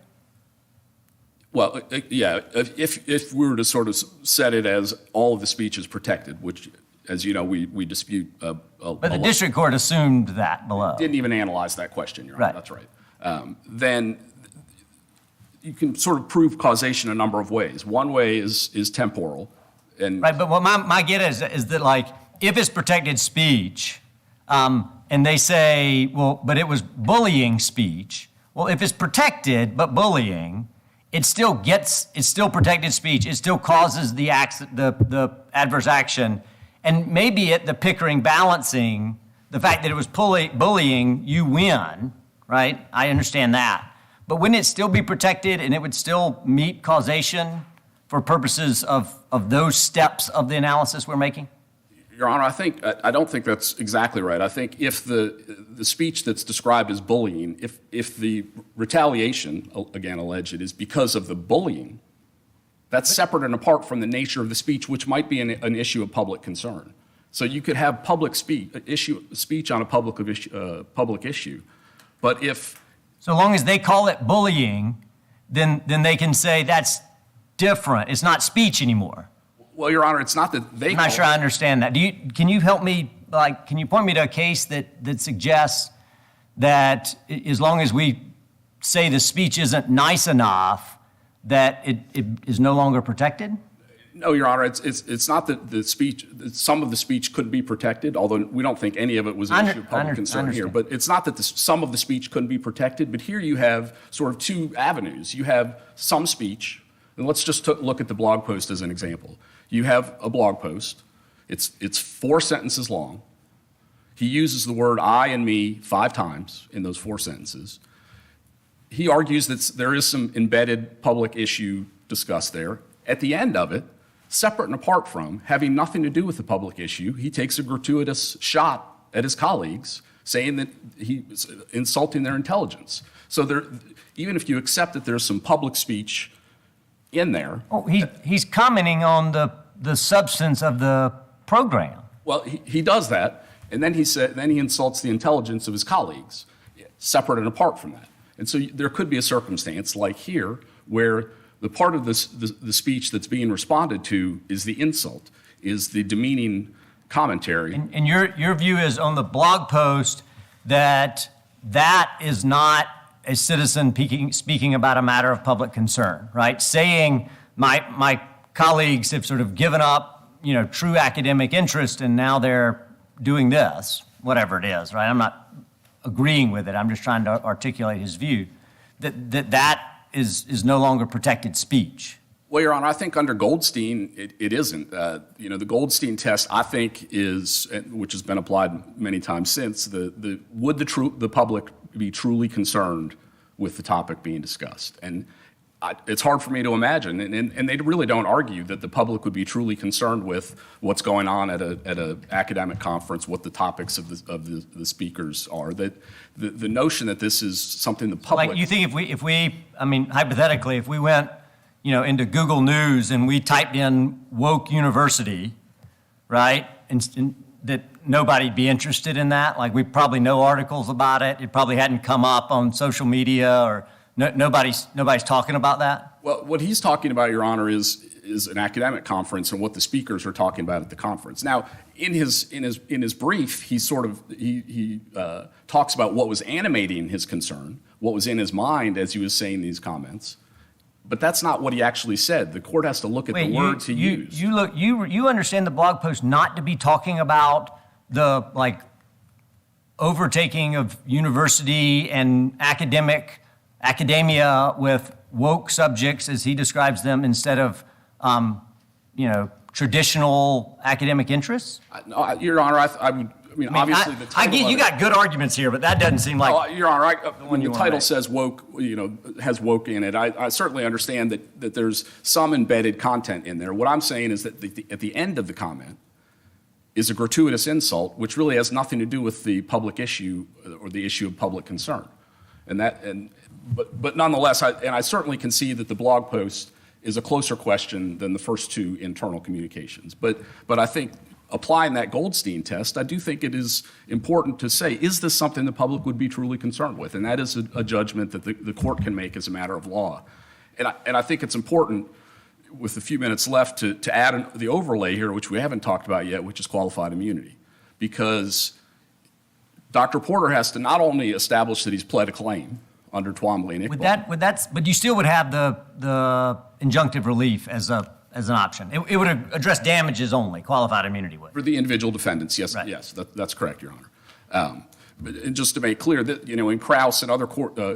Well, yeah, if we were to sort of set it as all of the speech is protected, which, as you know, we dispute a But the lot. district court assumed that below. Didn't even analyze that question, Your Honor. Right. That's right. Then you can sort of prove causation a number of ways. One way is temporal. And Right, but what my get is that, like, if it's protected speech, and they say, well, but it was bullying speech. Well, if it's protected but bullying, it's still protected speech. It still causes the adverse action. And maybe at the Pickering balancing, the fact that it was bullying, you win, right? I understand that. But wouldn't it still be protected and it would still meet causation for purposes of those steps of the analysis we're making? Your Honor, I don't think that's exactly right. I think if the speech that's described as bullying, if the retaliation, again alleged, is because of the bullying, that's separate and apart from the nature of the speech, which might be an issue of public concern. So you could have public speech on a public issue, but if So long as they call it bullying, then they can say that's different. It's not speech anymore. well, Your Honor, it's not that they. I'm not sure I understand that. Can you help me? Can you point me to a case that suggests that as long as we say the speech isn't nice enough, that it is no longer protected? No, Your Honor, it's not that the speech, some of the speech could be protected, although we don't think any of it was an issue of public concern here. But it's not that some of the speech couldn't be protected, but here you have sort of two avenues. You have some speech, and let's just look at the blog post as an example. You have a blog post. It's 4 sentences long. He uses the word I and me 5 times in those 4 sentences. He argues that there is some embedded public issue discussed there. At the end of it, separate and apart from, having nothing to do with the public issue, he takes a gratuitous shot at his colleagues, saying that he's insulting their intelligence. So even if you accept that there's some public speech in there. Oh, he's commenting on the substance of the program. Well, he does that, and then he insults the intelligence of his colleagues, separate and apart from that. And so there could be a circumstance like here where the part of the speech that's being responded to is the insult, is the demeaning commentary. And your view is on the blog post that is not a citizen speaking about a matter of public concern, right? Saying my colleagues have sort of given up, true academic interest and now they're doing this, whatever it is, right? I'm not agreeing with it. I'm just trying to articulate his view that is no longer protected speech. Well, Your Honor, I think under Goldstein, it isn't. The Goldstein test, I think, which has been applied many times since, would the public be truly concerned with the topic being discussed? And it's hard for me to imagine, and they really don't argue that the public would be truly concerned with what's going on at an academic conference, what the topics of the speakers are. That the notion that this is something the public. Like you think if we hypothetically, if we went, into Google News and we typed in woke university, right, and that nobody'd be interested in that. Like we probably know articles about it. It probably hadn't come up on social media or. Nobody's talking about that? Well, what he's talking about, Your Honor, is an academic conference and what the speakers are talking about at the conference. Now, in his brief, he talks about what was animating his concern, what was in his mind as he was saying these comments. But that's not what he actually said. The court has to look at the words he used. You understand the blog post not to be talking about the overtaking of university and academia with woke subjects, as he describes them, instead of, traditional academic interests? Your Honor, obviously the title. I get you got good arguments here, but that doesn't seem like. Your Honor, when the title says woke, has woke in it, I certainly understand that there's some embedded content in there. What I'm saying is that at the end of the comment is a gratuitous insult, which really has nothing to do with the public issue or the issue of public concern. But nonetheless, I certainly concede that the blog post is a closer question than the first 2 internal communications. But I think applying that Goldstein test, I do think it is important to say, is this something the public would be truly concerned with? And that is a judgment that the court can make as a matter of law. And I think it's important, with a few minutes left, to add the overlay here, which we haven't talked about yet, which is qualified immunity. Because Dr. Porter has to not only establish that he's pled a claim under Twombly and Iqbal. But you still would have the injunctive relief as an option. It would address damages only. Qualified immunity would. For the individual defendants, yes, right. Yes, that's correct, Your Honor. But just to make clear that in Krauss and other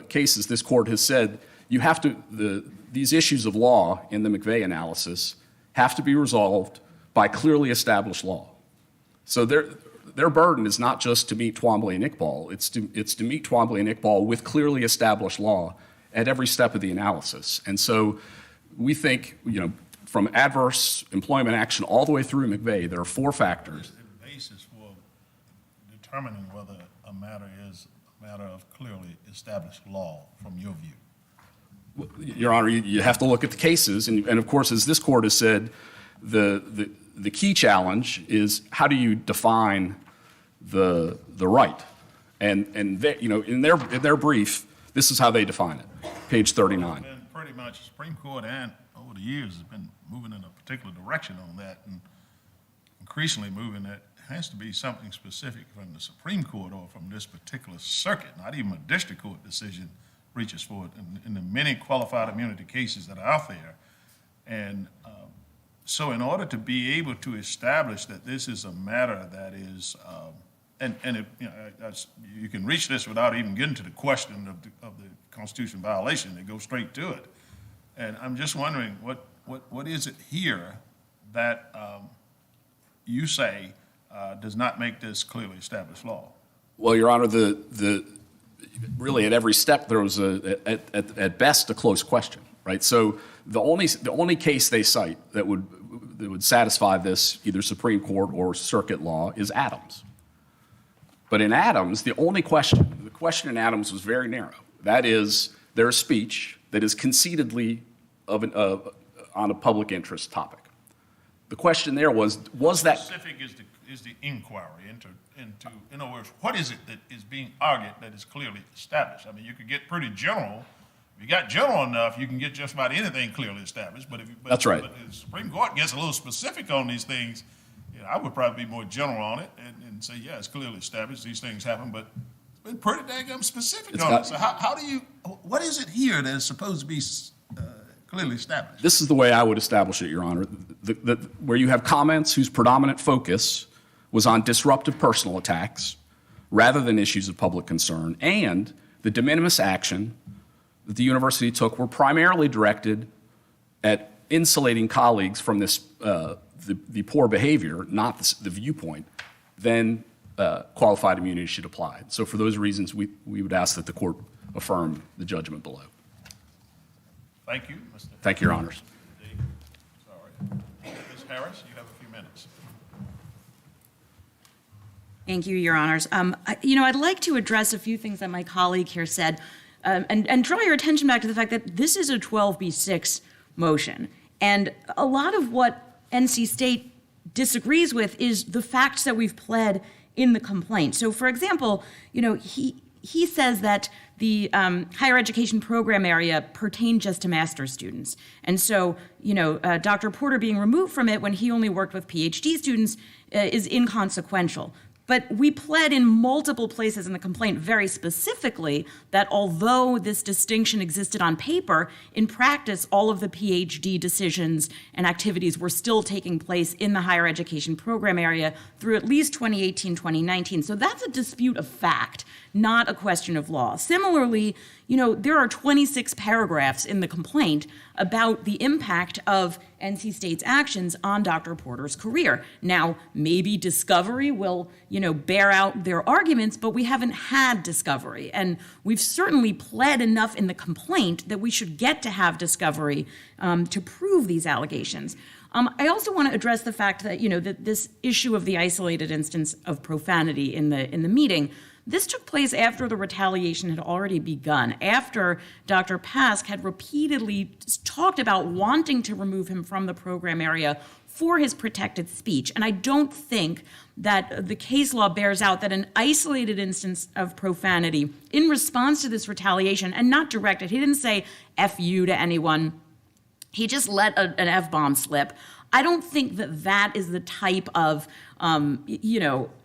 cases, this court has said you have to these issues of law in the McVeigh analysis have to be resolved by clearly established law. So their burden is not just to meet Twombly and Iqbal, it's to meet Twombly and Iqbal with clearly established law at every step of the analysis. And so we think, from adverse employment action all the way through McVeigh, there are 4 factors. The basis for determining whether a matter is a matter of clearly established law from your view. Your Honor, you have to look at the cases, and of course, as this court has said, the key challenge is how do you define the right? And they, in their brief, this is how they define it, page 39. And pretty much the Supreme Court and over the years has been moving in a particular direction on that, and increasingly moving that has to be something specific from the Supreme Court or from this particular circuit, not even a district court decision reaches for it in the many qualified immunity cases that are out there. And So in order to be able to establish that this is a matter that is, you can reach this without even getting to the question of the Constitution violation. They go straight to it. And I'm just wondering, what is it here that you say does not make this clearly established law? Well, Your Honor, really at every step there was at best a close question, right? So the only case they cite that would satisfy this, either Supreme Court or circuit law, is Adams. But in Adams, the question in Adams was very narrow. That is, there's speech that is conceitedly on a public interest topic. The question there was that specific is the inquiry into, in other words, what is it that is being argued that is clearly established? I mean, you could get pretty general. If you got general enough, you can get just about anything clearly established. But that's right. But the Supreme Court gets a little specific on these things. I would probably be more general on it and say, yeah, it's clearly established. These things happen, but it's been pretty daggum specific on it. So what is it here that is supposed to be clearly established? This is the way I would establish it, Your Honor. Where you have comments whose predominant focus was on disruptive personal attacks rather than issues of public concern, and the de minimis action that the university took were primarily directed at insulating colleagues from this the poor behavior, not the viewpoint, then qualified immunity should apply. So for those reasons, we would ask that the court affirm the judgment below. Thank you, Mr. Thank you, Your Honors. Sorry. Ms. Harris, you have a few minutes. Thank you, Your Honors. I'd like to address a few things that my colleague here said and draw your attention back to the fact that this is a 12b6 motion. And a lot of what NC State disagrees with is the facts that we've pled in the complaint. So, for example, he says that the higher education program area pertained just to master's students. And so, Dr. Porter being removed from it when he only worked with PhD students is inconsequential. But we pled in multiple places in the complaint very specifically that although this distinction existed on paper, in practice, all of the PhD decisions and activities were still taking place in the higher education program area through at least 2018, 2019. So that's a dispute of fact, not a question of law. Similarly, there are 26 paragraphs in the complaint about the impact of NC State's actions on Dr. Porter's career. Now, maybe discovery will, bear out their arguments, but we haven't had discovery. And we've certainly pled enough in the complaint that we should get to have discovery to prove these allegations. I also want to address the fact that, that this issue of the isolated instance of profanity in the meeting, this took place after the retaliation had already begun, after Dr. Pask had repeatedly talked about wanting to remove him from the program area for his protected speech. And I don't think that the case law bears out that an isolated instance of profanity in response to this retaliation, and not directed, he didn't say F you to anyone, he just let an F-bomb slip. I don't think that is the type of,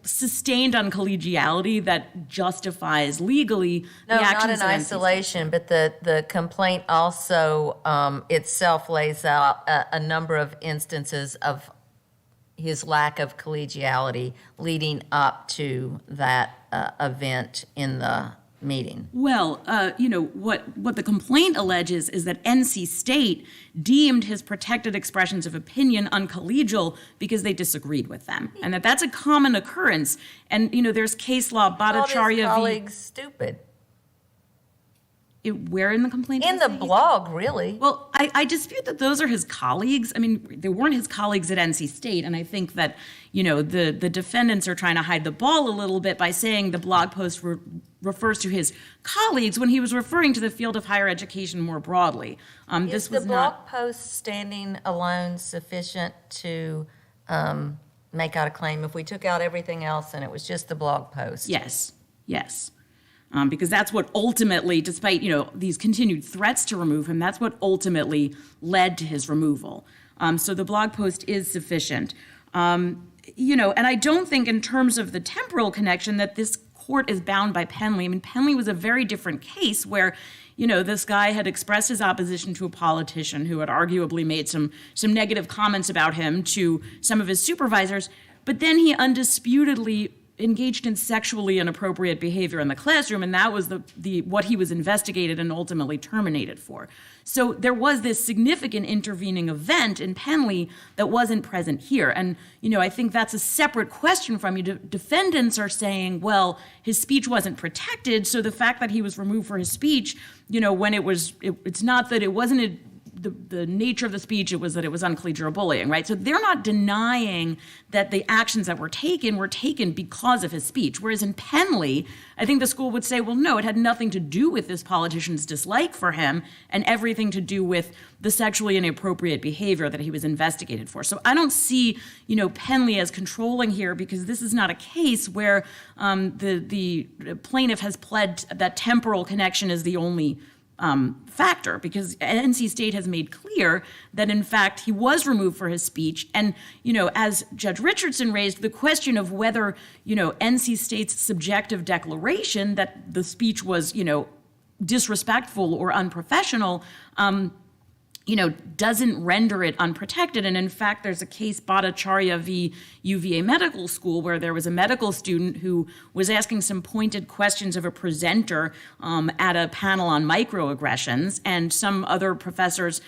sustained uncollegiality that justifies legally the actions. No, not in isolation, but the complaint also itself lays out a number of instances of his lack of collegiality leading up to that event in the meeting. Well, what the complaint alleges is that NC State deemed his protected expressions of opinion uncollegial because they disagreed with them, and that's a common occurrence. And there's case law, Bhattacharya v. colleagues stupid. Where in the complaint? In the blog, really. Well, I dispute that those are his colleagues. I mean, they weren't his colleagues at NC State, and I think that, the defendants are trying to hide the ball a little bit by saying the blog post refers to his colleagues when he was referring to the field of higher education more broadly. Is the blog post standing alone sufficient to make out a claim if we took out everything else and it was just the blog post? Yes. Because that's what ultimately, despite these continued threats to remove him, that's what ultimately led to his removal. So the blog post is sufficient. And I don't think in terms of the temporal connection that this court is bound by Penley. I mean, Penley was a very different case where, this guy had expressed his opposition to a politician who had arguably made some negative comments about him to some of his supervisors, but then he undisputedly engaged in sexually inappropriate behavior in the classroom, and that was the what he was investigated and ultimately terminated for. So there was this significant intervening event in Penley that wasn't present here. And, I think that's a separate question from you. Defendants are saying, well, his speech wasn't protected, so the fact that he was removed for his speech, when it's not that it wasn't the nature of the speech, it was that it was uncollegial bullying, right? So they're not denying that the actions that were taken because of his speech. Whereas in Penley, I think the school would say, well, no, it had nothing to do with this politician's dislike for him and everything to do with the sexually inappropriate behavior that he was investigated for. So I don't see, Penley as controlling here, because this is not a case where the plaintiff has pled that temporal connection is the only factor, because NC State has made clear that, in fact, he was removed for his speech. And, as Judge Richardson raised, the question of whether, NC State's subjective declaration that the speech was, disrespectful or unprofessional, doesn't render it unprotected. And in fact, there's a case, Bhattacharya v. UVA Medical School, where there was a medical student who was asking some pointed questions of a presenter at a panel on microaggressions, and some other professors,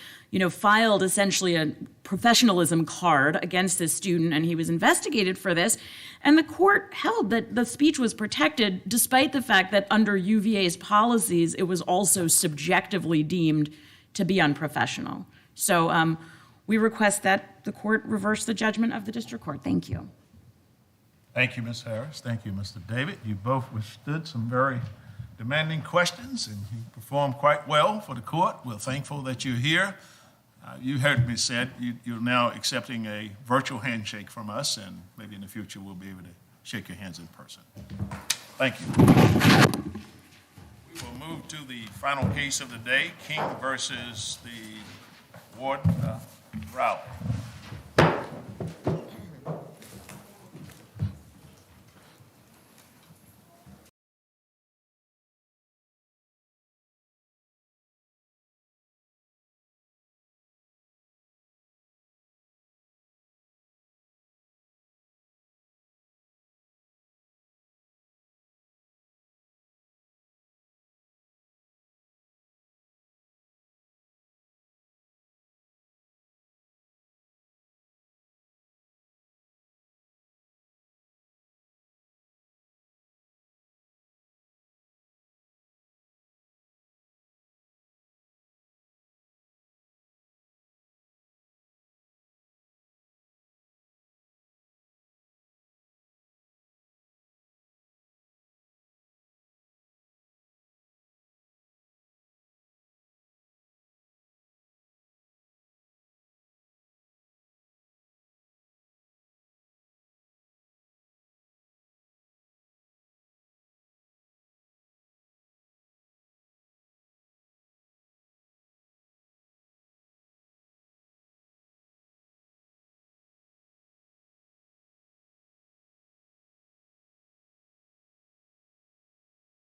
filed essentially a professionalism card against this student, and he was investigated for this. And the court held that the speech was protected, despite the fact that under UVA's policies, it was also subjectively deemed to be unprofessional. So we request that the court reverse the judgment of the district court. Thank you. Thank you, Ms. Harris. Thank you, Mr. David. You both withstood some very demanding questions, and you performed quite well for the court. We're thankful that you're here. You heard me said you're now accepting a virtual handshake from us, and maybe in the future we'll be able to shake your hands in person. Thank you. We will move to the final case of the day, King versus the Ward Rowley.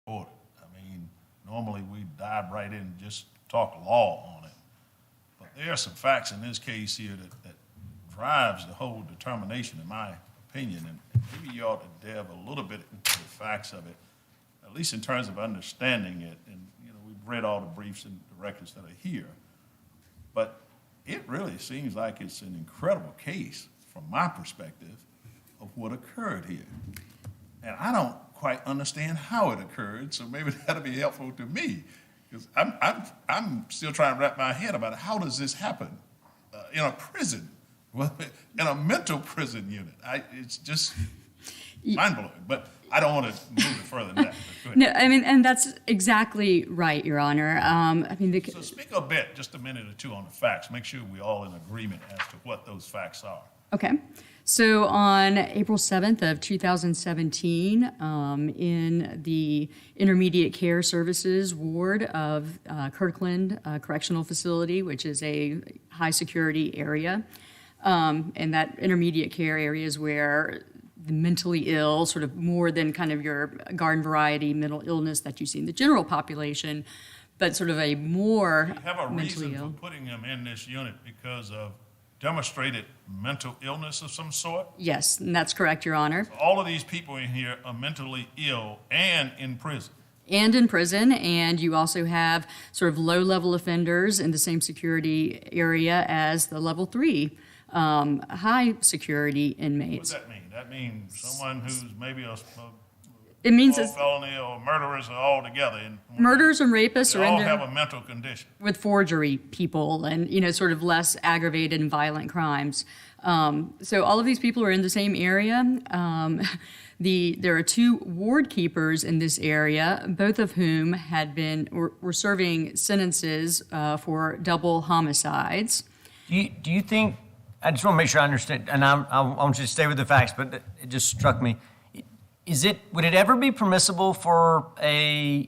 Order. Normally we dive right in and just talk law on it. But there are some facts in this case here that drives the whole determination, in my opinion, and maybe you ought to delve a little bit into the facts of it, at least in terms of understanding it. And, we've read all the briefs and the records that are here. But it really seems like it's an incredible case, from my perspective, of what occurred here. And I don't quite understand how it occurred, so maybe that'll be helpful to me, because I'm still trying to wrap my head about it. How does this happen in a prison, in a mental prison unit? It's just mind-blowing, but I don't want to move it further than that. No, and that's exactly right, Your Honor. So speak a bit, just a minute or two on the facts. Make sure we're all in agreement as to what those facts are. Okay. So on April 7th of 2017, in the Intermediate Care Services ward of Kirkland Correctional Facility, which is a high-security area, and that intermediate care area is where the mentally ill, sort of more than kind of your garden variety mental illness that you see in the general population, but sort of a more Have a mentally reason ill. for putting them in this unit because of demonstrated mental illness of some sort? Yes, and that's correct, Your Honor. All of these people in here are mentally ill and in prison. And in prison, and you also have sort of low-level offenders in the same security area as the level 3 high-security What does inmates. that mean? That means someone who's maybe a It means small it's felony or murderers are all together. And murders and rapists they are all in have there a mental condition. with forgery people and, sort of less aggravated and violent crimes. So all of these people are in the same area. There are 2 ward keepers in this area, both of whom were serving sentences for double homicides. Do you think, I just want to make sure I understand, and I want you to stay with the facts, but it just struck me. Would it ever be permissible for a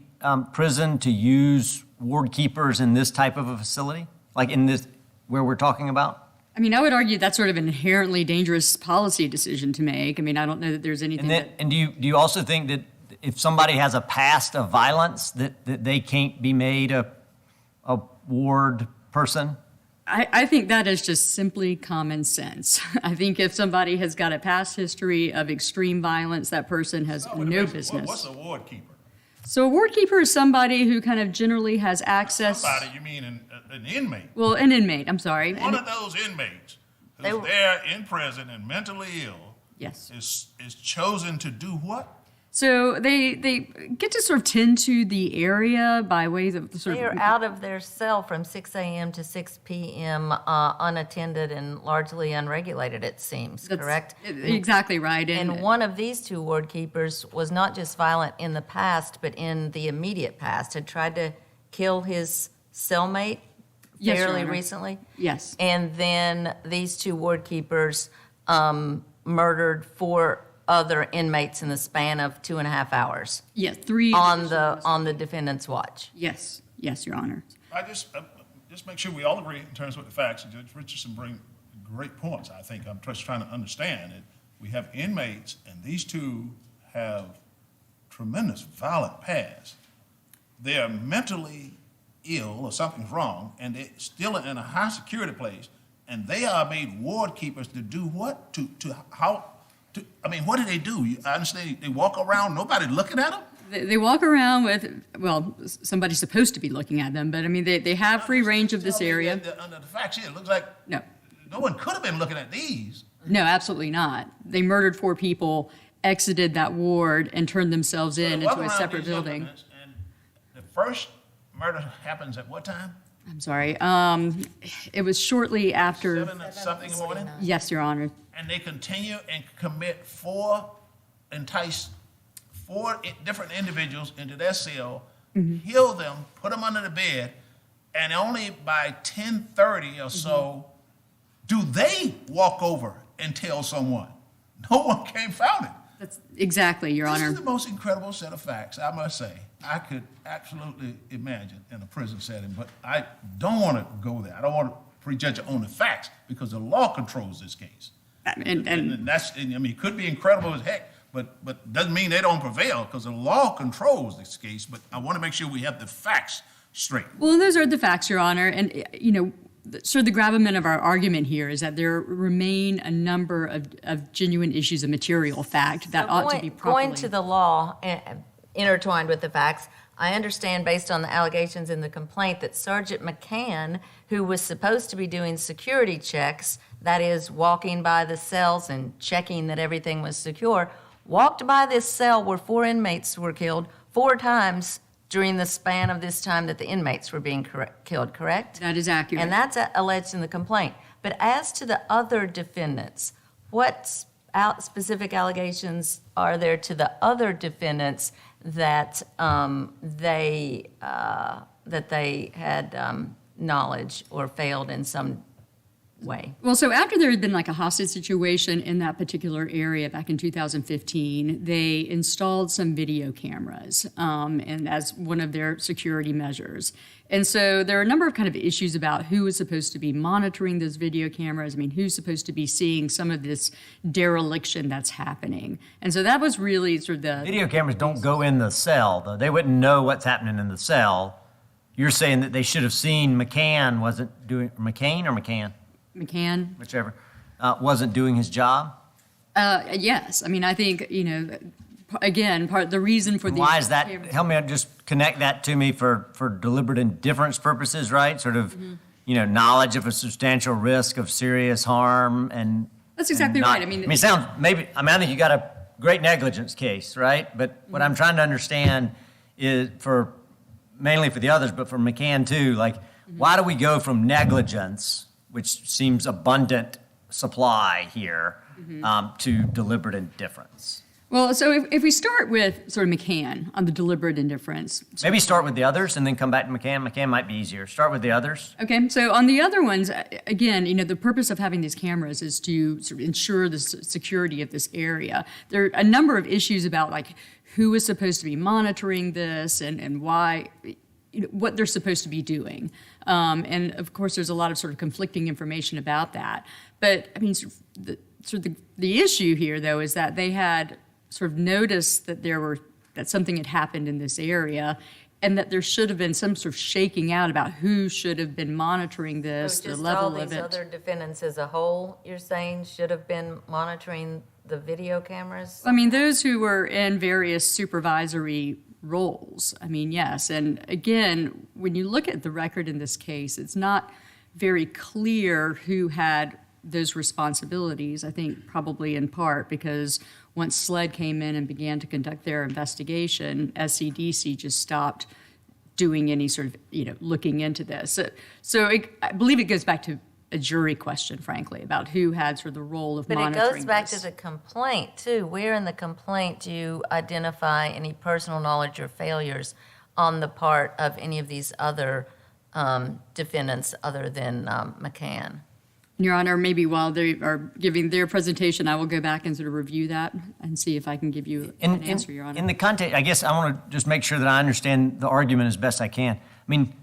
prison to use ward keepers in this type of a facility? Like in this, where we're talking about? I mean, I would argue that's sort of an inherently dangerous policy decision to make. I mean, I don't know that there's anything And do you also think that if somebody has a past of violence, that they can't be made a ward person? I think that is just simply common sense. I think if somebody has got a past history of extreme violence, that person has no business. What's a ward keeper? So a ward keeper is somebody who kind of generally has access. Somebody, you mean an inmate? Well, an inmate, I'm sorry. One of those inmates who's there in prison and mentally ill Yes. is chosen to do what? So they get to sort of tend to the area by ways of sort They of. are out of their cell from 6 a.m. to 6 p.m. Unattended and largely unregulated, it seems, That's correct? Exactly right. And one of these 2 ward keepers was not just violent in the past, but in the immediate past, had tried to kill his cellmate Yes, Your fairly Honor. recently. Yes. And then these 2 ward keepers murdered 4 other inmates in the span of 2.5 hours Yeah, 3. on the defendant's watch. Yes, Your Honor. I just make sure we all agree in terms of the facts. And Judge Richardson bring great points. I think I'm just trying to understand it. We have inmates, and these 2 have tremendous violent past. They are mentally ill or something's wrong, and they're still in a high security place, and they are made ward keepers to do what? I mean, what do they do? I understand they walk around, nobody looking at them? They walk around with, well, somebody's supposed to be looking at them, but I mean, they have free range of this area. Under the facts here, it looks like No, no one could have been looking at these. no, absolutely not. They murdered 4 people, exited that ward, and turned themselves So they in walk into a around separate these building. documents, and the first murder happens at what time? I'm sorry. It was shortly after. 7 something in the morning? Yes, Your Honor. And they continue and commit entice 4 different individuals into their cell, kill them, put them under the bed, and only by 10:30 or so do they walk over and tell someone. No one came found it. That's exactly, Your This Honor. is the most incredible set of facts, I must say. I could absolutely imagine in a prison setting, but I don't want to go there. I don't want to prejudge it on the facts because the law controls this case. And I mean, it could be incredible as heck, but doesn't mean they don't prevail because the law controls this case. But I want to make sure we have the facts straight. well, those are the facts, Your Honor. And, sort of the gravamen of our argument here is that there remain a number of genuine issues of material fact that ought to be properly. Going to the law, intertwined with the facts, I understand based on the allegations in the complaint that Sergeant McCann, who was supposed to be doing security checks, that is, walking by the cells and checking that everything was secure, walked by this cell where 4 inmates were killed 4 times during the span of this time that the inmates were being killed, correct? That is accurate. And that's alleged in the complaint. But as to the other defendants, what specific allegations are there to the other defendants that they had knowledge or failed in some way? Well, so after there had been like a hostage situation in that particular area back in 2015, they installed some video cameras and as one of their security measures. And so there are a number of kind of issues about who is supposed to be monitoring those video cameras. I mean, who's supposed to be seeing some of this dereliction that's happening. And so that was really sort of the... Video cameras don't go in the cell, though. They wouldn't know what's happening in the cell. you're saying that they should have seen McCann wasn't doing, McCain or McCann, McCann? whichever, wasn't doing his job? Yes. I mean, I think, again, the reason for the. Why is that? Help me just connect that to me for deliberate indifference purposes, right? Sort of, knowledge of a substantial risk of serious harm and. That's exactly and not- right. I mean, it sounds, I think you got a great negligence case, right? But what I'm trying to understand is mainly for the others, but for McCann too, like, why do we go from negligence, which seems abundant supply here, to deliberate indifference? Well, so if we start with sort of McCann on the deliberate indifference. Maybe start with the others and then come back to McCann. McCann might be easier. Start with the others. Okay, so on the other ones, again, the purpose of having these cameras is to sort of ensure the security of this area. There are a number of issues about like who is supposed to be monitoring this and why, what they're supposed to be doing. And of course, there's a lot of sort of conflicting information about that. But I mean, the issue here, though, is that they had sort of noticed that that something had happened in this area, and that there should have been some sort of shaking out about who should have been monitoring this, So the just level all of these it. other defendants as a whole, you're saying, should have been monitoring the video cameras? I mean, those who were in various supervisory roles. I mean, yes. And again, when you look at the record in this case, it's not very clear who had those responsibilities, I think probably in part because once SLED came in and began to conduct their investigation, SCDC just stopped doing any sort of, looking into this. I believe it goes back to a jury question, frankly, about who had sort of the role of monitoring But it goes back this. to the complaint, too. Where in the complaint do you identify any personal knowledge or failures on the part of any of these other defendants other than McCann? Your Honor, maybe while they are giving their presentation, I will go back and sort of review that and see if I can give you an answer, Your Honor. In the context, I guess I want to just make sure that I understand the argument as best I can. I mean,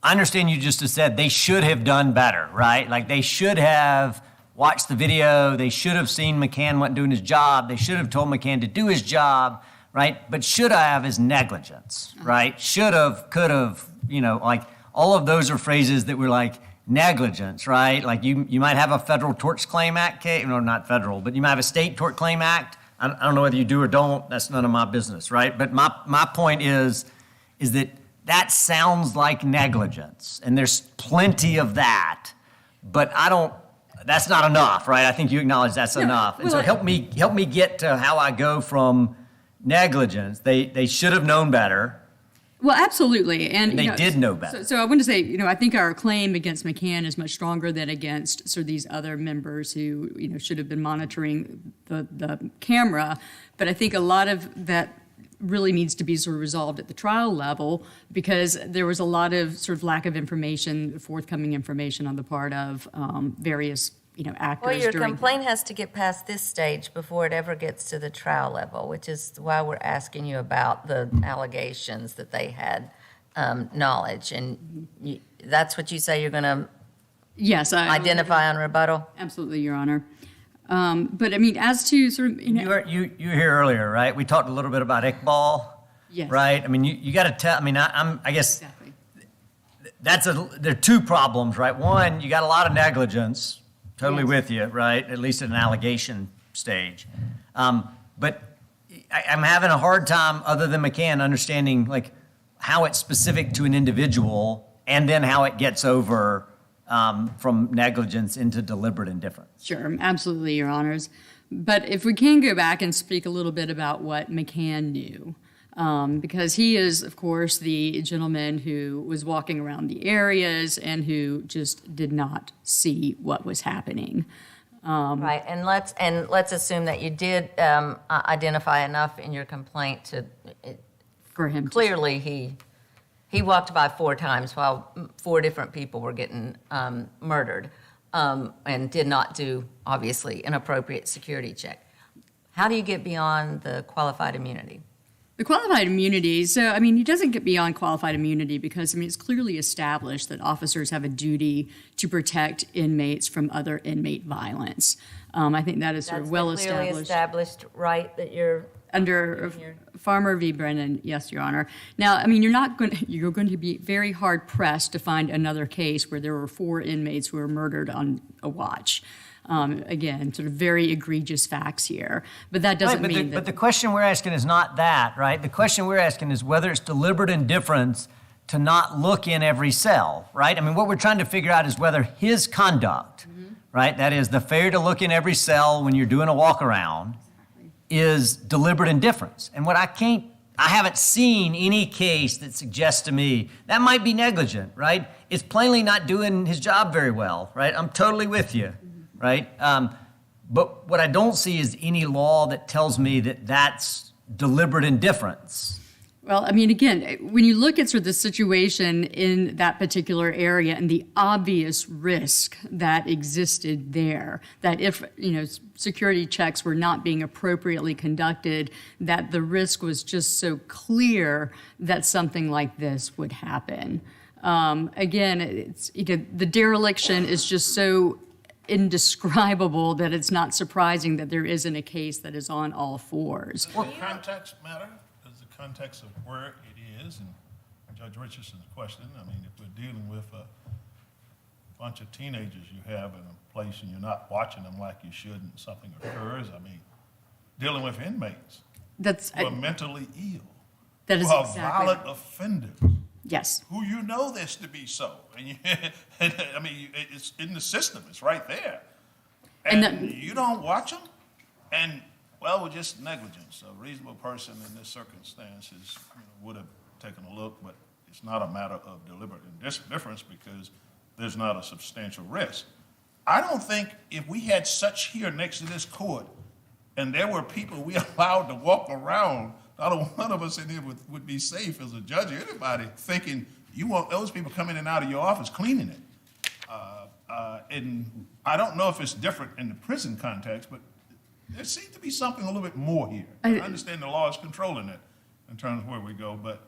I understand you just said they should have done better, right? Like they should have watched the video. They should have seen McCann wasn't doing his job. They should have told McCann to do his job, right? But should have is negligence, right? Should have, could have, like all of those are phrases that were like, negligence, right? Like you might have a federal torts claim act case, not federal, but you might have a state tort claim act. I don't know whether you do or don't. That's none of my business, right? But my point is that sounds like negligence, and there's plenty of that. But that's not enough, right? I think you acknowledge that's enough. And so help me get to how I go from negligence. They should have known better. Well, absolutely. And they did know better. So I want to say, I think our claim against McCann is much stronger than against sort of these other members who, should have been monitoring the camera. But I think a lot of that really needs to be sort of resolved at the trial level because there was a lot of sort of lack of information, forthcoming information on the part of various actors. Well, your during complaint has to get past this stage before it ever gets to the trial level, which is why we're asking you about the allegations that they had knowledge. And that's what you say you're going to Yes, identify on rebuttal? Absolutely, Your Honor. But I mean, as to sort of, You were here earlier, right? We talked a little bit about Iqbal, Yes. right? I mean, you got to tell. I mean, I guess Exactly. there are two problems, right? One, you got a lot of negligence. Totally with you, right? At least at an allegation stage. But I'm having a hard time, other than McCann, understanding like how it's specific to an individual, and then how it gets over from negligence into deliberate indifference. Sure, absolutely, Your Honors. But if we can go back and speak a little bit about what McCann knew, because he is, of course, the gentleman who was walking around the areas and who just did not see what was happening. Right, and let's assume that you did identify enough in your complaint For him to- clearly he walked by 4 times while 4 different people were getting murdered and did not do, obviously, an appropriate security check. How do you get beyond the qualified immunity? The qualified immunity, so I mean, he doesn't get beyond qualified immunity because, I mean, it's clearly established that officers have a duty to protect inmates from other inmate violence. I think that is sort of well That's the clearly established. established right that you're Under Farmer v. Brennan, yes, Your Honor. Now, I mean, you're going to be very hard pressed to find another case where there were 4 inmates who were murdered on a watch. Again, sort of very egregious facts here, but that doesn't mean that. But the question we're asking is not that, right? The question we're asking is whether it's deliberate indifference to not look in every cell, right? I mean, what we're trying to figure out is whether his conduct, right, that is the failure to look in every cell when you're doing a walk around, is deliberate indifference. And what I haven't seen any case that suggests to me that might be negligent, right? It's plainly not doing his job very well, right? I'm totally with you, right? But what I don't see is any law that tells me that that's deliberate indifference. Well, I mean, again, when you look at sort of the situation in that particular area and the obvious risk that existed there, that if, security checks were not being appropriately conducted, that the risk was just so clear that something like this would happen. Again, it's, the dereliction is just so indescribable that it's not surprising that there isn't a case that is on all fours. Does the context matter? Does the context of where it is? And Judge Richardson's question, I mean, if we're dealing with a bunch of teenagers you have in a place and you're not watching them like you should and something occurs, I mean, dealing with inmates who are mentally ill, that is who are exactly violent offenders. Yes. Who you know this to be so. And I mean, it's in the system. It's right there. And you don't watch them? And, well, with just negligence. A reasonable person in this circumstances would have taken a look, but it's not a matter of deliberate indifference because there's not a substantial risk. I don't think if we had such here next to this court and there were people we allowed to walk around, not one of us in here would be safe as a judge or anybody thinking you want those people coming in and out of your office cleaning it. And I don't know if it's different in the prison context, but there seems to be something a little bit more here. I understand the law is controlling it in terms of where we go, but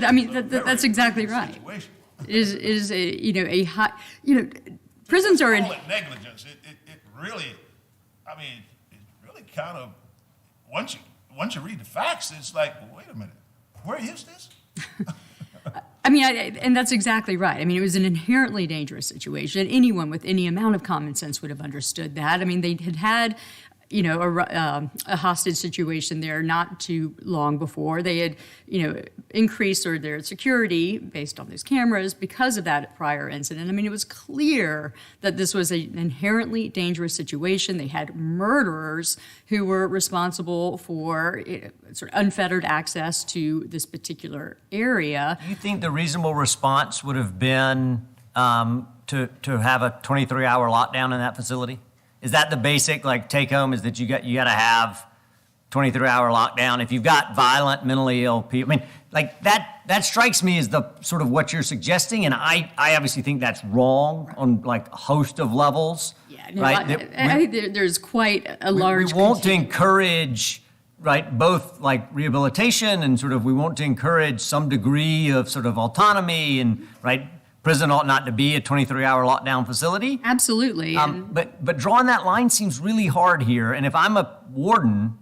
I mean, that's exactly right. Situation. It is a high, prisons are in. Call it negligence. It really, I mean, it's really kind of, once you read the facts, it's like, well, wait a minute, where is this? I mean, and that's exactly right. I mean, it was an inherently dangerous situation. Anyone with any amount of common sense would have understood that. I mean, they had a hostage situation there not too long before. They had, increased their security based on those cameras because of that prior incident. I mean, it was clear that this was an inherently dangerous situation. They had murderers who were responsible for sort of unfettered access to this particular area. Do you think the reasonable response would have been to have a 23-hour lockdown in that facility? Is that the basic take home? Is that you got to have 23-hour lockdown if you've got violent, mentally ill people? I mean, that strikes me as the sort of what you're suggesting, and I obviously think that's wrong on a host of levels. Yeah, no, right? I think there's quite a large. We want to encourage, right, both rehabilitation and sort of we want to encourage some degree of sort of autonomy and prison ought not to be a 23-hour lockdown facility. Absolutely. But drawing that line seems really hard here. And if I'm a warden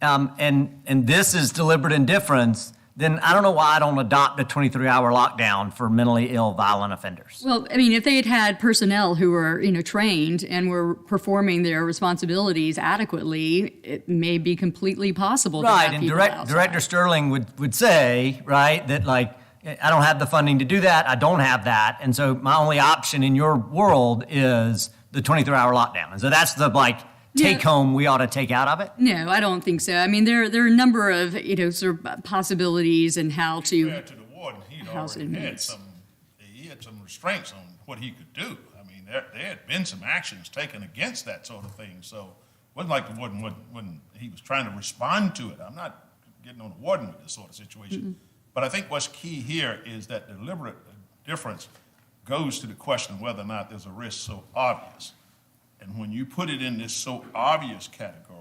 and this is deliberate indifference, then I don't know why I don't adopt a 23-hour lockdown for mentally ill, violent offenders. Well, I mean, if they had had personnel who were, trained and were performing their responsibilities adequately, it may be completely possible to have people outside. Director Sterling would say, right, that I don't have the funding to do that. I don't have that. And so my only option in your world is the 23-hour lockdown. And so that's the take home we ought to take out of it? No, I don't think so. I mean, there are a number of, sort of possibilities and how to Compared to the warden, he had some restraints on what he could do. I mean, there had been some actions taken against that sort of thing. So it wasn't like the warden when he was trying to respond to it. I'm not getting on the warden with this sort of situation. Mm-hmm. But I think what's key here is that deliberate indifference goes to the question of whether or not there's a risk so obvious. And when you put it in this so obvious category,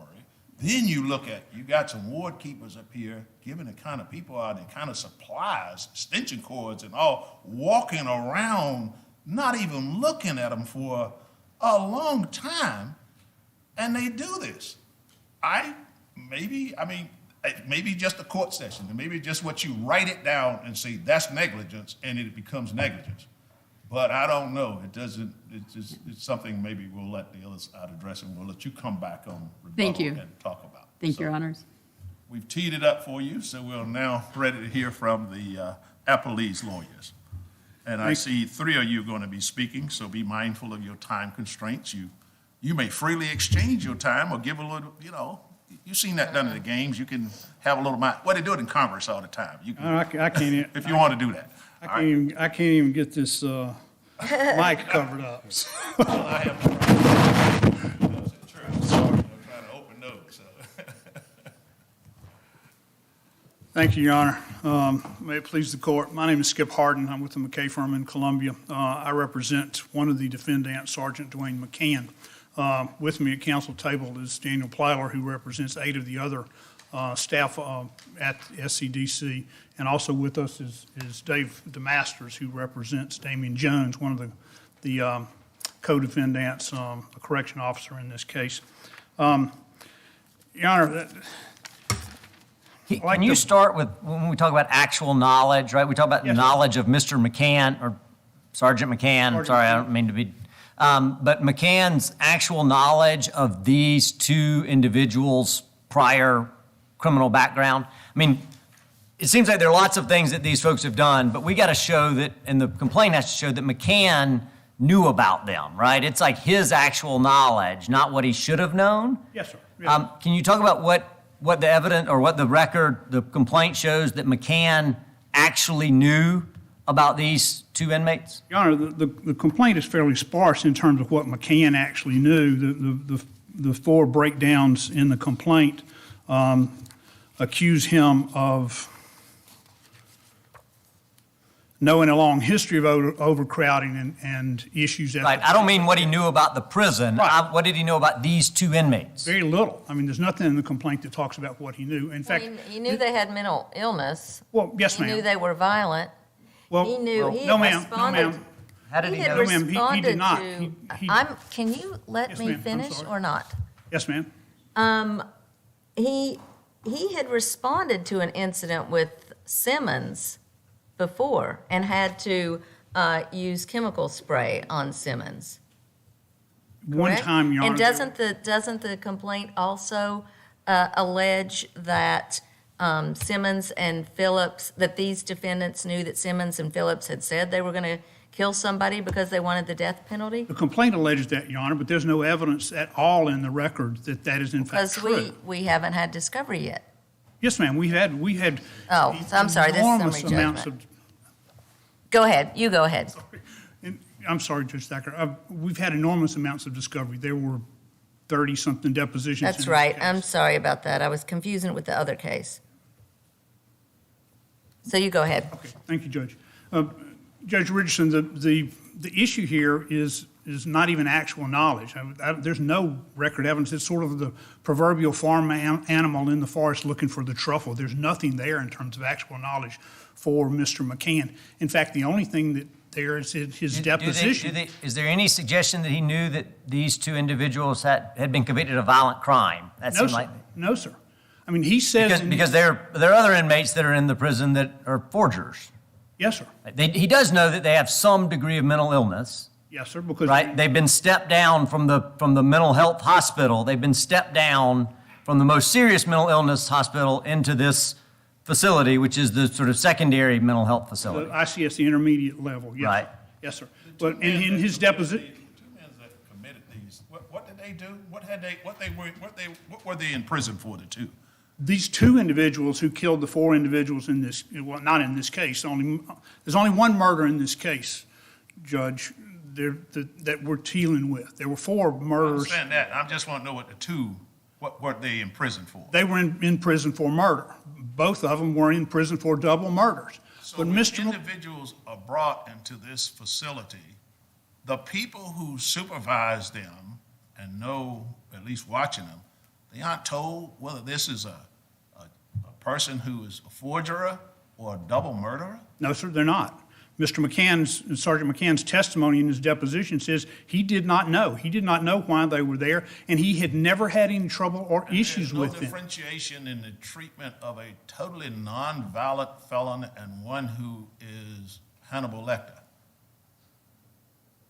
then you look at, you got some ward keepers up here giving the kind of people out and kind of supplies, extension cords and all, walking around, not even looking at them for a long time, and they do this. I maybe, I mean, maybe just a court session, and maybe just what you write it down and say, that's negligence, and it becomes negligence. But I don't know, it doesn't, it's something maybe we'll let the other side address, and we'll let you come back on Thank rebuttal you. and talk about it. Thank So you, Your Honors. We've teed it up for you, so we're now ready to hear from the appellee's lawyers. And I see three of you are going to be speaking, so be mindful of your time constraints. You may freely exchange your time or give a little, you've seen that done in the games. You can have a little mind. Well, they do it in Congress all the time. You can, I can't, if you want to do that. I can't even get this mic covered up. I have no problem. That's the truth. Sorry, I'm trying to open those. So. Thank you, Your Honor. May it please the court. My name is Skip Harden. I'm with the McKay firm in Columbia. I represent one of the defendants, Sergeant Dwayne McCann. With me at council table is Daniel Plyler, who represents 8 of the other staff at SCDC. And also with us is Dave DeMasters, who represents Damian Jones, one of the co-defendants, a correction officer in this case. Your Honor, Can you start with, when we talk about actual knowledge, right? We talk about knowledge of Mr. McCann, or Sergeant McCann, sorry, I don't mean to be, but McCann's actual knowledge of these 2 individuals' prior criminal background. I mean, it seems like there are lots of things that these folks have done, but we got to show that, and the complaint has to show that McCann knew about them, right? It's like his actual knowledge, not what he should have known. yes, sir. Yes. Can you talk about what the evidence or what the record, the complaint shows that McCann actually knew about these 2 inmates? Your Honor, the complaint is fairly sparse in terms of what McCann actually knew. The 4 breakdowns in the complaint accuse him of knowing a long history of overcrowding and issues. Right, I don't mean what he knew about the prison. Right. What did he know about these 2 inmates? Very little. I mean, there's nothing in the complaint that talks about what he knew. In fact, He knew they had mental illness. well, yes, He knew ma'am. they were violent. Well, He knew, he no, had ma'am. No, responded. ma'am. How did he had know? No, ma'am, he responded did not. to, He- can you let Yes, me ma'am. I'm finish sorry. or not? Yes, ma'am. He had responded to an incident with Simmons before and had to use chemical spray on Simmons. One correct? time, Your Honor. And doesn't the complaint also allege that Simmons and Phillips, that these defendants knew that Simmons and Phillips had said they were going to kill somebody because they wanted the death penalty? The complaint alleges that, Your Honor, but there's no evidence at all in the record that that is in fact Because true. we haven't had discovery yet. Yes, ma'am, we had. Oh, so I'm sorry, this is enormous summary amounts judgment. Go ahead, you go ahead. I'm sorry, Judge Thacker. We've had enormous amounts of discovery. There were 30-something depositions. in That's this right, case. I'm sorry about that. I was confusing it with the other case. So you go ahead. Okay, thank you, Judge. Judge Richardson, the issue here is not even actual knowledge. There's no record evidence. It's sort of the proverbial farm animal in the forest looking for the truffle. There's nothing there in terms of actual knowledge for Mr. McCann. In fact, the only thing that there is his deposition. Is there any suggestion that he knew that these 2 individuals had been convicted of violent crime? That No, seemed sir. like, No, sir. I mean, he says. because there are other inmates that are in the prison that are forgers. Yes, sir. He does know that they have some degree of mental illness, Yes, sir, because. right? They've been stepped down from the mental health hospital. They've been stepped down from the most serious mental illness hospital into this facility, which is the sort of secondary mental health facility. I see it's the intermediate level, yes. Right. Yes, sir. But in his deposition. The 2 men that committed these, what did they do? What were they in prison for, the 2? These 2 individuals who killed the 4 individuals in this, well, not in this case, there's only 1 murder in this case, Judge, that we're dealing with. There were 4 I murders. understand that. I just want to know what the 2, what were they in prison for? They were in prison for murder. Both of them were in prison for double murders. So But when Mr. individuals are brought into this facility, the people who supervise them and know, at least watching them, they aren't told whether this is a person who is a forger or a double murderer? No, sir, they're not. Sergeant McCann's testimony in his deposition says he did not know. He did not know why they were there, and he had never had any trouble or issues with There's no them. differentiation in the treatment of a totally nonviolent felon and one who is Hannibal Lecter,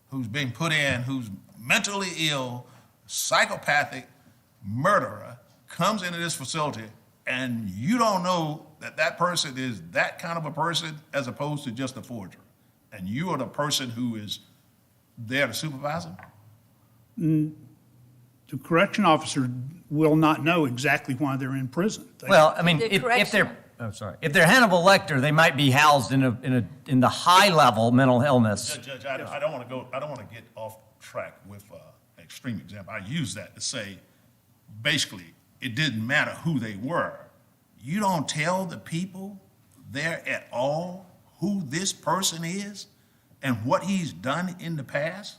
who's being put in, who's mentally ill, psychopathic, murderer, comes into this facility, and you don't know that that person is that kind of a person as opposed to just a forger. And you are the person who is there to supervise him? The correction officer will not know exactly why they're in prison. Well, I mean, The if correction- they're, I'm sorry, if they're Hannibal Lecter, they might be housed in the high-level mental illness. Judge, I don't want to get off track with an extreme example. I use that to say, basically, it didn't matter who they were. You don't tell the people there at all who this person is and what he's done in the past?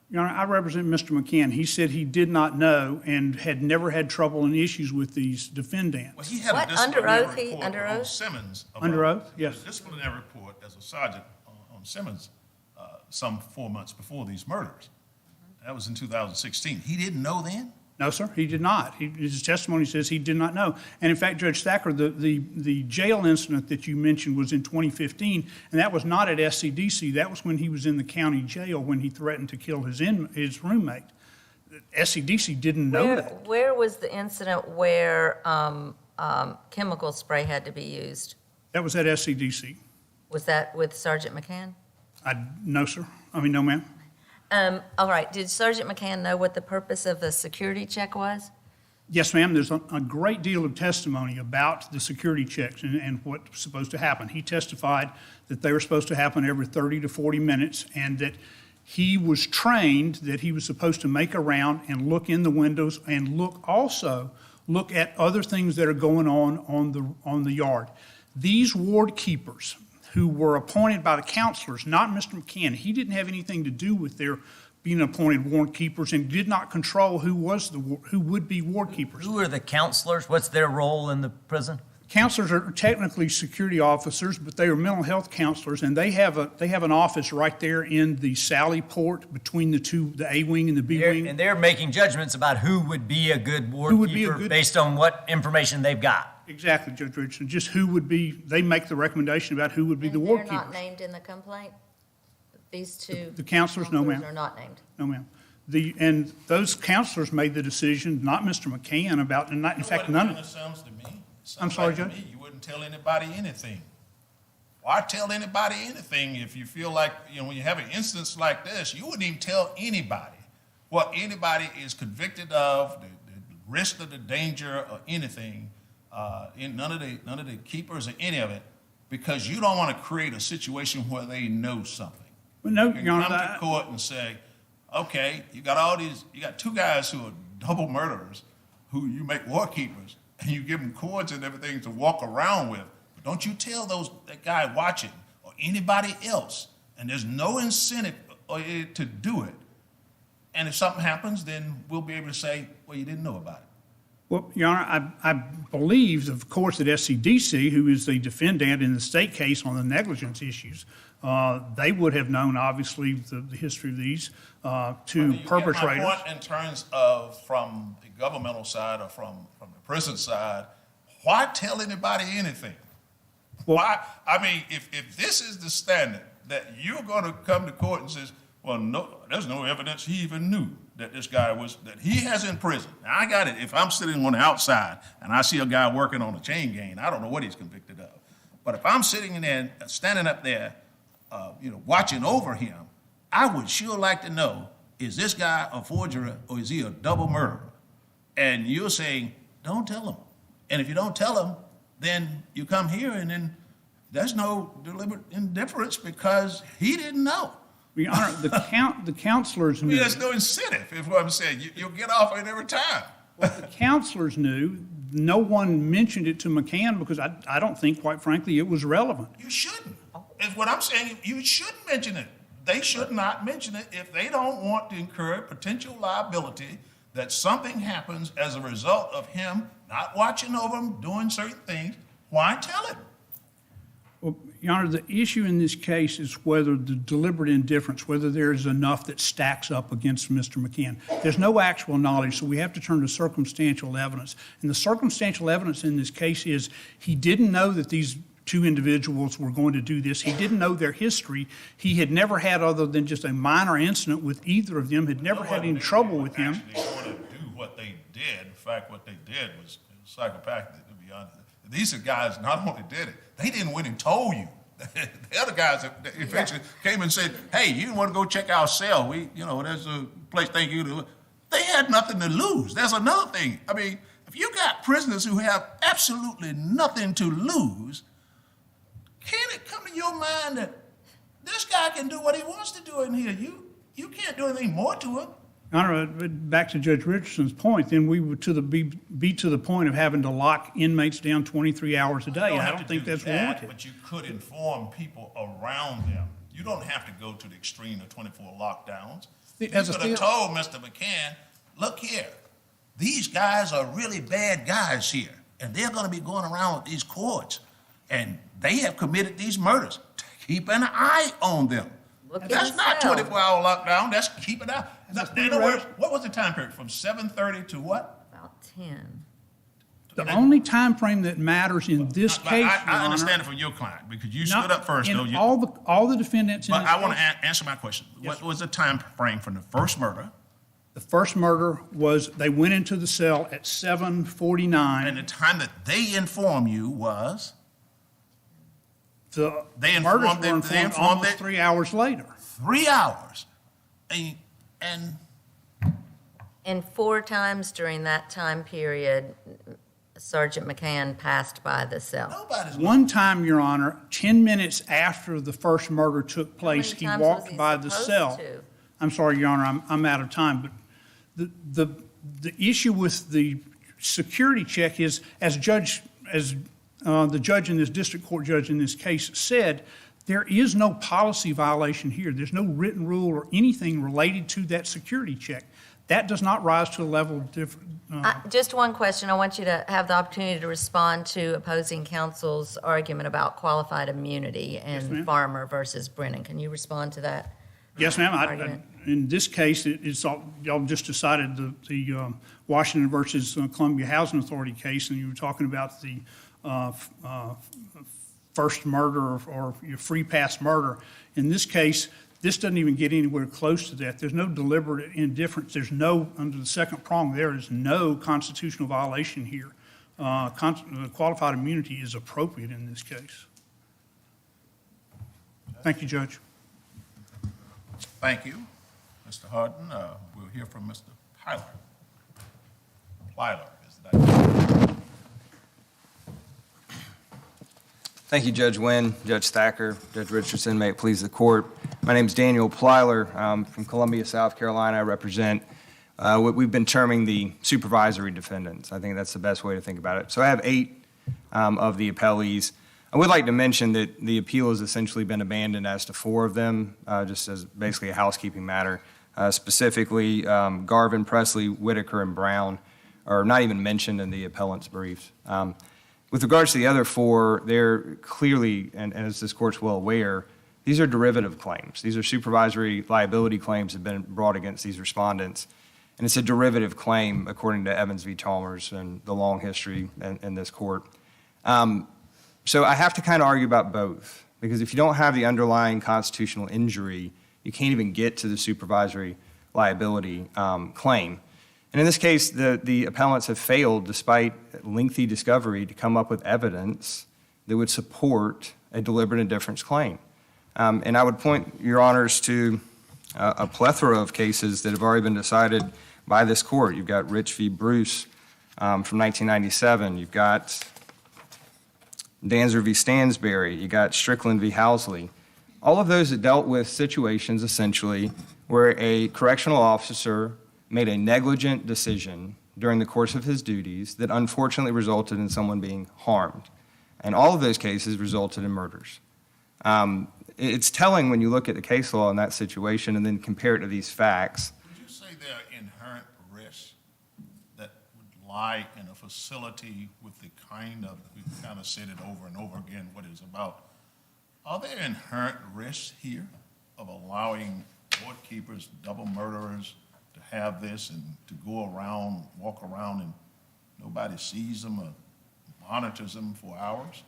Your Honor, I represent Mr. McCann. He said he did not know and had never had trouble and issues with these defendants. Well, he had What, a disciplinary under oath, he- report under on oath? Simmons. Under oath? Yes. A disciplinary report as a sergeant on Simmons some 4 months before these murders. That was in 2016. He didn't know then? No, sir, he did not. His testimony says he did not know. And in fact, Judge Thacker, the jail incident that you mentioned was in 2015, and that was not at SCDC. That was when he was in the county jail when he threatened to kill his roommate. SCDC didn't know that. Where was the incident where chemical spray had to be used? That was at SCDC. Was that with Sergeant McCann? No, sir. No, ma'am. All right, did Sergeant McCann know what the purpose of the security check was? Yes, ma'am. There's a great deal of testimony about the security checks and what's supposed to happen. He testified that they were supposed to happen every 30 to 40 minutes and that he was trained that he was supposed to make a round and look in the windows and look at other things that are going on the yard. These ward keepers who were appointed by the counselors, not Mr. McCann, he didn't have anything to do with their being appointed ward keepers and did not control who would be ward keepers. Who are the counselors? What's their role in the prison? Counselors are technically security officers, but they are mental health counselors, and they have an office right there in the Sally Port between the A wing and the B wing. And they're making judgments about who would be a good ward keeper based on what information they've got. Exactly, Judge Richardson. Just who would be. They make the recommendation about who would be the ward keepers. They're not named in the complaint? These two? The counselors, no, ma'am. Are not named? No, ma'am. And those counselors made the decision, not Mr. McCann, about, and not, in fact, none of It sounds to me. I'm sorry, To Judge? me, you wouldn't tell anybody anything. Why tell anybody anything if you feel like, when you have an instance like this, you wouldn't even tell anybody what anybody is convicted of, the risk of the danger or anything, none of the keepers or any of it, because you don't want to create a situation where they know something. But no, You can Your Honor, come to court and say, okay, you got two guys who are double murderers, who you make war keepers, and you give them cords and everything to walk around with. But don't you tell that guy watching or anybody else, and there's no incentive to do it. And if something happens, then we'll be able to say, well, you didn't know about it. Well, Your Honor, I believe, of course, that SCDC, who is the defendant in the state case on the negligence issues, they would have known, obviously, the history of these to perpetrators. You get my point in terms of from the governmental side or from the prison side, why tell anybody anything? Why? I mean, if this is the standard that you're going to come to court and says, well, no, there's no evidence he even knew that this guy that he has in prison. Now, I got it. If I'm sitting on the outside and I see a guy working on a chain gang, I don't know what he's convicted of. But if I'm sitting in there, standing up there, watching over him, I would sure like to know, is this guy a forger or is he a double murderer? And you're saying, don't tell him. And if you don't tell him, then you come here and then there's no deliberate indifference because he didn't know. Your Honor, the counselors knew. There's no incentive, is what I'm saying. You'll get off it every time. Well, the counselors knew. No one mentioned it to McCann because I don't think, quite frankly, it was relevant. You shouldn't. Is what I'm saying. You shouldn't mention it. They should not mention it if they don't want to incur potential liability that something happens as a result of him not watching over him, doing certain things. Why tell him? Well, Your Honor, the issue in this case is whether the deliberate indifference, whether there's enough that stacks up against Mr. McCann. There's no actual knowledge, so we have to turn to circumstantial evidence. And the circumstantial evidence in this case is he didn't know that these two individuals were going to do this. He didn't know their history. He had never had, other than just a minor incident with either of them, had never had any trouble with him. Actually going to do what they did. In fact, what they did was psychopathic, to be honest. These are guys not only did it, they didn't went and told you. The other guys that eventually came and said, hey, you want to go check our cell? There's a place, thank you. They had nothing to lose. There's another thing. I mean, if you got prisoners who have absolutely nothing to lose, can it come to your mind that this guy can do what he wants to do in here? You can't do anything more to him. Your Honor, back to Judge Richardson's point, then we would be to the point of having to lock inmates down 23 hours a day. I don't think that's warranted. But you could inform people around them. You don't have to go to the extreme of 24 lockdowns. You could have told Mr. McCann, look here, these guys are really bad guys here, and they're going to be going around with these courts, and they have committed these murders. Keep an eye on them. That's not 24-hour lockdown. That's keep it out. In other words, what was the time period? From 7:30 to what? About 10. The only time frame that matters in this case, Your I Honor, understand it from your client because you stood up first. in all the defendants in But this I want to case, answer my question. What was the time frame from the first murder? the first murder was they went into the cell at 7:49. And the time that they informed you was? The They murders informed were them- informed they informed almost that- 3 hours later. 3 hours. And And 4 times during that time period, Sergeant McCann passed by the cell. nobody's. One time, Your Honor, 10 minutes after the first murder took place, he times was walked he by the supposed cell. to? I'm sorry, Your Honor, I'm out of time, but the issue with the security check is, as the judge in this, district court judge in this case said, there is no policy violation here. There's no written rule or anything related to that security check. That does not rise to a level of different. Just one question. I want you to have the opportunity to respond to opposing counsel's argument about qualified immunity and ma'am. Farmer versus Brennan. Can you respond to that? Yes, ma'am. Argument. In this case, y'all just decided the Washington versus Columbia Housing Authority case, and you were talking about the first murder or your free pass murder. In this case, this doesn't even get anywhere close to that. There's no deliberate indifference. There's no, under the second prong, there is no constitutional violation here. Qualified immunity is appropriate in this case. Thank you, Judge. Thank you, Mr. Harden. We'll hear from Mr. Plyler. Plyler is that. Thank you, Judge Wynn, Judge Thacker, Judge Richardson. May it please the court. My name is Daniel Plyler. I'm from Columbia, South Carolina. I represent what we've been terming the supervisory defendants. I think that's the best way to think about it. So I have 8 of the appellees. I would like to mention that the appeal has essentially been abandoned as to 4 of them, just as basically a housekeeping matter. Specifically, Garvin, Presley, Whitaker, and Brown are not even mentioned in the appellant's briefs. With regards to the other 4, they're clearly, and as this court's well aware, these are derivative claims. These are supervisory liability claims that have been brought against these respondents. And it's a derivative claim according to Evans v. Chalmers and the long history in this court. So I have to kind of argue about both, because if you don't have the underlying constitutional injury, you can't even get to the supervisory liability claim. And in this case, the appellants have failed, despite lengthy discovery, to come up with evidence that would support a deliberate indifference claim. And I would point your honors to a plethora of cases that have already been decided by this court. You've got Rich v. Bruce from 1997. You've got Danzer v. Stansberry. You got Strickland v. Housley. All of those that dealt with situations, essentially, where a correctional officer made a negligent decision during the course of his duties that unfortunately resulted in someone being harmed. And all of those cases resulted in murders. It's telling when you look at the case law in that situation and then compare it to these facts. Would you say there are inherent risks that would lie in a facility with the kind of, we've kind of said it over and over again, what it's about Are there inherent risks here of allowing board keepers, double murderers to have this and to go around, walk around and nobody sees them or monitors them for hours?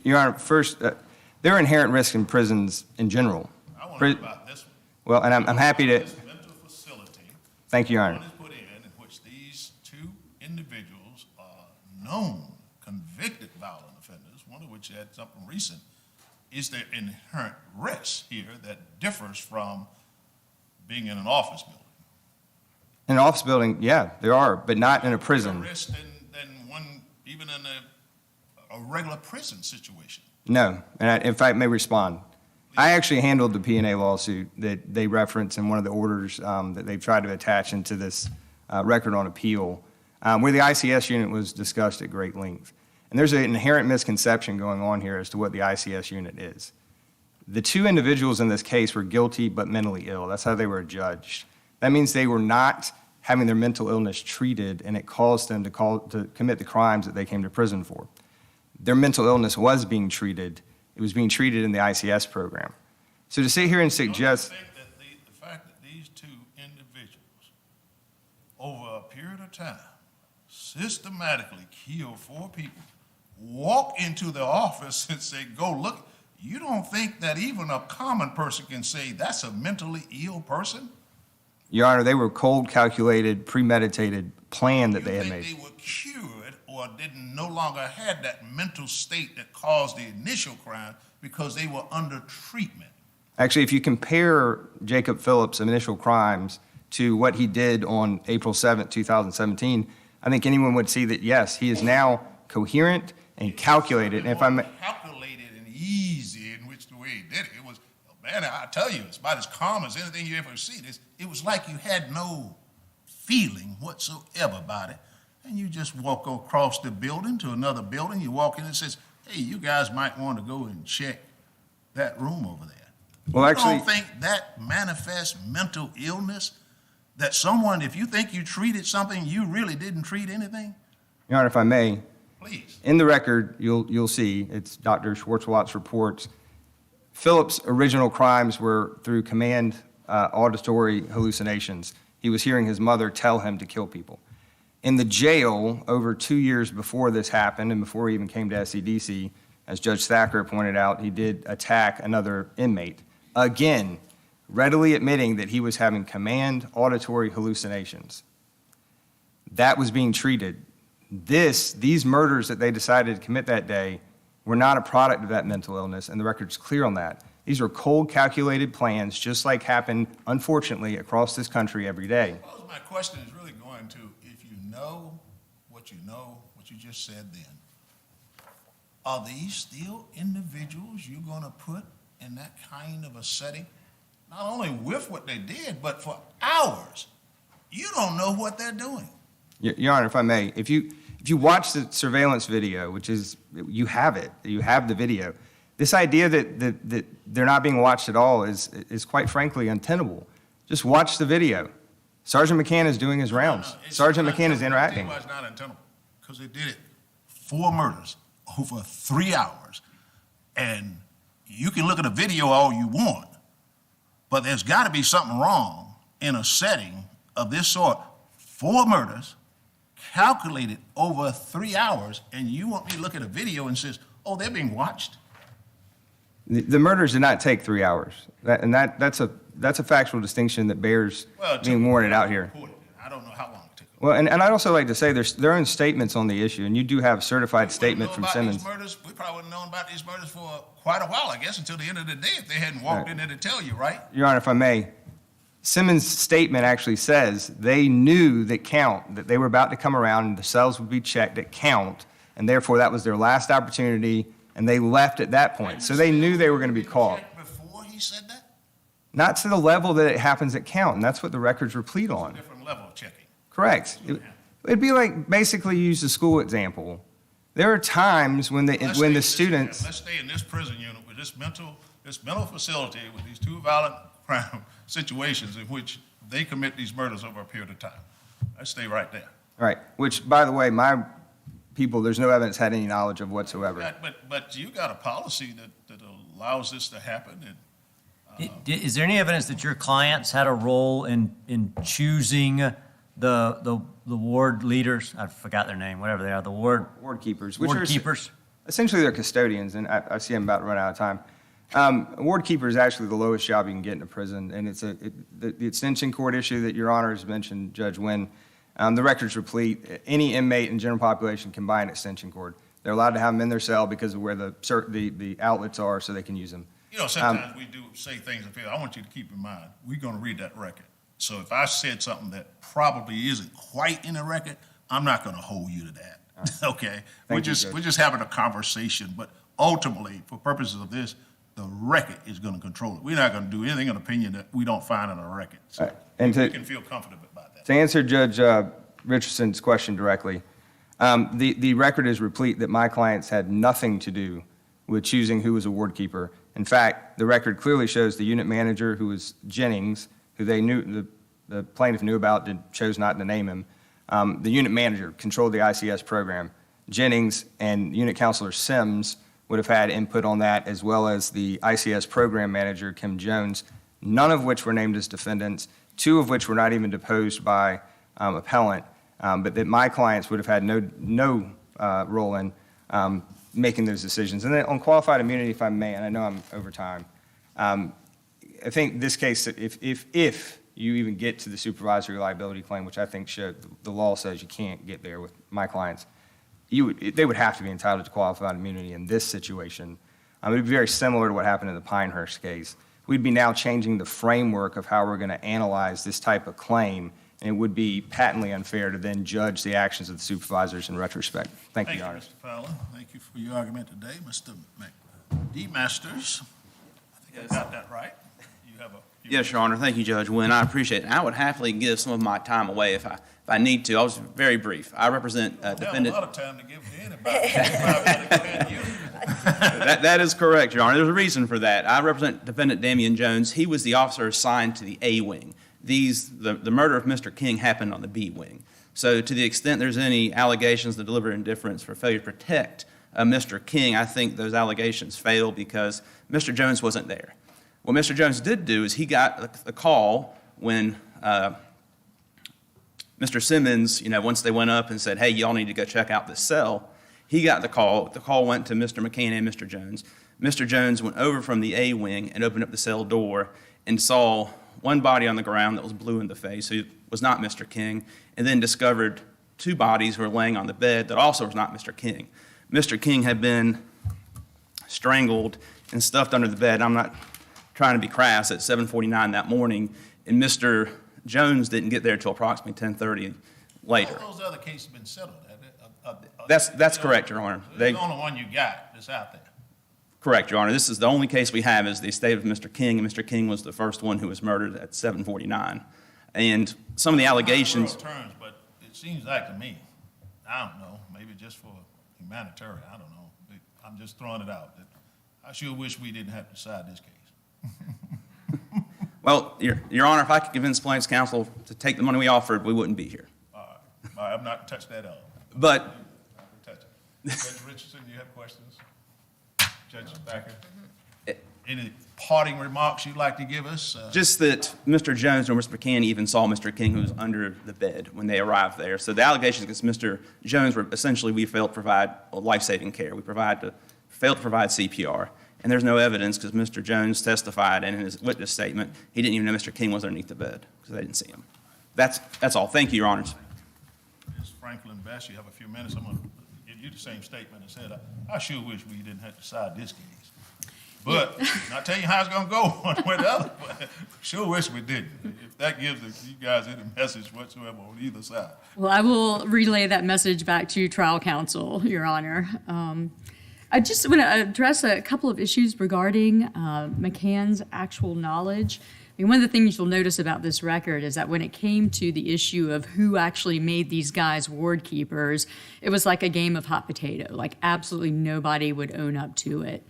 Your Honor, first, there are inherent risks in prisons in general. I want to know about this one. Well, and I'm happy to, This mental facility. thank you, Your Honor. One is put in which these two individuals are known, convicted violent offenders, one of which had something recent. Is there inherent risk here that differs from being in an office building? In an office building, yeah, there are, but not in a prison. More risk than one, even in a regular prison situation? No, and if I may respond, I actually handled the P&A lawsuit that they reference in one of the orders that they've tried to attach into this record on appeal, where the ICS unit was discussed at great length. And there's an inherent misconception going on here as to what the ICS unit is. The two individuals in this case were guilty but mentally ill. That's how they were judged. That means they were not having their mental illness treated, and it caused them to commit the crimes that they came to prison for. Their mental illness was being treated. It was being treated in the ICS program. So to sit here and suggest... Don't you think that the fact that these two individuals, over a period of time, systematically kill 4 people, walk into the office and say, go look, you don't think that even a common person can say that's a mentally ill person? Your Honor, they were cold, calculated, premeditated plan that they had made. You think they were cured or no longer had that mental state that caused the initial crime because they were under treatment? Actually, if you compare Jacob Phillips' initial crimes to what he did on April 7th, 2017, I think anyone would see that, yes, he is now coherent and calculated. And if I'm calculated and easy in which the way he did it, it was, man, I tell you, it's about as calm as anything you ever see. It was like you had no feeling whatsoever about it, and you just walk across the building to another building. You walk in and says, "Hey, you guys might want to go and check that room over there." Well, actually, you don't think that manifests mental illness? That someone, if you think you treated something, you really didn't treat anything? Your Honor, if I may, Please. in the record, you'll see, it's Dr. Schwartzwalt's reports. Phillips' original crimes were through command auditory hallucinations. He was hearing his mother tell him to kill people. In the jail, over 2 years before this happened and before he even came to SCDC, as Judge Thacker pointed out, he did attack another inmate. Again, readily admitting that he was having command auditory hallucinations. That was being treated. These murders that they decided to commit that day were not a product of that mental illness, and the record's clear on that. These were cold, calculated plans, just like happen, unfortunately, across this country every day. Well, my question is really going to, if you know, what you just said then, are these still individuals you're going to put in that kind of a setting? Not only with what they did, but for hours. You don't know what they're doing. Your Honor, if I may, if you watch the surveillance video, which is, you have the video, this idea that they're not being watched at all is quite frankly untenable. Just watch the video. Sergeant McCann is doing his rounds. Sergeant McCann is interacting. It's not untenable, because they did it 4 murders over 3 hours. And you can look at a video all you want, but there's got to be something wrong in a setting of this sort. 4 murders, calculated over 3 hours, and you want me to look at a video and says, oh, they're being watched? The murders did not take 3 hours. That's a factual distinction that bears being warranted out here. I don't know how long it took. Well, and I'd also like to say there's their own statements on the issue, and you do have a certified statement from Simmons. We probably wouldn't have known about these murders for quite a while, I guess, until the end of the day, if they hadn't walked in there to tell you, right? Your Honor, if I may, Simmons' statement actually says they knew that they were about to come around and the cells would be checked at count, and therefore that was their last opportunity, and they left at that point. So they knew they were going to be caught. Before he said that? Not to the level that it happens at count, and that's what the records replete on. It's a different level of checking. Correct. It'd be like, basically use the school example. There are times when the students... Let's stay in this prison unit with this mental facility with these 2 violent crime situations in which they commit these murders over a period of time. Let's stay right there. Right, which, by the way, my people, there's no evidence had any knowledge of whatsoever. But you got a policy that allows this to happen. And Is there any evidence that your clients had a role in choosing the ward leaders? I forgot their name, whatever they are, the ward Keepers. ward keepers? Essentially, they're custodians, and I see I'm about to run out of time. Ward keeper is actually the lowest job you can get in a prison, and it's the extension cord issue that Your Honor has mentioned, Judge Wynn. The record's replete. Any inmate in general population can buy an extension cord. They're allowed to have them in their cell because of where the outlets are, so they can use them. You know, sometimes we do say things up here. I want you to keep in mind, we're going to read that record. So if I said something that probably isn't quite in the record, I'm not going to hold you to that. Okay? We're just having a conversation, but ultimately, for purposes of this, the record is going to control it. We're not going to do anything in opinion that we don't find in a record. So And we can feel comfortable about that. To answer Judge Richardson's question directly, the record is replete that my clients had nothing to do with choosing who was a ward keeper. In fact, the record clearly shows the unit manager, who was Jennings, who they knew, the plaintiff knew about, chose not to name him. The unit manager controlled the ICS program. Jennings and unit counselor Sims would have had input on that, as well as the ICS program manager, Kim Jones, none of which were named as defendants, two of which were not even deposed by appellant, but that my clients would have had no role in making those decisions. And then on qualified immunity, if I may, and I know I'm over time, I think this case, if you even get to the supervisory liability claim, which I think the law says you can't get there with my clients, they would have to be entitled to qualified immunity in this situation. It would be very similar to what happened in the Pinehurst case. We'd be now changing the framework of how we're going to analyze this type of claim, and it would be patently unfair to then judge the actions of the supervisors in retrospect. Thank you, Your Honor. Mr. Fowler. Thank you for your argument today. Mr. D. Masters, I think I got that right. You have a few Yes, Your Honor. Thank you, Judge Wynn. I appreciate it. And I would happily give some of my time away if I need to. I was very brief. I represent defendant. a lot of time to give to anybody. That is correct, Your Honor. There's a reason for that. I represent defendant Damian Jones. He was the officer assigned to the A wing. The murder of Mr. King happened on the B wing. So to the extent there's any allegations of deliberate indifference for failure to protect Mr. King, I think those allegations fail because Mr. Jones wasn't there. What Mr. Jones did do is he got a call when Mr. Simmons, once they went up and said, hey, y'all need to go check out this cell, he got the call. The call went to Mr. McCain and Mr. Jones. Mr. Jones went over from the A wing and opened up the cell door and saw one body on the ground that was blue in the face, who was not Mr. King, and then discovered two bodies who were laying on the bed that also was not Mr. King. Mr. King had been strangled and stuffed under the bed. I'm not trying to be crass, at 7:49 that morning, and Mr. Jones didn't get there until approximately 10:30 later. All those other cases have been settled. That's correct, Your Honor. The only one you got that's out there. Correct, Your Honor. This is the only case we have is the estate of Mr. King, and Mr. King was the first one who was murdered at 7:49. And some of the allegations. Terms, but it seems like to me, I don't know, maybe just for humanitarian, I don't know. I'm just throwing it out. I sure wish we didn't have to decide this case. Well, Your Honor, if I could convince plaintiff's counsel to take the money we offered, we wouldn't be here. All right, I'm not touched that up. But Judge Richardson, you have questions? Judge Thacker? Any parting remarks you'd like to give us? Just that Mr. Jones or Mr. McCann even saw Mr. King, who was under the bed when they arrived there. So the allegations against Mr. Jones were essentially we failed to provide life-saving care. We failed to provide CPR. And there's no evidence because Mr. Jones testified, and in his witness statement, he didn't even know Mr. King was underneath the bed because they didn't see him. That's all. Thank you, Your Honors. Ms. Franklin Best, you have a few minutes. I'm going to give you the same statement I said. I sure wish we didn't have to decide this case. But not tell you how it's going to go one way or the other, but sure wish we didn't. If that gives you guys any message whatsoever on either side. Well, I will relay that message back to trial counsel, Your Honor. I just want to address a couple of issues regarding McCann's actual knowledge. I mean, one of the things you'll notice about this record is that when it came to the issue of who actually made these guys ward keepers, it was like a game of hot potato. Like absolutely nobody would own up to it.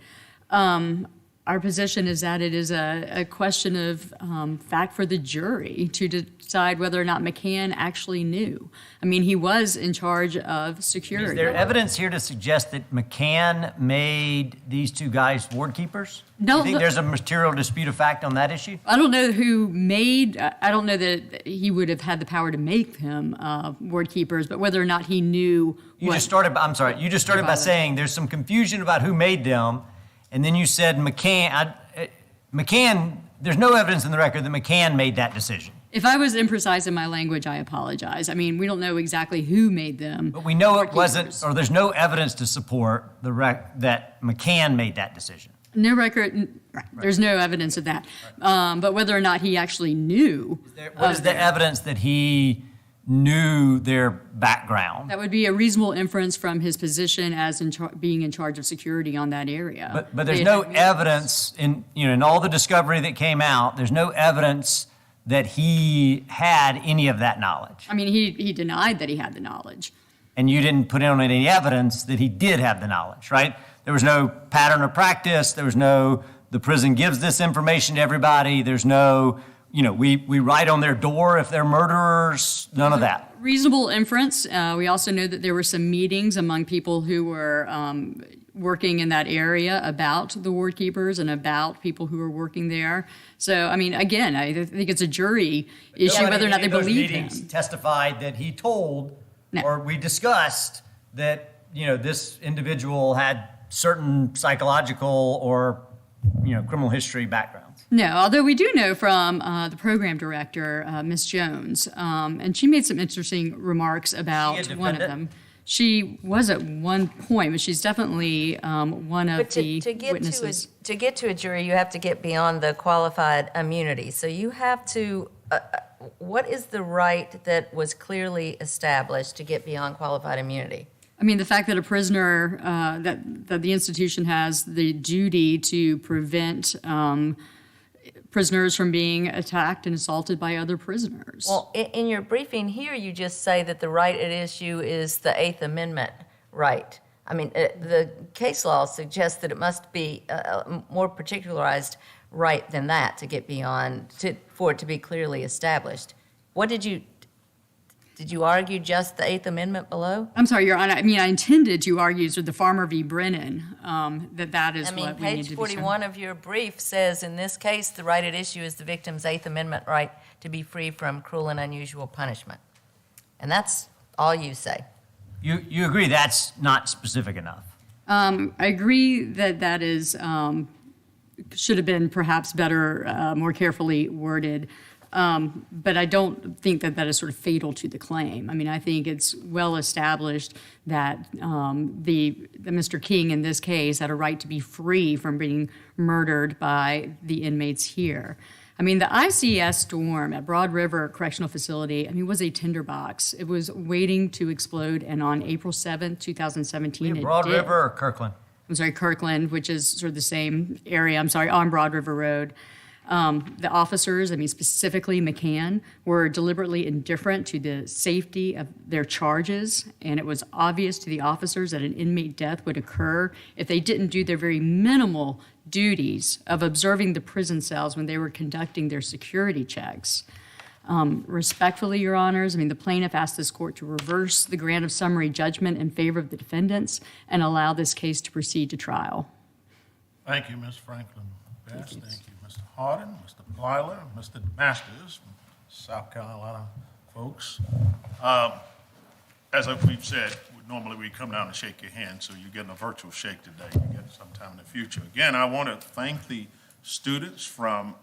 Our position is that it is a question of fact for the jury to decide whether or not McCann actually knew. I mean, he was in charge of security. Is there evidence here to suggest that McCann made these two guys ward keepers? No, Do you think there's a material dispute of fact on that issue? I don't know who made, I don't know that he would have had the power to make them ward keepers, but whether or not he knew You just started by saying there's some confusion about who made them, and then you said McCann, there's no evidence in the record that McCann made that decision. If I was imprecise in my language, I apologize. I mean, we don't know exactly who made them. But we know it wasn't, or there's no evidence to support that McCann made that decision. No record, right. There's no evidence of that. But whether or not he actually knew. What is the evidence that he knew their background? That would be a reasonable inference from his position as being in charge of security on that area. But there's no evidence in all the discovery that came out, there's no evidence that he had any of that knowledge. I mean, he denied that he had the knowledge. And you didn't put in any evidence that he did have the knowledge, right? There was no pattern or practice. There was no, the prison gives this information to everybody. There's no, we write on their door if they're murderers, none of that. Reasonable inference. We also know that there were some meetings among people who were working in that area about the ward keepers and about people who were working there. So, I mean, again, I think it's a jury issue whether or not they believe him. Testified that he told, or we discussed that, this individual had certain psychological or, criminal history backgrounds. No, although we do know from the program director, Ms. Jones, and she made some interesting remarks about one of them. She was at one point, but she's definitely one of the witnesses. To get to a jury, you have to get beyond the qualified immunity. So you have to, what is the right that was clearly established to get beyond qualified immunity? I mean, the fact that a prisoner, that the institution has the duty to prevent prisoners from being attacked and assaulted by other prisoners. Well, in your briefing here, you just say that the right at issue is the Eighth Amendment right. I mean, the case law suggests that it must be a more particularized right than that to get beyond, for it to be clearly established. What did you argue just the Eighth Amendment below? I'm sorry, Your Honor. I mean, I intended to argue through the Farmer v. Brennan that is what we need to page 41 of your brief says, in this case, the right at issue is the victim's Eighth Amendment right to be free from cruel and unusual punishment. And that's all you say. You agree that's not specific enough? I agree that is, should have been perhaps better, more carefully worded. But I don't think that is sort of fatal to the claim. I mean, I think it's well established that Mr. King in this case had a right to be free from being murdered by the inmates here. I mean, the ICS storm at Broad River Correctional Facility, was a tinderbox. It was waiting to explode, and on April 7th, 2017, Broad River or Kirkland? I'm sorry, Kirkland, which is sort of the same area, on Broad River Road. The officers, specifically McCann, were deliberately indifferent to the safety of their charges, and it was obvious to the officers that an inmate death would occur if they didn't do their very minimal duties of observing the prison cells when they were conducting their security checks. Respectfully, Your Honors, the plaintiff asked this court to reverse the grant of summary judgment in favor of the defendants and allow this case to proceed to trial. Thank you, Ms. Franklin. Thank you, Mr. Harden, Mr. Plyler, Mr. Masters, South Carolina folks. As we've said, normally we come down and shake your hand, so you're getting a virtual shake today. You get it sometime in the future. Again, I want to thank the students from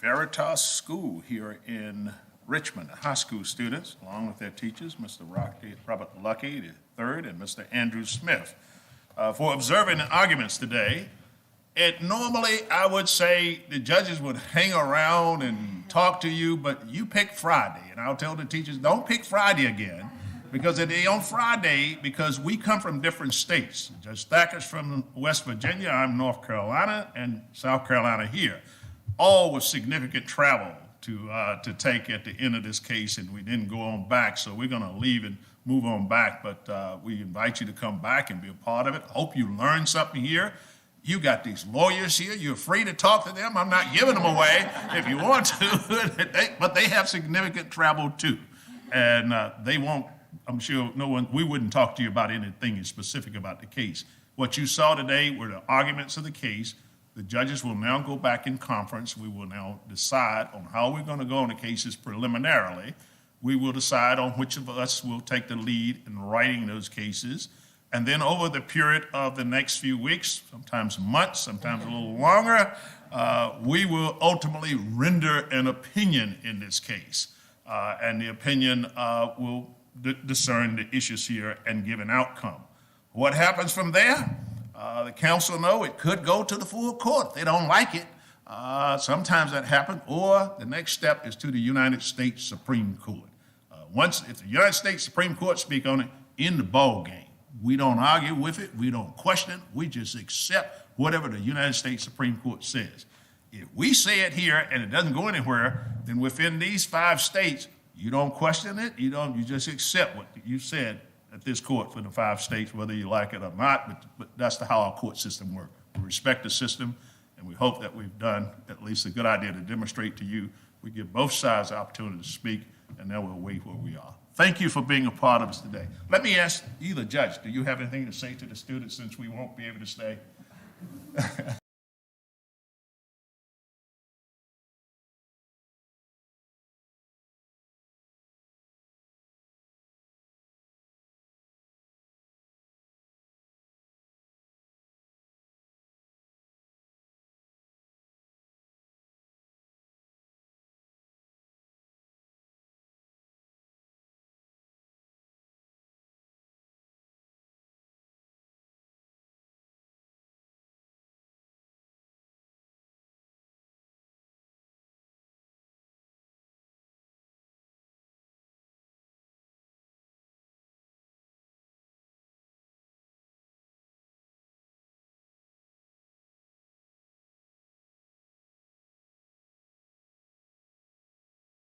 Veritas School here in Richmond, the high school students, along with their teachers, Mr. Robert Lucky III and Mr. Andrew Smith, for observing the arguments today. Normally, I would say the judges would hang around and talk to you, but you pick Friday. And I'll tell the teachers, don't pick Friday again, because on Friday, because we come from different states. Judge Thacker's from West Virginia, I'm North Carolina, and South Carolina here, all with significant travel to take at the end of this case, and we didn't go on back. So we're going to leave and move on back, but we invite you to come back and be a part of it. Hope you learned something here. You got these lawyers here. You're free to talk to them. I'm not giving them away if you want to, but they have significant travel too. And they won't, I'm sure we wouldn't talk to you about anything specific about the case. What you saw today were the arguments of the case. The judges will now go back in conference. We will now decide on how we're going to go on the cases preliminarily. We will decide on which of us will take the lead in writing those cases. And then over the period of the next few weeks, sometimes months, sometimes a little longer, we will ultimately render an opinion in this case. And the opinion will discern the issues here and give an outcome. What happens from there? The council know it could go to the full court. If they don't like it, sometimes that happens. Or the next step is to the United States Supreme Court. If the United States Supreme Court speak on it, in the ball game. We don't argue with it. We don't question it. We just accept whatever the United States Supreme Court says. If we say it here and it doesn't go anywhere, then within these 5 states, you don't question it. You just accept what you said at this court for the 5 states, whether you like it or not. But that's how our court system works. We respect the system, and we hope that we've done at least a good idea to demonstrate to you. We give both sides the opportunity to speak, and then we'll wait where we are. Thank you for being a part of us today. Let me ask either judge, do you have anything to say to the students since we won't be able to stay?